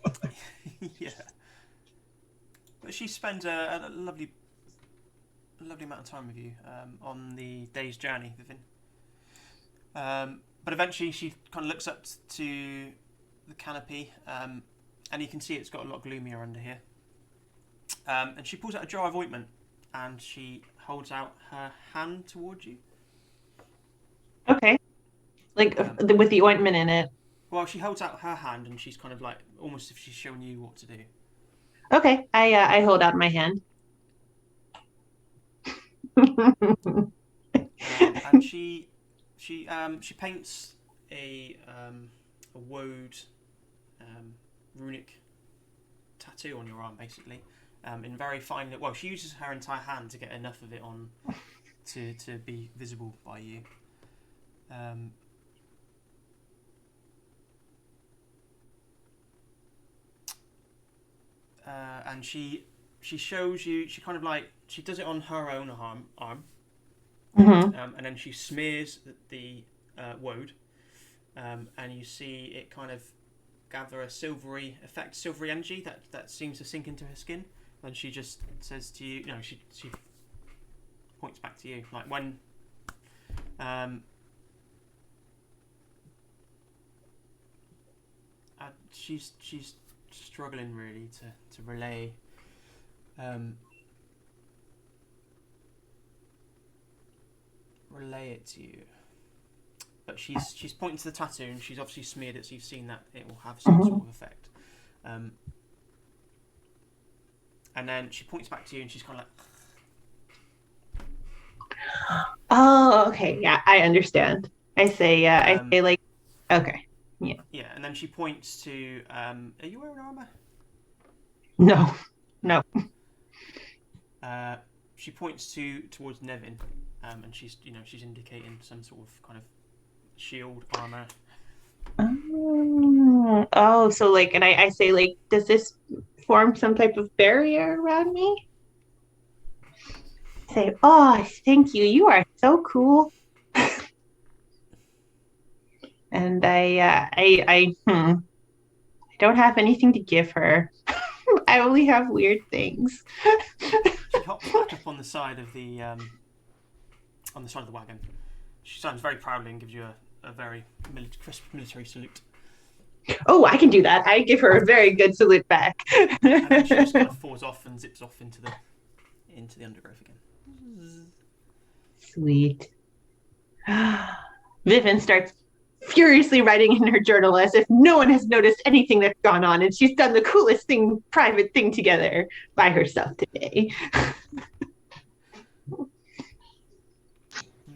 Yeah. But she spends a lovely amount of time with you on the day's journey, Vivian. But eventually she kind of looks up to the canopy, and you can see it's got a lot gloomier under here. And she pulls out a jar of ointment, and she holds out her hand towards you. Okay. Like with the ointment in it. Well, she holds out her hand, and she's kind of like almost as if she's showing you what to do. Okay, I hold out my hand. And she paints a woad runic tattoo on your arm, basically, in very fine. Well, she uses her entire hand to get enough of it on to be visible by you. And she shows you. She kind of like she does it on her own arm. Mm-hmm. And then she smears the woad, and you see it kind of gather a silvery energy that seems to sink into her skin. And she just says to you, she points back to you, like when she's struggling really to relay it to you, but she's pointing to the tattoo, and she's obviously smeared it, so you've seen that it will have some sort of effect. And then she points back to you, and she's kind of like, Oh, okay, yeah, I understand. I say, like, okay, yeah. Yeah, and then she points to, are you wearing armor? No. She points towards Nevin, and she's indicating some sort of kind of shield armor. Oh, so like, and I say, like, does this form some type of barrier around me? Say, oh, thank you. You are so cool. And I don't have anything to give her. I only have weird things. She hops back up on the side of the wagon. She stands very proudly and gives you a very crisp military salute. Oh, I can do that. I give her a very good salute back. And then she just kind of falls off and zips off into the undergrowth again. Sweet. Vivian starts furiously writing in her journal as if no one has noticed anything that's gone on, and she's done the coolest private thing together by herself today.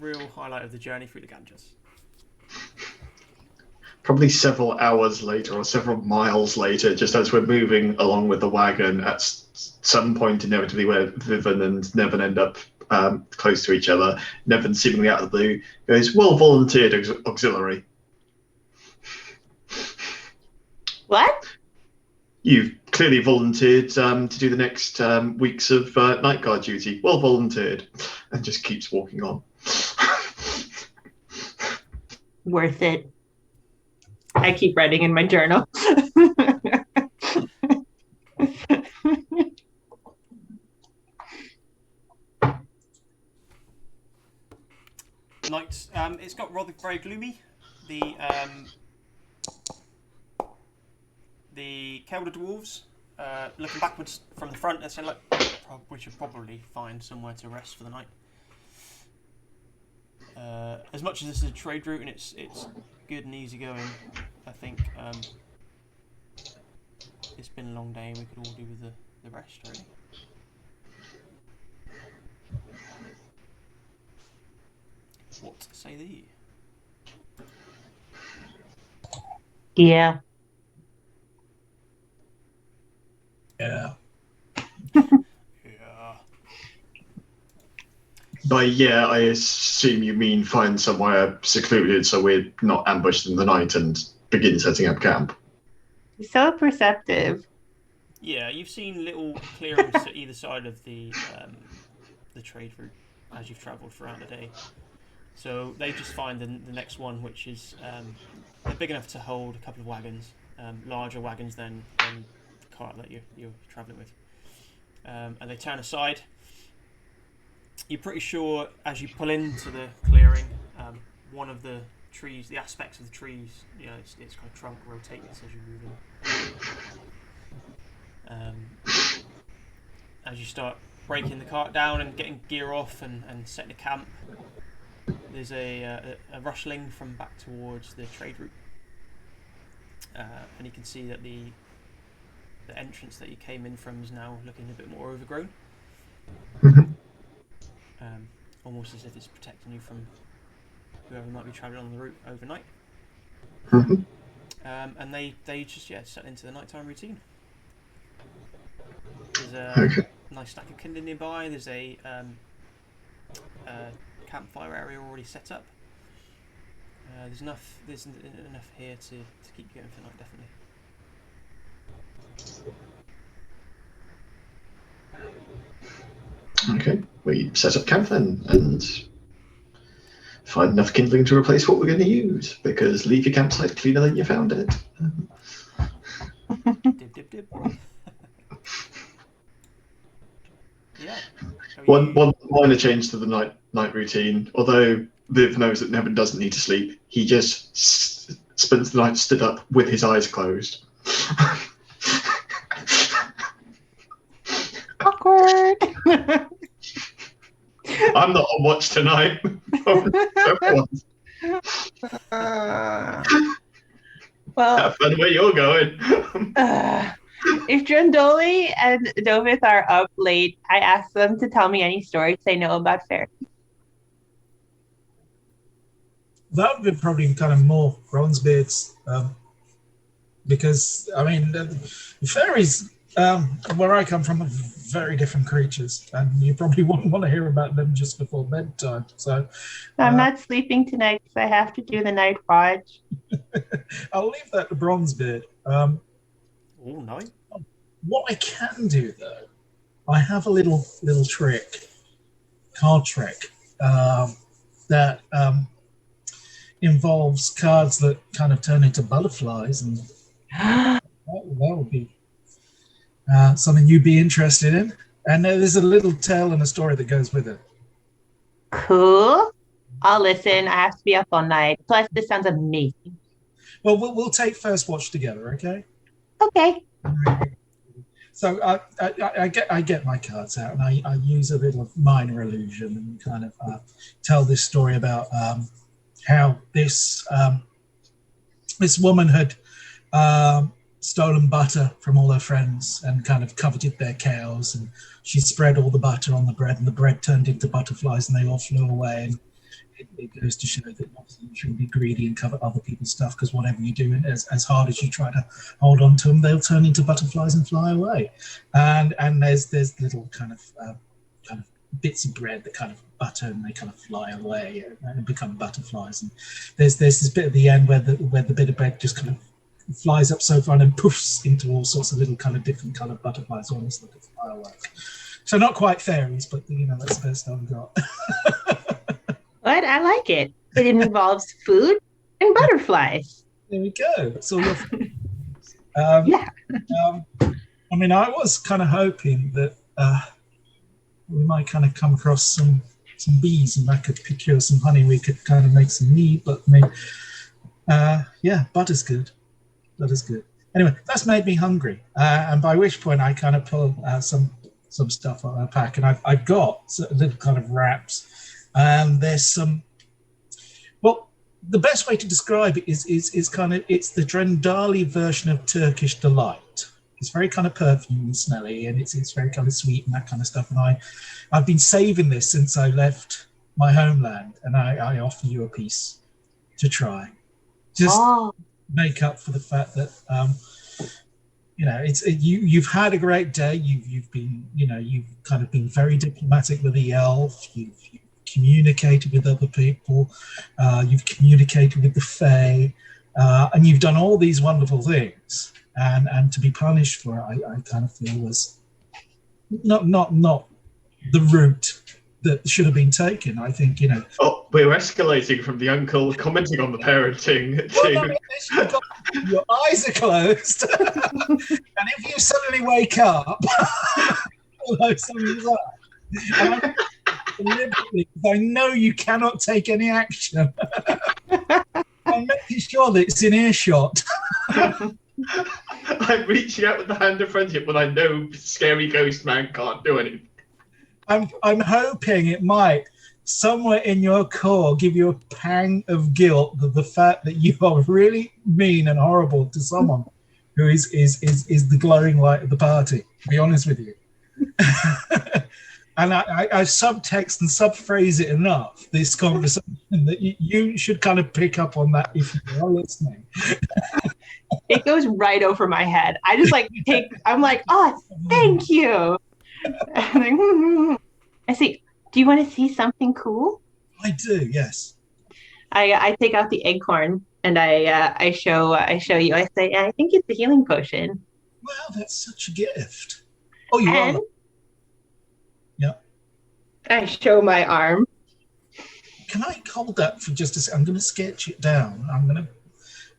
Real highlight of the journey through the Ganges. Probably several hours later or several miles later, just as we're moving along with the wagon, at some point inevitably where Vivian and Nevin end up close to each other, Nevin seemingly out of the blue goes, "Well volunteered, auxiliary." What? You've clearly volunteered to do the next weeks of night guard duty. Well volunteered. And just keeps walking on. Worth it. I keep writing in my journal. Night. It's got rather very gloomy. The Kelder dwarves looking backwards from the front and saying, "Look, we should probably find somewhere to rest for the night." As much as this is a trade route and it's good and easy going, I think it's been a long day and we could all do with the rest, really. What say thee? Yeah. Yeah. By yeah, I assume you mean find somewhere secluded so we're not ambushed in the night and begin setting up camp. So perceptive. Yeah, you've seen little clearings to either side of the trade route as you've travelled throughout the day. So they just find the next one, which is they're big enough to hold a couple of wagons, larger wagons than the cart that you're travelling with. And they turn aside. You're pretty sure as you pull into the clearing, one of the trees, the aspects of the trees, you know, its kind of trunk rotates as you move in. As you start breaking the cart down and getting gear off and setting the camp, there's a rustling from back towards the trade route, and you can see that the entrance that you came in from is now looking a bit more overgrown, almost as if it's protecting you from whoever might be travelling on the route overnight. And they just settle into the nighttime routine. There's a nice stack of kindling nearby. There's a campfire area already set up. There's enough here to keep you going for the night, definitely. Okay, we set up camp then and find enough kindling to replace what we're going to use, because leave your campsite cleaner than you found it. Dib dib dib. Yeah. One minor change to the night routine. Although Viv knows that Nevin doesn't need to sleep, he just spends the night stood up with his eyes closed. Awkward. I'm not on watch tonight. Well, have fun where you're going. if Drendoli and Dovith are up late, I ask them to tell me any stories they know about fairies. That would be probably kind of more Bronzebeards, because I mean, fairies, where I come from, are very different creatures, and you probably wouldn't want to hear about them just before bedtime. So I'm not sleeping tonight because I have to do the night watch. I'll leave that to Bronzebeard. Oh, nice. What I can do though, I have a little trick, card trick, that involves cards that kind of turn into butterflies, and that would be something you'd be interested in. And there's a little tale and a story that goes with it. Cool. I'll listen. I have to be up all night. Plus, this sounds amazing. Well, we'll take first watch together, okay? Okay. So I get my cards out, and I use a little minor illusion and kind of tell this story about how this woman had stolen butter from all her friends and kind of coveted their cows, and she spread all the butter on the bread, and the bread turned into butterflies, and they all flew away. And it goes to show that obviously you shouldn't be greedy and cover other people's stuff, because whatever you do, as hard as you try to hold on to them, they'll turn into butterflies and fly away. And there's little kind of bits of bread that kind of butter, and they kind of fly away and become butterflies. And there's this bit at the end where the bit of bread just kind of flies up so far and then poofs into all sorts of little kind of different coloured butterflies, almost like a firework. So not quite fairies, but that's the best I've got. But I like it. It involves food and butterflies. There we go. That's all your Yeah. I mean, I was kind of hoping that we might kind of come across some bees, and I could procure some honey. We could kind of make some mead, but I mean, butter's good. Butter's good. Anyway, that's made me hungry, and by which point I kind of pull some stuff out of my pack, and I've got little kind of wraps, and there's some. Well, the best way to describe it is it's the Drendali version of Turkish delight. It's very kind of perfume and smelly, and it's very kind of sweet and that kind of stuff. And I've been saving this since I left my homeland, and I offer you a piece to try. Just make up for the fact that you've had a great day. You've been you've kind of been very diplomatic with the elf. You've communicated with other people, you've communicated with the Fae, and you've done all these wonderful things. And to be punished for it, I kind of feel was not the route that should have been taken. I think, you know. Oh, we're escalating from the uncle commenting on the parenting to. Your eyes are closed, and if you suddenly wake up, although something's up, and I know you cannot take any action. I'm making sure that it's in earshot. I'm reaching out with the hand of friendship when I know scary ghost man can't do anything. I'm hoping it might, somewhere in your core, give you a pang of guilt that the fact that you are really mean and horrible to someone who is the glowing light of the party, to be honest with you. And I subtext and subphrase it enough, this conversation, that you should kind of pick up on that if you are listening. It goes right over my head. I just I'm like, oh, thank you. I see. Do you want to see something cool? I do, yes. I take out the acorn and I show you. I say, I think it's a healing potion. Wow, that's such a gift. Oh, you and are. Yeah. I show my arm. Can I hold that for just a second? I'm going to sketch it down. I'm going to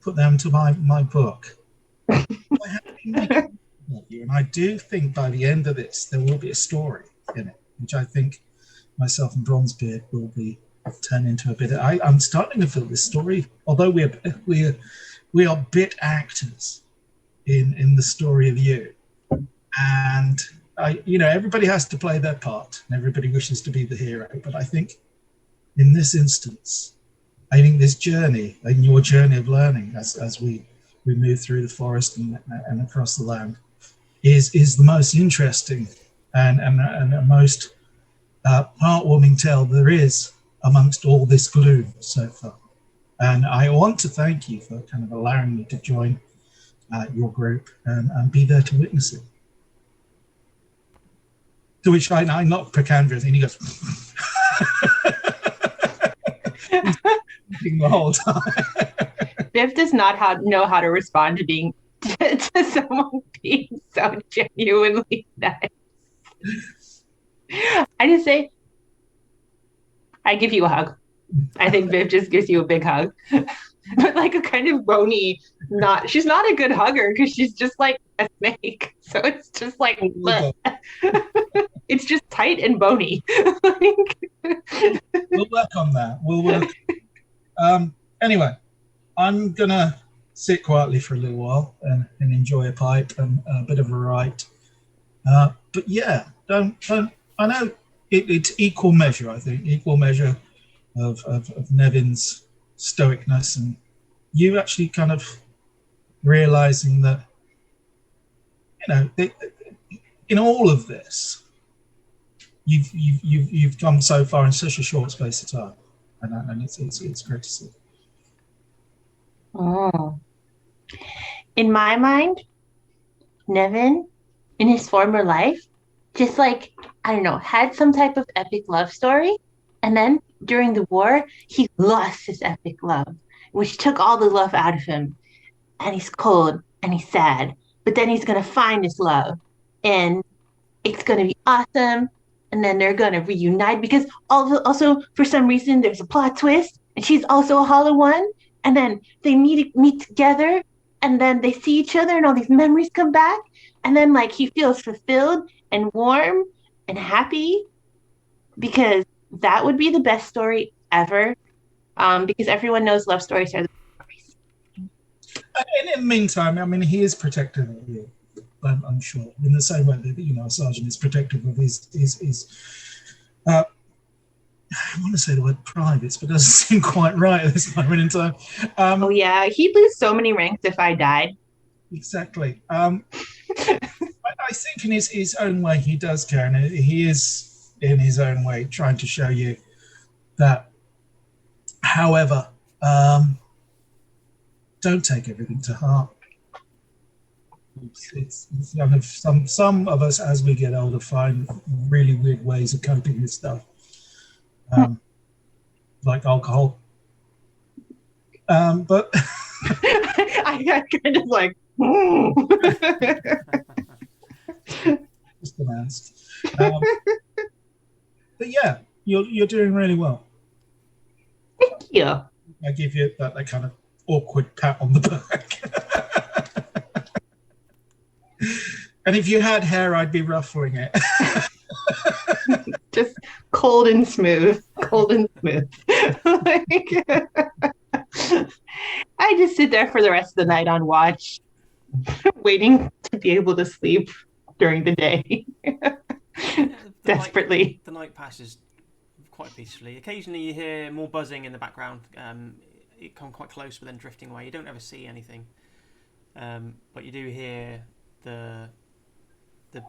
put them to my book. I have been making you, and I do think by the end of this there will be a story in it, which I think myself and Bronzebeard will be turned into a bit of, I'm starting to feel this story, although we are bit actors in the story of you, and everybody has to play their part and everybody wishes to be the hero, but I think in this instance, I think this journey, and your journey of learning as we move through the forest and across the land, is the most interesting and most heartwarming tale there is amongst all this gloom so far. And I want to thank you for kind of allowing me to join your group and be there to witness it. To which I knock Picandrus and he goes the whole time. Viv does not know how to respond to being to someone being so genuinely nice. I just say, I give you a hug. I think Viv just gives you a big hug. But like a kind of bony, she's not a good hugger because she's just like a snake. So it's just like, it's just tight and bony. We'll work on that. We'll work. Anyway, I'm going to sit quietly for a little while and enjoy a pipe and a bit of a write. But yeah, I know it's equal measure, I think, equal measure of Nevin's stoicness and you actually kind of realizing that, in all of this, you've come so far in such a short space of time, and it's great to see. Oh. In my mind, Nevin, in his former life, just had some type of epic love story. And then during the war, he lost his epic love, which took all the love out of him. And he's cold and he's sad. But then he's going to find his love. And it's going to be awesome. And then they're going to reunite because also, for some reason, there's a plot twist. And she's also a Hollow One. And then they meet together. And then they see each other and all these memories come back. And then he feels fulfilled and warm and happy because that would be the best story ever. Because everyone knows love stories are the best stories. And in the meantime, he is protective of you, I'm sure, in the same way that, Sergeant is protective of his I want to say the word privates, but it doesn't seem quite right at this moment in time. Oh, yeah. He'd lose so many ranks if I died. Exactly. I think in his own way he does care, and he is, in his own way, trying to show you that, however, don't take everything to heart. It's kind of some of us, as we get older, find really weird ways of coping with stuff. like alcohol. But I got kind of like, just the mask. But yeah, you're doing really well. thank you. I give you that kind of awkward pat on the back. And if you had hair, I'd be ruffling it. Just cold and smooth. Cold and smooth. Like, I just sit there for the rest of the night on watch, waiting to be able to sleep during the day. Desperately. The night passes quite peacefully. Occasionally you hear more buzzing in the background. It comes quite close, but then drifting away. You don't ever see anything, but you do hear the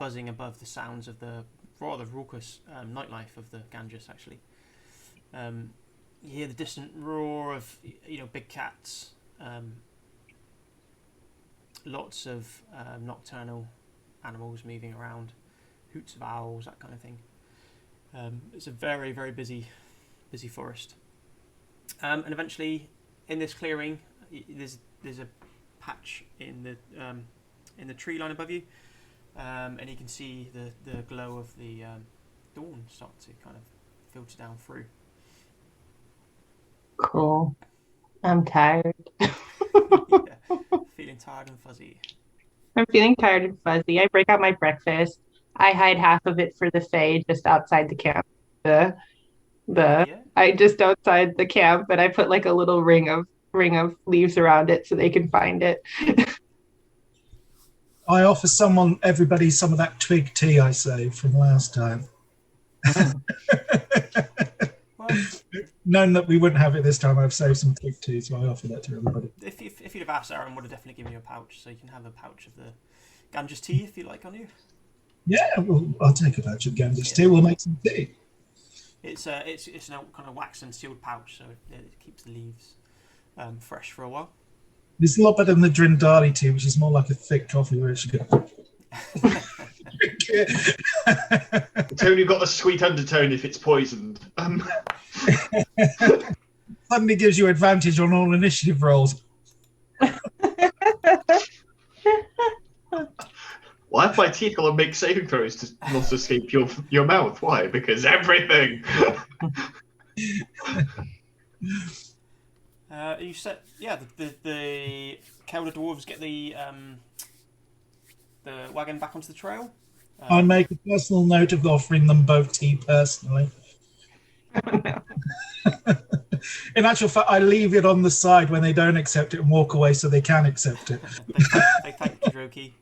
buzzing above the sounds of the rather raucous nightlife of the Ganges. Actually, you hear the distant roar of big cats, lots of nocturnal animals moving around, hoots of owls, that kind of thing. It's a very, very busy forest, and eventually in this clearing there's a patch in the tree line above you, and you can see the glow of the dawn start to kind of filter down through. Cool. I'm tired. Yeah, feeling tired and fuzzy. I'm feeling tired and fuzzy. I break out my breakfast. I hide half of it for the Fae just outside the camp. I just outside the camp, and I put like a little ring of leaves around it so they can find it. I offer everybody some of that twig tea I saved from last time. Well, knowing that we wouldn't have it this time, I've saved some twig tea, so I offer that to everybody. If you'd have asked, Aaron would have definitely given you a pouch, so you can have a pouch of the Ganges tea if you like on you. Yeah, well, I'll take a pouch of Ganges tea. We'll make some tea. It's an kind of wax and sealed pouch, so it keeps the leaves fresh for a while. It's a lot better than the Drindali tea, which is more like a thick coffee where you should go. It's only got a sweet undertone if it's poisoned. Suddenly gives you advantage on all initiative rolls. Why have my teeth got to make saving throws to not escape your mouth? Why? Because everything. You said, the Kelder dwarves get the wagon back onto the trail. I make a personal note of offering them both tea personally. In actual fact, I leave it on the side when they don't accept it and walk away so they can accept it. They thank Kidroki.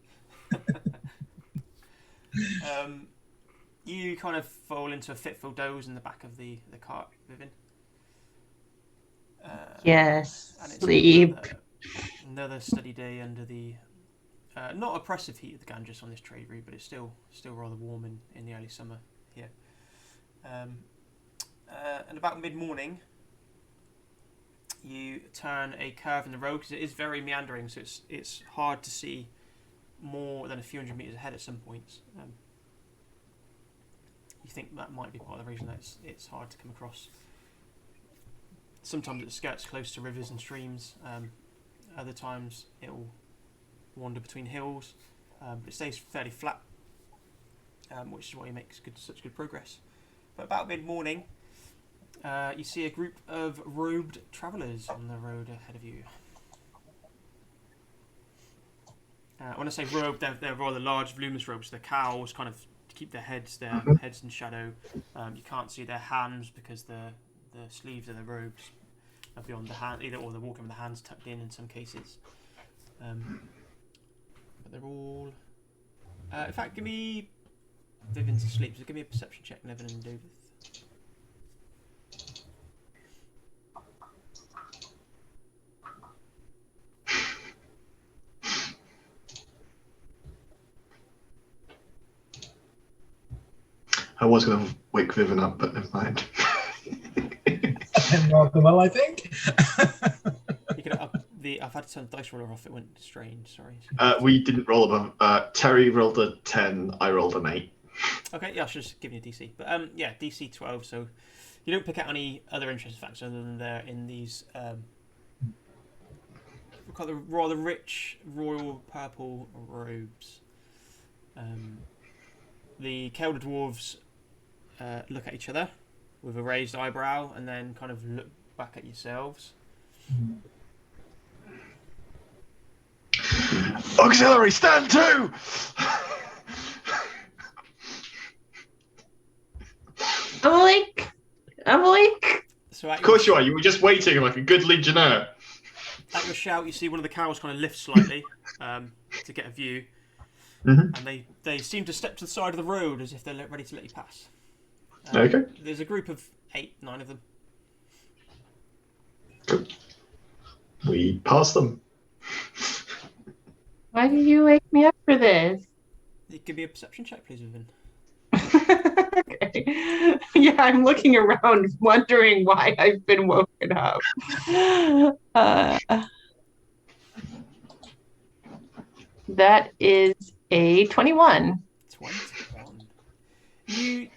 You kind of fall into a fitful doze in the back of the cart, Vivian. Yes, and it's sleep. Another steady day under the not oppressive heat of the Ganges on this trade route, but it's still rather warm in the early summer here. And about mid-morning, you turn a curve in the road because it is very meandering, so it's hard to see more than a few hundred meters ahead at some points. You think that might be part of the reason that it's hard to come across. Sometimes it skirts close to rivers and streams. Other times it will wander between hills, but it stays fairly flat, which is why it makes such good progress. But about mid-morning, you see a group of robed travellers on the road ahead of you. When I say robed, they're rather large, voluminous robes. The cows kind of keep their heads in shadow. You can't see their hands because the sleeves of the robes are beyond the hand, or they're walking with the hands tucked in some cases. But they're all. In fact, give me Vivian's asleep, so give me a perception check, Nevin and David. I was going to wake Vivian up, but never mind. Well, I think. You can I've had to turn the dice roller off. It went strange. Sorry. We didn't roll above. Terry rolled a 10. I rolled an 8. Okay, yeah, I should just give you a DC. But yeah, DC 12. So You don't pick out any other interesting facts other than they're in these got the rather rich royal purple robes. The Kelder dwarves look at each other with a raised eyebrow and then kind of look back at yourselves. Auxiliary, stand to! I'm awake. So Of course you are. You were just waiting like a good legionnaire. At your shout, you see one of the cows kind of lift slightly to get a view, Mm-hmm. and they seem to step to the side of the road as if they're ready to let you pass. Okay. There's a group of 8, 9 of them. Cool. We pass them. Why did you wake me up for this? Give me a perception check, please, Vivian. Okay. Yeah, I'm looking around, wondering why I've been woken up. That is a 21. 21. You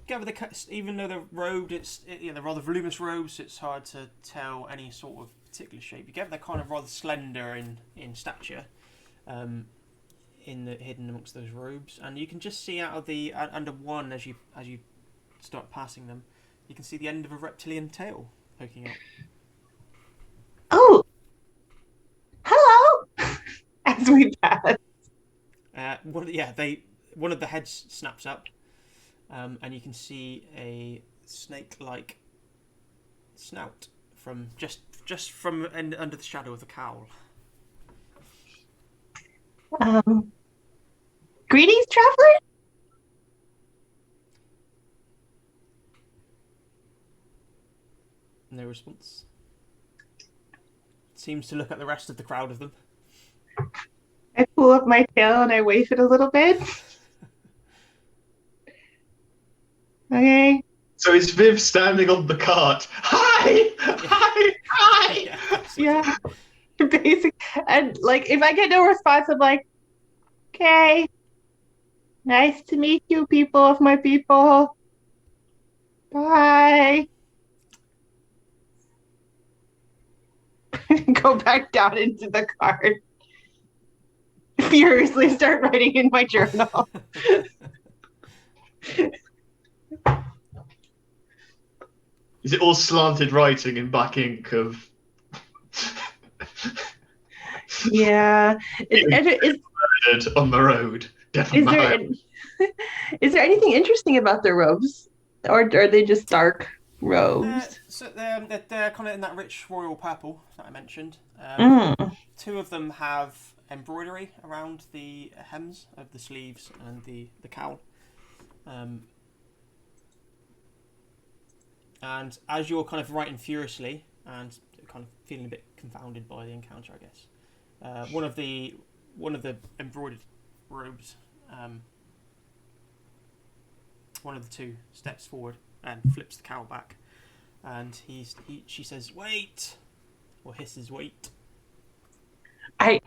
gather even though they're robed, they're rather voluminous robes. It's hard to tell any sort of particular shape. You gather they're kind of rather slender in stature, hidden amongst those robes, and you can just see out of the under one as you start passing them, you can see the end of a reptilian tail poking out. Oh, hello! As we pass. One of the heads snaps up, and you can see a snake-like snout from just from under the shadow of the cowl. Greetings, traveler. No response. Seems to look at the rest of the crowd of them. I pull up my tail and I wave it a little bit. Okay. So is Viv standing on the cart? Hi! Hi! Hi! Yeah. Basic. And like, if I get no response, I'm like, okay. Nice to meet you, people of my people. Bye. Go back down into the cart. Furiously start writing in my journal. Is it all slanted writing in black ink of... Yeah. on the road? Is there anything interesting about their robes? Or are they just dark robes? So they're kind of in that rich royal purple that I mentioned. 2 of them have embroidery around the hems of the sleeves and the cowl. And as you're kind of writing furiously and kind of feeling a bit confounded by the encounter, I guess, one of the embroidered robes, one of the 2 steps forward and flips the cowl back, and she says, "Wait," or hisses, "Wait." I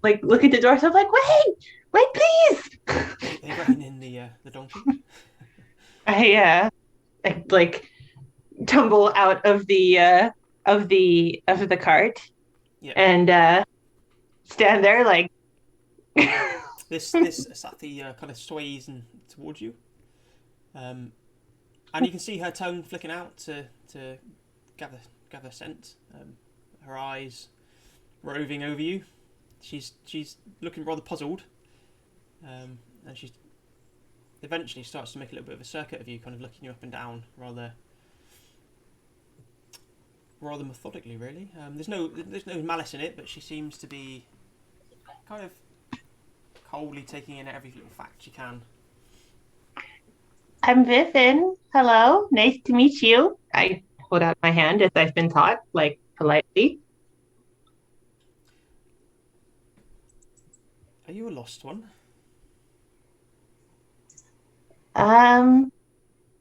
like look at the door, so I'm like, wait, please. They rein in the donkey. I like tumble out of the cart, Yeah. and stand there like. This Sathi kind of sways towards you, and you can see her tongue flicking out to gather scent. Her eyes roving over you. She's looking rather puzzled, and she eventually starts to make a little bit of a circuit of you, kind of looking you up and down rather methodically, really. There's no malice in it, but she seems to be kind of coldly taking in every little fact she can. I'm Vivian. Hello, nice to meet you. I hold out my hand as I've been taught, like politely. Are you a lost one?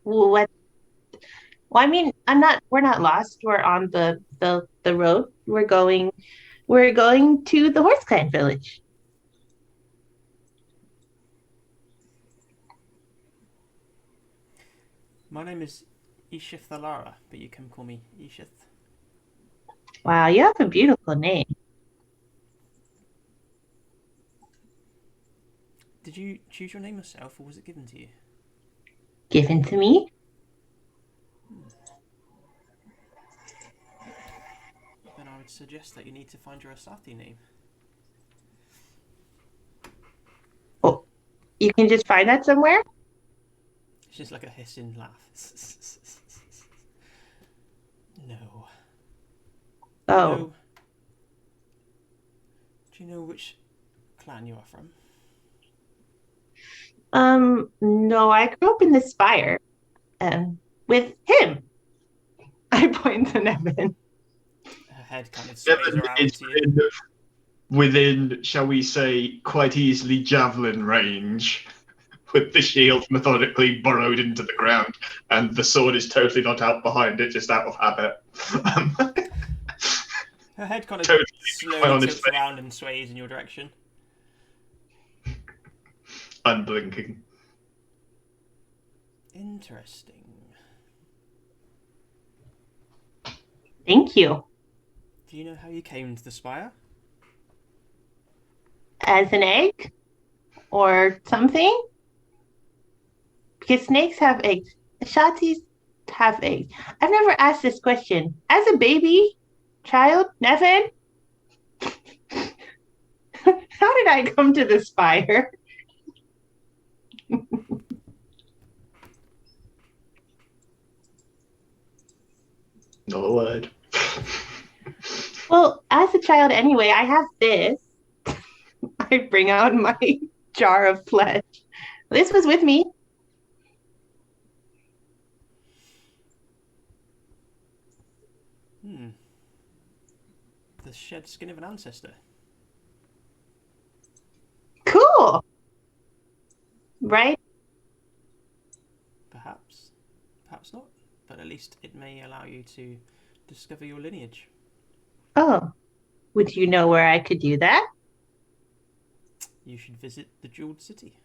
What? Well, I mean, we're not lost. We're on the road. We're going to the Horse Clan village. My name is Ishith Thalara, but you can call me Ishith. Wow, you have a beautiful name. Did you choose your name yourself, or was it given to you? Given to me? Then I would suggest that you need to find your Asathi name. Oh, you can just find that somewhere? It's just like a hissing laugh. No. Oh. Do you know which clan you are from? No, I grew up in the Spire. With him. I point to Nevin. Her head kind of sways Nevin around is to you. within, shall we say, quite easily javelin range, with the shield methodically burrowed into the ground, and the sword is totally not out behind it, just out of habit. Her head kind of Totally slowly on his tilts face. around and sways in your direction. Unblinking. Interesting. Thank you. Do you know how you came to the Spire? As an egg? Or something? Because snakes have eggs. Ashatis have eggs. I've never asked this question. As a baby, child, Nevin? How did I come to the Spire? Not a word. Well, as a child anyway, I have this. I bring out my jar of flesh. This was with me. The shed skin of an ancestor. Cool. Right? Perhaps. Perhaps not. But at least it may allow you to discover your lineage. Oh, would you know where I could do that? You should visit the Jeweled City.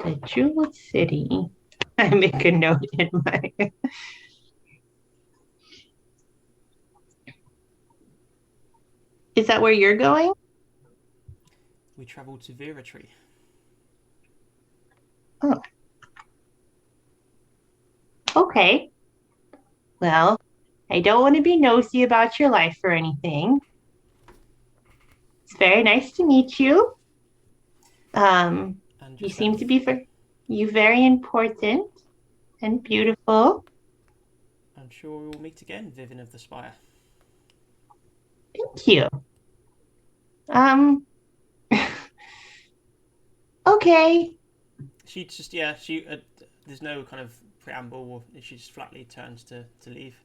The Jeweled City. I make a note in my. Is that where you're going? We travelled to Veratree. Oh. Okay. Well, I don't want to be nosy about your life or anything. It's very nice to meet you. And You yourself. seem to be very important and beautiful. I'm sure we will meet again, Vivian of the Spire. Thank you. Okay. She just, there's no kind of preamble, or she just flatly turns to leave.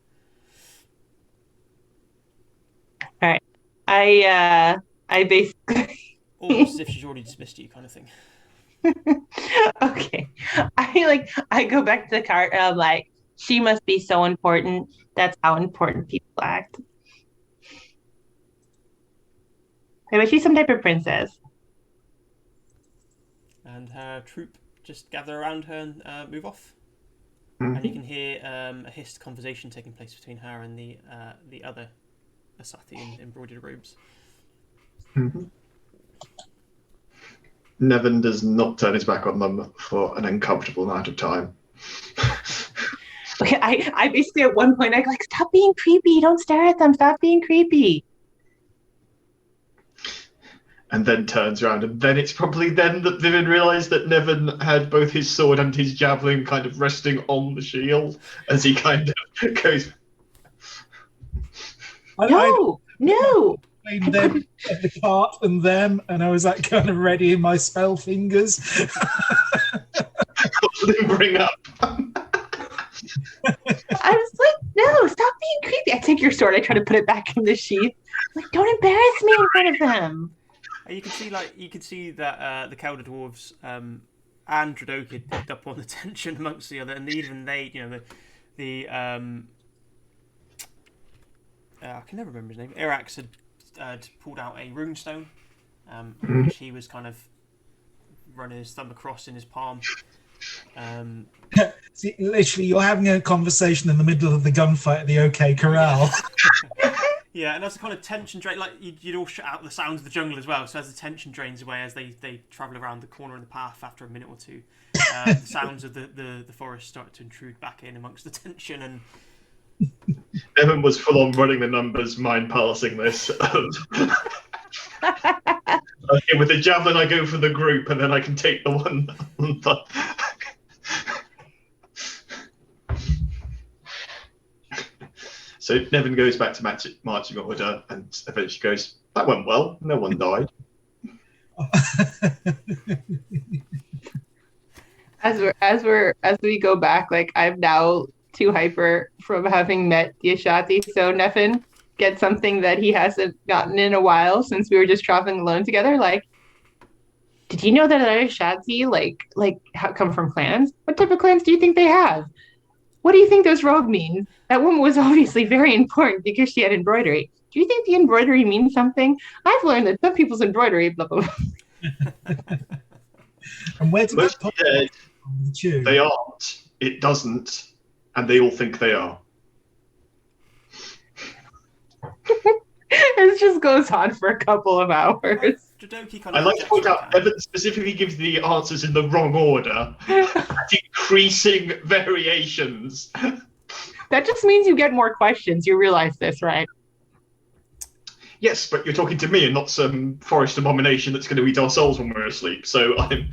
All right. I basically Almost as if she's already dismissed you, kind of thing. okay. I go back to the cart and I'm like, she must be so important. That's how important people act. I bet she's some type of princess. And her troop just gather around her and move off. And you can hear a hissed conversation taking place between her and the other Asathi in embroidered robes. Nevin does not turn his back on them for an uncomfortable amount of time. Okay, I basically at one point I go like, stop being creepy. Don't stare at them. Stop being creepy. And then turns around, and then it's probably then that Vivian realised that Nevin had both his sword and his javelin kind of resting on the shield as he kind of goes. No. Between them, the cart and them, and I was like kind of ready in my spell fingers. Limbering up. I was like, no, stop being creepy. I take your sword. I try to put it back in the sheath. I'm like, don't embarrass me in front of them. You can see that the Kelder dwarves and Dredokid picked up on the tension amongst the other, and even they, I can never remember his name. Irax had pulled out a runestone, which he was kind of running his thumb across in his palm, See, literally, you're having a conversation in the middle of the gunfight at the OK Corral. Yeah, and as the kind of tension drain, like you'd all shut out the sounds of the jungle as well. So as the tension drains away, as they travel around the corner of the path after a minute or two, the sounds of the forest start to intrude back in amongst the tension. And Evan was full on running the numbers, mind parsing this. Okay, with the javelin, I go for the group, and then I can take the one. So Nevin goes back to marching order, and eventually goes, "That went well. No one died." As we go back, like I'm now too hyper from having met the Ashati. So Neffin gets something that he hasn't gotten in a while since we were just traveling alone together. Like, did you know that other Ashati come from clans? What type of clans do you think they have? What do you think those robes mean? That woman was obviously very important because she had embroidery. Do you think the embroidery means something? I've learned that some people's embroidery, blah, blah, blah. And where did that pop They they aren't. It doesn't, and they all think they are. It just goes on for a couple of hours. Jodoki kind I of like to point out Evan specifically gives the answers in the wrong order, decreasing variations. That just means you get more questions. You realize this, right? Yes, but you're talking to me and not some forest abomination that's going to eat our souls when we're asleep. So I'm.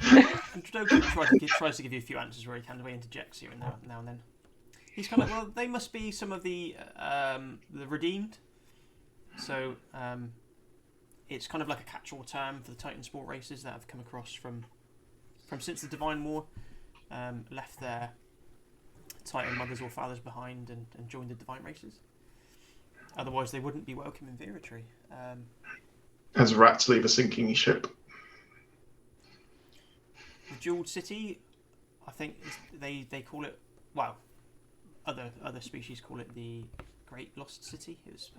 And Jodoki tries to give you a few answers where he can, the way he interjects here and now and then. He's kind of like, well, they must be some of the redeemed. So it's kind of like a catch-all term for the Titan sport races that have come across from since the Divine War left their Titan mothers or fathers behind and joined the Divine races. Otherwise, they wouldn't be welcome in Viratry. As rats leave a sinking ship. The Jeweled City, I think they call it. Well, other species call it the Great Lost City. It was.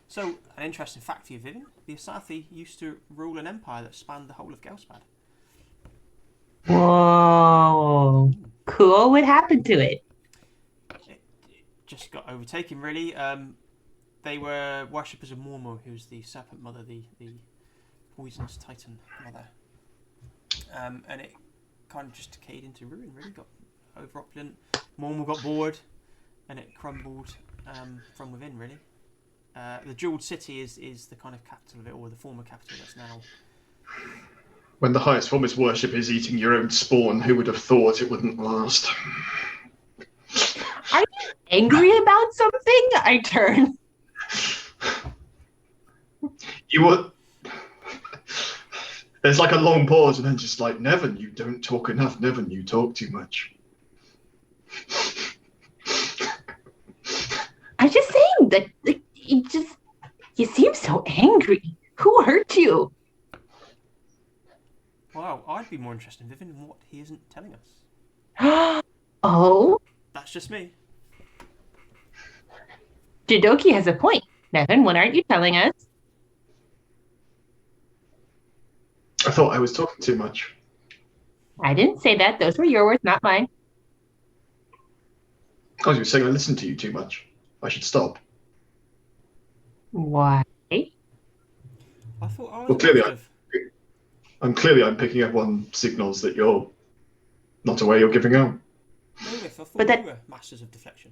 So, an interesting fact for you, Vivian, the Asathi used to rule an empire that spanned the whole of Gelspad. Whoa. Cool. What happened to it? It just got overtaken, really. They were worshippers of Mormo, who's the serpent mother, the poisonous Titan mother. And it kind of just decayed into ruin, really. Got over opulent. Mormo got bored, and it crumbled from within, really. The Jeweled City is the kind of capital of it, or the former capital that's now. When the highest form of worship is eating your own spawn, who would have thought it wouldn't last? Are you angry about something? I turn. You were. There's like a long pause, and then just like, Nevin, you don't talk enough. Nevin, you talk too much. I'm just saying that you seem so angry. Who hurt you? Wow, I'd be more interested in Vivian in what he isn't telling us. Oh? That's just me. Jodoki has a point. Nevin, what aren't you telling us? I thought I was talking too much. I didn't say that. Those were your words, not mine. I was saying I listened to you too much. I should stop. Why? I thought I was. Well, clearly I'm picking up on signals that you're not aware you're giving out. No, I thought But we were masters of deflection.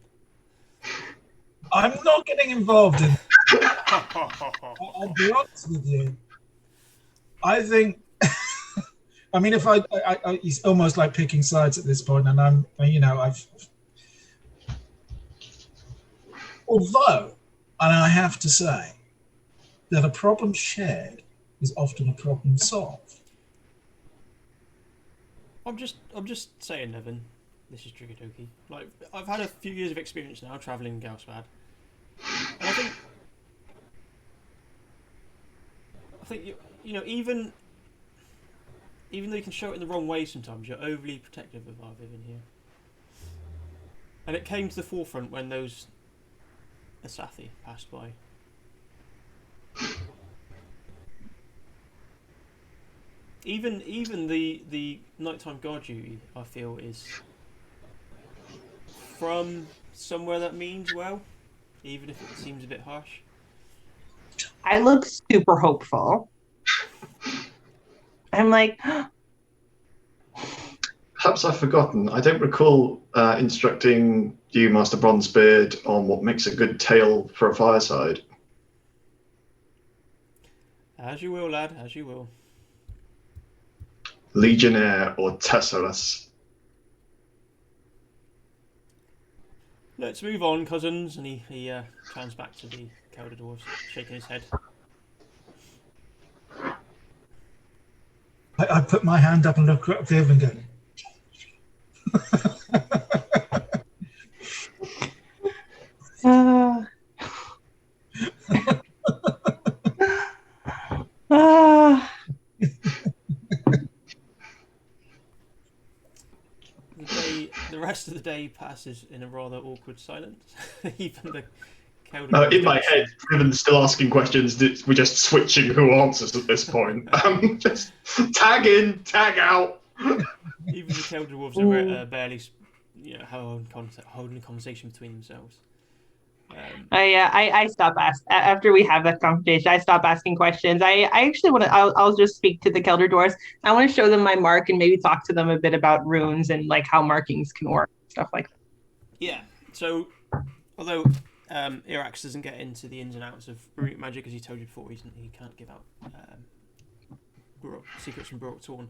I'm not getting involved in. I'll be honest with you. I think. I mean, if I it's almost like picking sides at this point, and I've. Although, and I have to say, that a problem shared is often a problem solved. I'm just saying, Nevin. This is Trigadoki. Like, I've had a few years of experience now travelling in Gelspad, and I think you know even though you can show it in the wrong way sometimes, you're overly protective of our Vivian here. And it came to the forefront when those Asathi passed by. even the nighttime guard duty, I feel, is from somewhere that means well, even if it seems a bit harsh. I look super hopeful. I'm like, Perhaps I've forgotten. I don't recall instructing you, Master Bronzebeard, on what makes a good tale for a fireside. As you will, lad, as you will. Legionnaire or Tesserus. Let's move on, cousins. And he turns back to the Kelder Dwarves, shaking his head. I put my hand up and look up the other and go. The rest of the day passes in a rather awkward silence. Even the Kelder In my head, Riven's still asking questions. We're just switching who answers at this point. Just tag in, tag out. Even the Kelder Dwarves are barely, holding a conversation between themselves. I stop after we have that conversation. I stop asking questions. I actually want to. I'll just speak to the Kelder Dwarves. I want to show them my mark and maybe talk to them a bit about runes and like how markings can work, stuff like that. Yeah. So, although Irax doesn't get into the ins and outs of runic magic, as he told you before, he can't give out secrets from Brook Torn.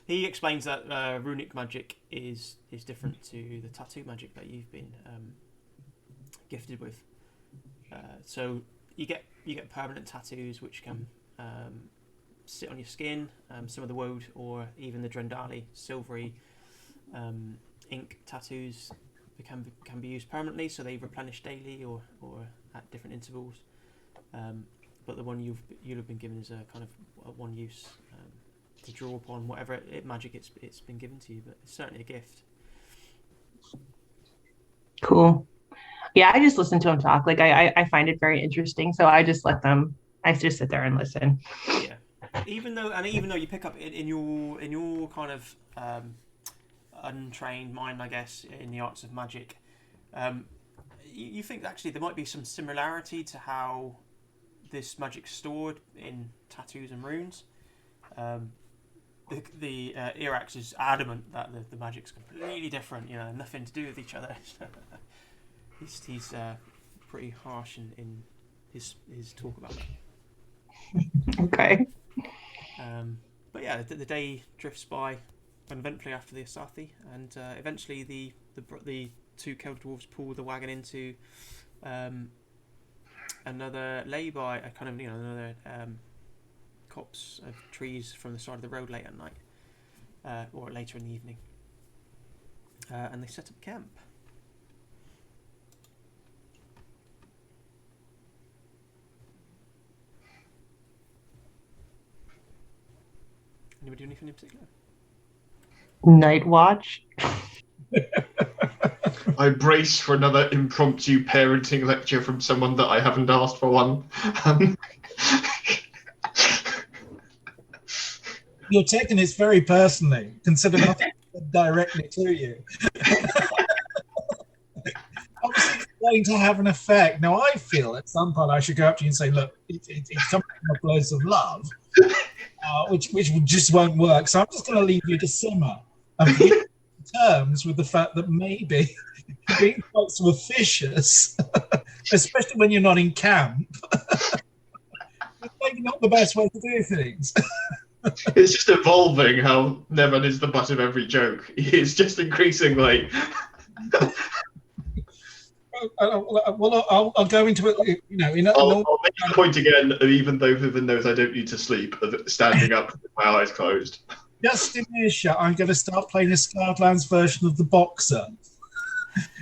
He explains that runic magic is different to the tattoo magic that you've been gifted with. So you get permanent tattoos which can sit on your skin. Some of the woad or even the Drendali silvery ink tattoos can be used permanently, so they replenish daily or at different intervals. But the one you'll have been given is a kind of a one use to draw upon whatever magic it's been given to you, but it's certainly a gift. Cool. Yeah, I just listen to them talk. Like I find it very interesting, so I just let them. I just sit there and listen. Yeah, even though you pick up in your kind of untrained mind, I guess, in the arts of magic, you think actually there might be some similarity to how this magic's stored in tattoos and runes. The Irax is adamant that the magic's completely different. Nothing to do with each other. He's pretty harsh in his talk about that. Okay. But yeah, the day drifts by uneventfully after the Asathi, and eventually the two Kelder Dwarves pull the wagon into another lay-by, a kind of another copse of trees from the side of the road late at night, or later in the evening, and they set up camp. Anybody do anything in particular? Night watch. I brace for another impromptu parenting lecture from someone that I haven't asked for one. You're taking this very personally, considering nothing directly to you. Obviously, it's going to have an effect. Now, I feel at some point I should go up to you and say, look, it's coming from a place of love, which just won't work. So I'm just going to leave you to simmer and be on terms with the fact that maybe being quite so officious, especially when you're not in camp, is maybe not the best way to do things. It's just evolving how Nevin is the butt of every joke. It's just increasingly. I'll go into it. I'll make the point again, even though Vivian knows I don't need to sleep, of standing up with my eyes closed. Just in earshot, I'm going to start playing a Scarlands version of the Boxer.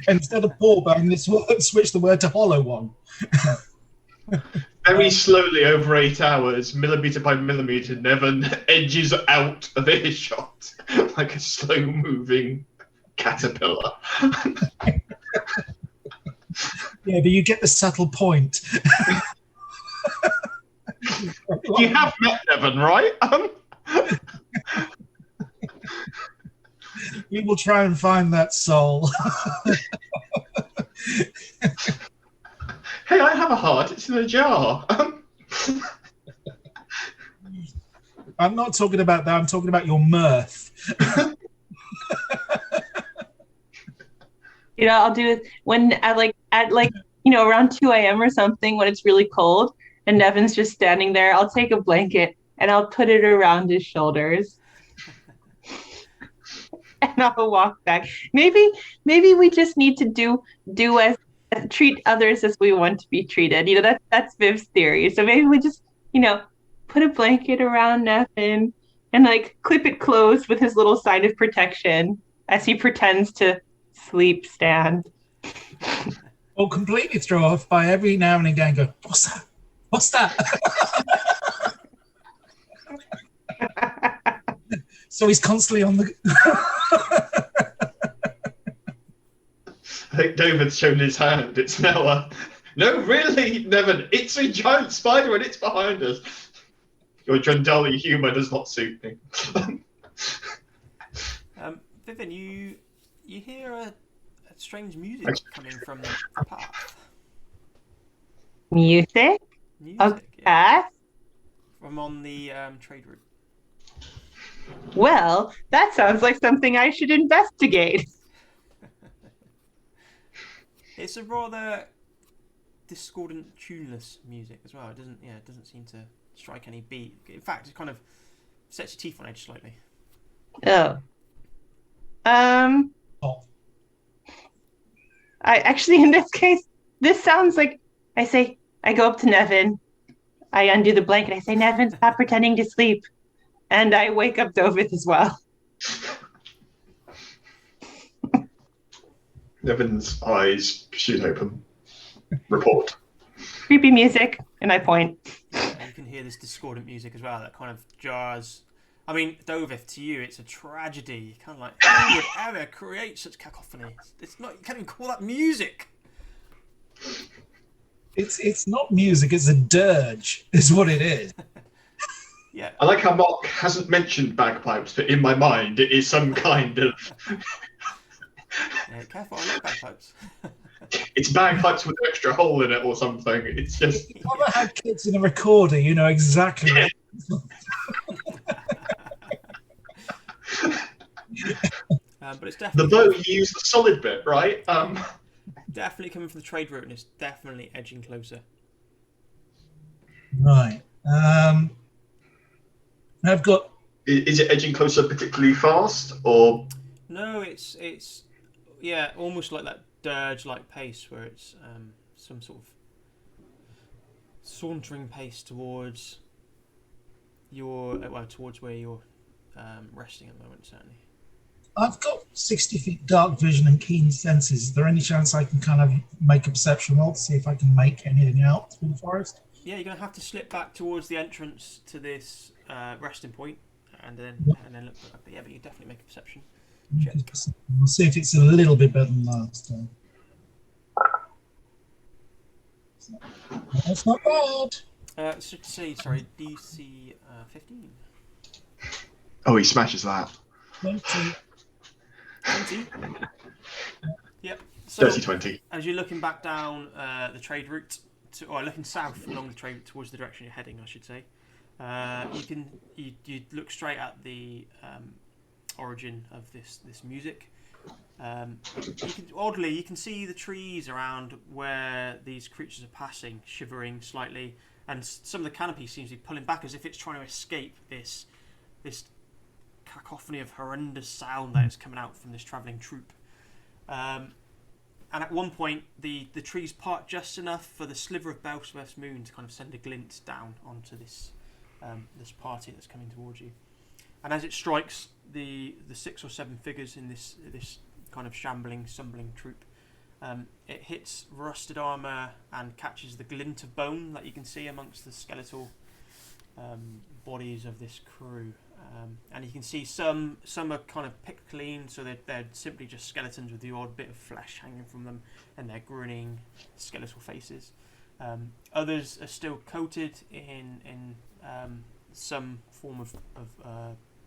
Instead of paw bone, this word switch the word to hollow one. Very slowly, over 8 hours, millimetre by millimetre, Nevin edges out of earshot like a slow-moving caterpillar. Yeah, but you get the subtle point. You have met Nevin, right? We will try and find that soul. Hey, I have a heart. It's in a jar. I'm not talking about that. I'm talking about your mirth. I'll do it when at around 2 a.m. or something when it's really cold and Nevin's just standing there. I'll take a blanket and I'll put it around his shoulders. And I'll walk back. Maybe we just need to do as treat others as we want to be treated. That's Viv's theory. So maybe we just, put a blanket around Nevin and clip it closed with his little sign of protection as he pretends to sleep stand. Or completely throw off by every now and again go, what's that? What's that? So he's constantly on the... I think David's shown his hand. It's now no, really, Nevin. It's a giant spider and it's behind us. Your Drendali humour does not suit me. Vivian, you hear a strange music coming from the path. Music? Music, yeah. From on the trade route. Well, that sounds like something I should investigate. It's a rather discordant, tuneless music as well. It doesn't seem to strike any beat. In fact, it kind of sets your teeth on edge slightly. Oh. I actually, in this case, this sounds like I go up to Nevin, I undo the blanket, I say, Nevin, stop pretending to sleep. And I wake up Dovith as well. Nevin's eyes shoot open. Report. Creepy music, and I point. You can hear this discordant music as well that kind of jars. I mean, Dovith, to you, it's a tragedy. Kind of like, who would ever create such cacophony? It's not. You can't even call that music. It's not music. It's a dirge. Is what it is. Yeah. I like how Mark hasn't mentioned bagpipes, but in my mind, it is some kind of. Yeah, careful, I like bagpipes. It's bagpipes with an extra hole in it or something. It's just. If you ever had kids in a recorder, you know exactly. Yeah. But it's definitely The bow, you use the solid bit, right? Definitely coming from the trade route, and it's definitely edging closer. Right. I've got. Is it edging closer particularly fast, or? No, it's almost like that dirge-like pace where it's some sort of sauntering pace towards towards where you're resting at the moment, certainly. I've got 60 feet dark vision and keen senses. Is there any chance I can kind of make a perception roll to see if I can make anything out through the forest? Yeah, you're going to have to slip back towards the entrance to this resting point and then look back. But yeah, but you definitely make a perception check. We'll see if it's a little bit better than last time. That's not bad. Should say, sorry, DC 15. Oh, he smashes that. 20. 20. Yep. So, Dirty 20. as you're looking back down the trade route, or looking south along the trade towards the direction you're heading, I should say, you look straight at the origin of this music. You can see the trees around where these creatures are passing, shivering slightly, and some of the canopy seems to be pulling back as if it's trying to escape this cacophony of horrendous sound that is coming out from this travelling troupe. And at one point, the trees part just enough for the sliver of Belsworth's moon to kind of send a glint down onto this party that's coming towards you. And as it strikes the 6 or 7 figures in this kind of shambling, stumbling troupe, it hits rusted armour and catches the glint of bone that you can see amongst the skeletal bodies of this crew. And you can see some are kind of picked clean, so they're simply just skeletons with the odd bit of flesh hanging from them, and they're grinning skeletal faces. Others are still coated in some form of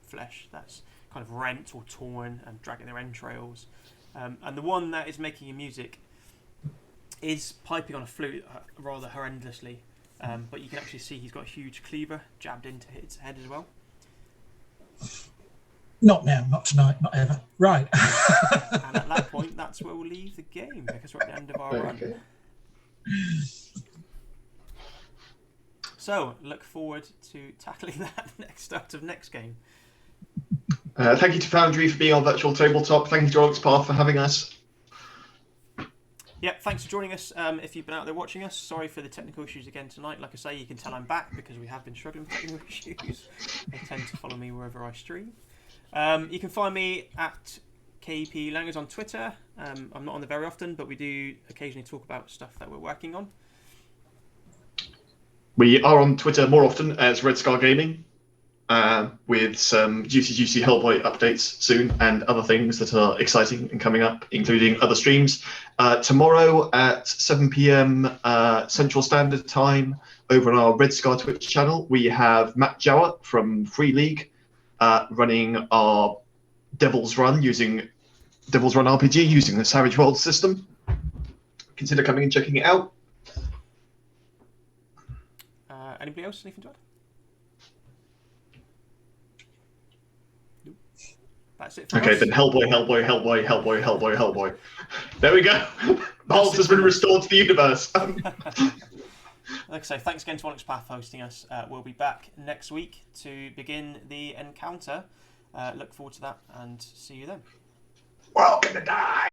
flesh that's kind of rent or torn and dragging their entrails. And the one that is making music is piping on a flute rather horrendously, but you can actually see he's got a huge cleaver jabbed into his head as well. Not now, not tonight, not ever. Right. And at that point, that's where we'll leave the game because we're at the end of our run. So, look forward to tackling that start of next game. Thank you to Foundry for being on virtual tabletop. Thank you to Onyx Path for having us. Yep, thanks for joining us. If you've been out there watching us, sorry for the technical issues again tonight. Like I say, you can tell I'm back because we have been struggling with technical issues. They tend to follow me wherever I stream. You can find me at KP Langers on Twitter. I'm not on there very often, but we do occasionally talk about stuff that we're working on. We are on Twitter more often as Red Scar Gaming, with some juicy Hellboy updates soon and other things that are exciting and coming up, including other streams. Tomorrow at 7 p.m. Central Standard Time over on our Red Scar Twitch channel, we have Matt Jowett from Free League running our Devil's Run RPG using the Savage World system. Consider coming and checking it out. Anybody else? Anything to add? Nope. That's it for Okay, us. then Hellboy. There we go. Balls has been restored to the universe. Like I say, thanks again to Onyx Path for hosting us. We'll be back next week to begin the encounter. Look forward to that and see you then. Welcome to die.